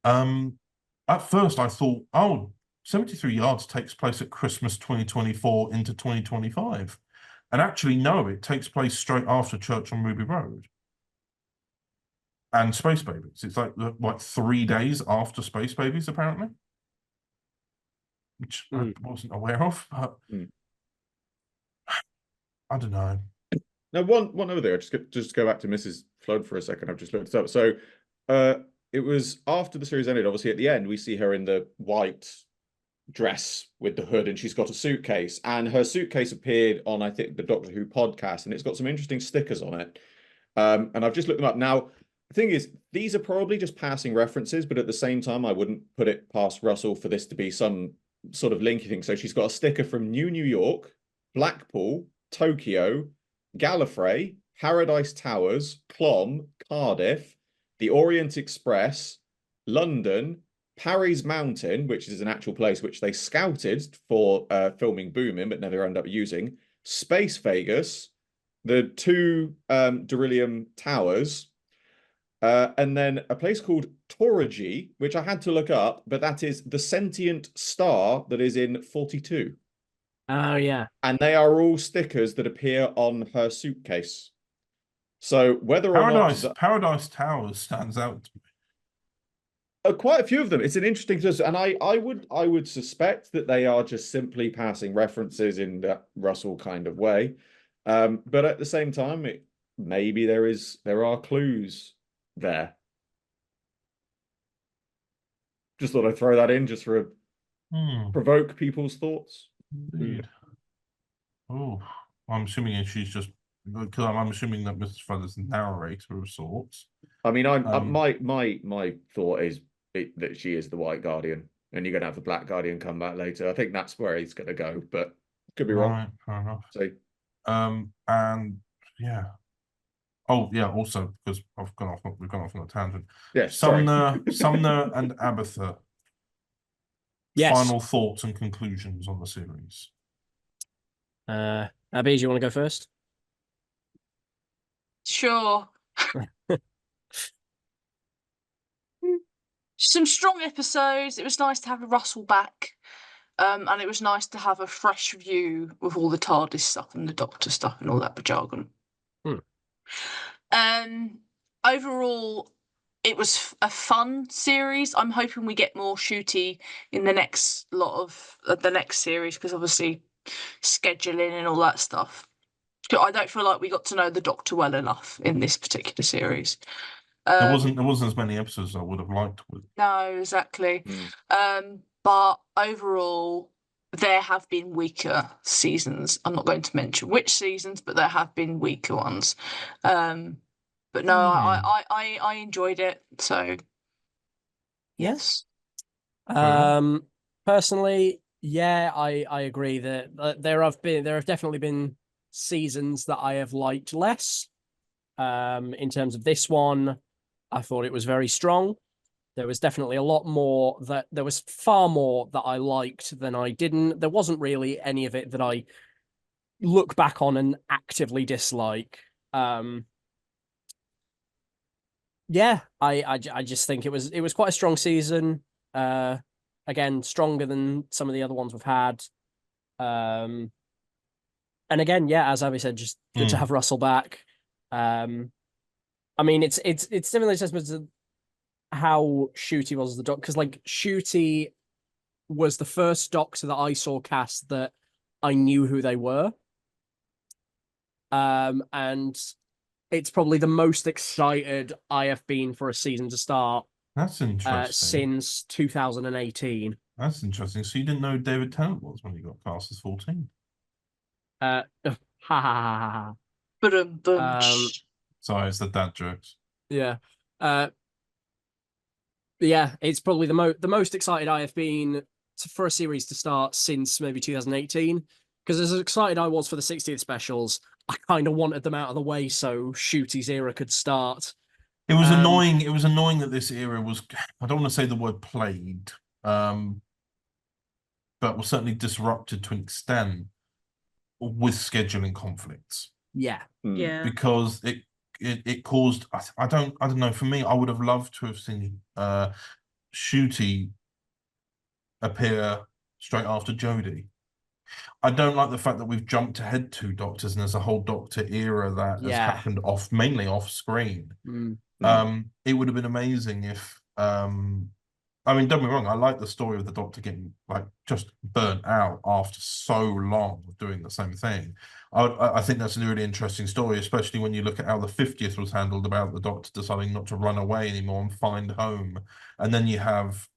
at first I thought, oh, 73 Yards takes place at Christmas 2024 into 2025. And actually, no, it takes place straight after Church on Ruby Road. And Space Babies. It's like 3 days after Space Babies, apparently. Which I wasn't aware of, but I don't know. Now, one over there, just go back to Mrs. Flood for a second. I've just looked it up. So it was after the series ended. Obviously, at the end, we see her in the white dress with the hood, and she's got a suitcase. And her suitcase appeared on, I think, the Doctor Who podcast, and it's got some interesting stickers on it. And I've just looked them up. Now, the thing is, these are probably just passing references, but at the same time, I wouldn't put it past Russell for this to be some sort of linky thing. So she's got a sticker from New York, Blackpool, Tokyo, Gallifrey, Paradise Towers, Clom, Cardiff, the Orient Express, London, Parry's Mountain, which is an actual place which they scouted for filming Boom in, but never ended up using, Space Vegas, the 2 Beryllium Towers, and then a place called Torigi, which I had to look up, but that is the sentient star that is in 42. Oh, yeah. And they are all stickers that appear on her suitcase. So whether or not... Paradise Towers stands out to me. Quite a few of them. It's an interesting... And I would suspect that they are just simply passing references in that Russell kind of way. But at the same time, maybe there are clues there. Just thought I'd throw that in just for provoke people's thoughts. Indeed. Oh, I'm assuming she's just because I'm assuming that Mrs. Feather's a narrator of sorts. I mean, my thought is that she is the White Guardian, and you're gonna have the Black Guardian come back later. I think that's where he's gonna go, but could be wrong. Right, fair enough. So, and yeah. Oh yeah, also because we've gone off on a tangent. Yeah, Sumner and Abatha. Yes. Final thoughts and conclusions on the series. Abby, do you want to go first? Sure. Some strong episodes. It was nice to have Russell back. And it was nice to have a fresh view with all the TARDIS stuff and the Doctor stuff and all that jargon. Overall, it was a fun series. I'm hoping we get more Shooty in the next lot of the next series, because obviously scheduling and all that stuff. I don't feel like we got to know the Doctor well enough in this particular series. There wasn't as many episodes as I would have liked. No, exactly. But overall, there have been weaker seasons. I'm not going to mention which seasons, but there have been weaker ones. But no, I enjoyed it. So, yes. Personally, yeah, I agree that there have definitely been seasons that I have liked less. In terms of this one, I thought it was very strong. There was definitely there was far more that I liked than I didn't. There wasn't really any of it that I look back on and actively dislike. Yeah, I just think it was quite a strong season. Again, stronger than some of the other ones we've had. And again, yeah, as Abby said, just good to have Russell back. I mean, it's similar to how Shooty was as the Doctor, because like Shooty was the first Doctor that I saw cast that I knew who they were. And it's probably the most excited I have been for a season to start. That's interesting. Since 2018. That's interesting. So you didn't know who David Tennant was when he got cast as 14? Ha ha ha. Sorry, it's the dad jokes. Yeah. Yeah, it's probably the most excited I have been for a series to start since maybe 2018. Because as excited I was for the 60th specials, I kind of wanted them out of the way so Shooty's era could start. It was annoying. It was annoying that this era was, I don't want to say the word plagued, but was certainly disrupted to an extent with scheduling conflicts. Yeah. Yeah. Because it caused, I don't know, for me, I would have loved to have seen Shooty appear straight after Jodie. I don't like the fact that we've jumped ahead 2 Doctors and there's a whole Doctor era that has happened mainly off screen. It would have been amazing if I mean, don't get me wrong, I like the story of the Doctor getting like just burnt out after so long of doing the same thing. I think that's a really interesting story, especially when you look at how the 50th was handled about the Doctor deciding not to run away anymore and find home. And then you have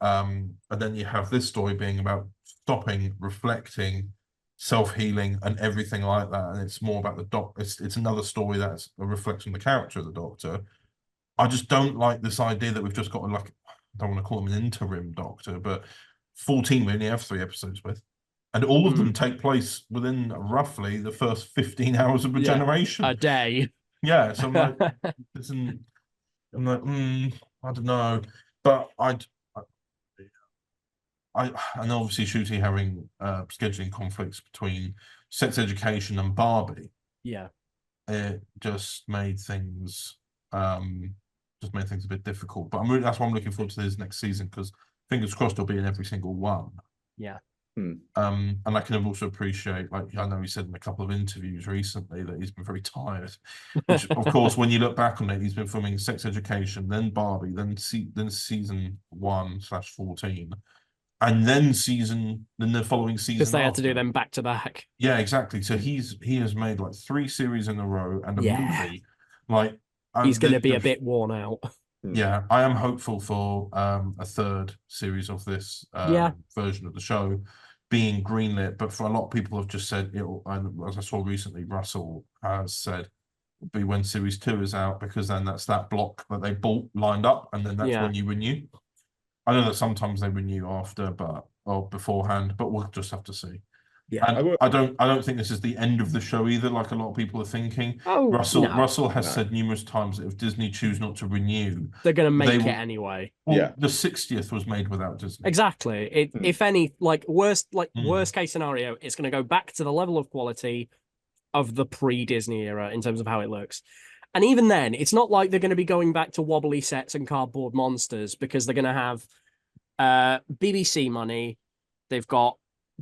this story being about stopping, reflecting, self-healing, and everything like that. And it's more about the Doctor. It's another story that's a reflection of the character of the Doctor. I just don't like this idea that we've just got like, I don't want to call him an interim Doctor, but 14 we only have 3 episodes with. And all of them take place within roughly the first 15 hours of regeneration. A day. Yeah, so I'm like, I don't know. But and obviously Shooty having scheduling conflicts between sex education and Barbie. Yeah. It just made things a bit difficult. But that's why I'm looking forward to this next season, because fingers crossed he'll be in every single one. Yeah. And I can also appreciate, like I know he said in a couple of interviews recently that he's been very tired. Which, of course, when you look back on it, he's been filming Sex Education, then Barbie, then season 1/14, and then the following season. Because they had to do them back to back. Yeah, exactly. So he has made like 3 series in a row and a movie. Like he's going to be a bit worn out. Yeah, I am hopeful for a 3rd series of this version of the show being greenlit, but for a lot of people have just said it'll, and as I saw recently, Russell has said it'll be when series 2 is out, because then that's that block that they bought lined up, and then that's when you renew. I know that sometimes they renew after, or beforehand, but we'll just have to see. Yeah, and I don't think this is the end of the show either, like a lot of people are thinking. Russell has said numerous times that if Disney choose not to renew, they're going to make it anyway. Well, the 60th was made without Disney. Exactly. If any, worst case scenario, it's going to go back to the level of quality of the pre-Disney era in terms of how it looks. And even then, it's not like they're going to be going back to wobbly sets and cardboard monsters, because they're going to have BBC money. They've got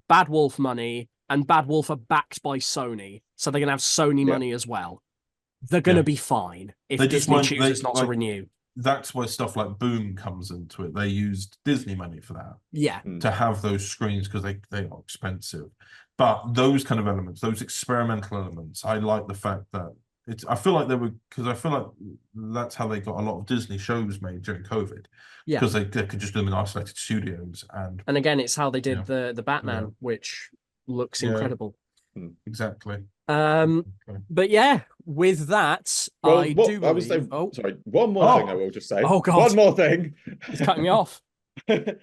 Bad Wolf money, and Bad Wolf are backed by Sony, so they're going to have Sony money as well. They're going to be fine if Disney chooses not to renew. That's where stuff like Boom comes into it. They used Disney money for that. Yeah. To have those screens, because they are expensive. But those kind of elements, those experimental elements, I like the fact that I feel like that's how they got a lot of Disney shows made during COVID. Yeah. Because they could just do them in isolated studios. And again, it's how they did the Batman, which looks incredible. Exactly. But yeah, with that, sorry, one more thing I will just say. Oh God. One more thing. He's cutting me off. The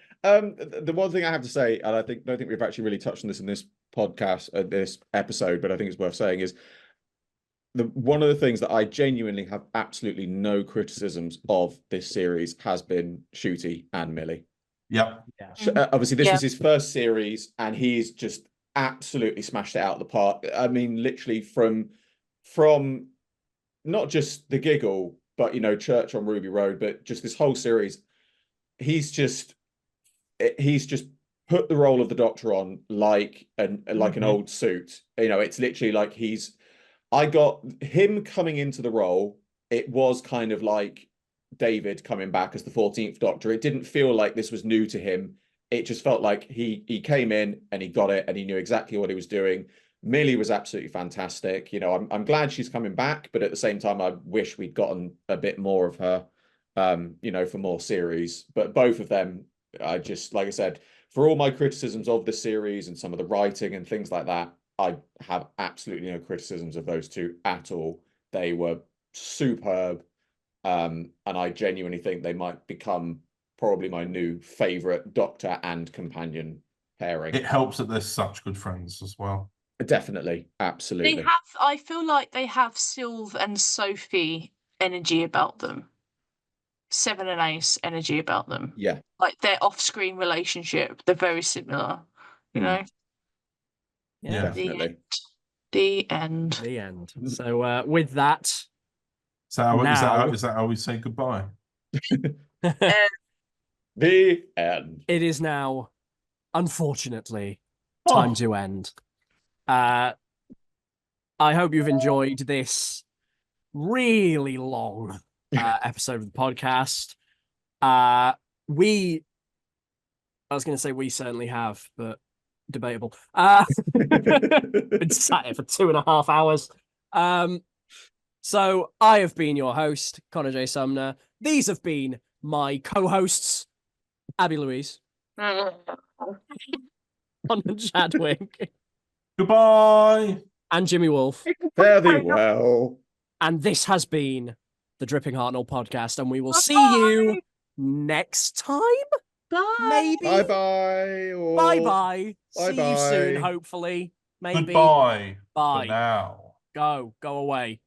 one thing I have to say, and I don't think we've actually really touched on this in this podcast, this episode, but I think it's worth saying, is one of the things that I genuinely have absolutely no criticisms of this series has been Shooty and Millie. Yeah. Obviously, this was his first series, and he's just absolutely smashed it out of the park. I mean, literally from not just The Giggle, but Church on Ruby Road, but just this whole series, he's just put the role of the Doctor on like an old suit. It's literally like I got him coming into the role. It was kind of like David coming back as the 14th Doctor. It didn't feel like this was new to him. It just felt like he came in and he got it, and he knew exactly what he was doing. Millie was absolutely fantastic. I'm glad she's coming back, but at the same time, I wish we'd gotten a bit more of her, for more series. But both of them, I just, like I said, for all my criticisms of the series and some of the writing and things like that, I have absolutely no criticisms of those two at all. They were superb. And I genuinely think they might become probably my new favorite Doctor and companion pairing. It helps that they're such good friends as well. Definitely. Absolutely. I feel like they have Sylve and Sophie energy about them. 7 and Ace energy about them. Yeah. Like their off-screen relationship, they're very similar, Yeah, definitely. The end. So with that, is that how we say goodbye? The end. It is now, unfortunately, time to end. I hope you've enjoyed this really long episode of the podcast. We I was going to say we certainly have, but debatable. Been sat here for 2.5 hours. So I have been your host, Connor J. Sumner. These have been my co-hosts, Abby Louise, Connor Chadwick, Goodbye. and Jimmy Wolfe. Fare thee well. And this has been the Dripping Hartnell Podcast, and we will see you next time. Bye. Maybe. Bye-bye. Bye-bye. See you soon, Bye-bye. hopefully. Maybe. Goodbye. Bye. For now. Go away.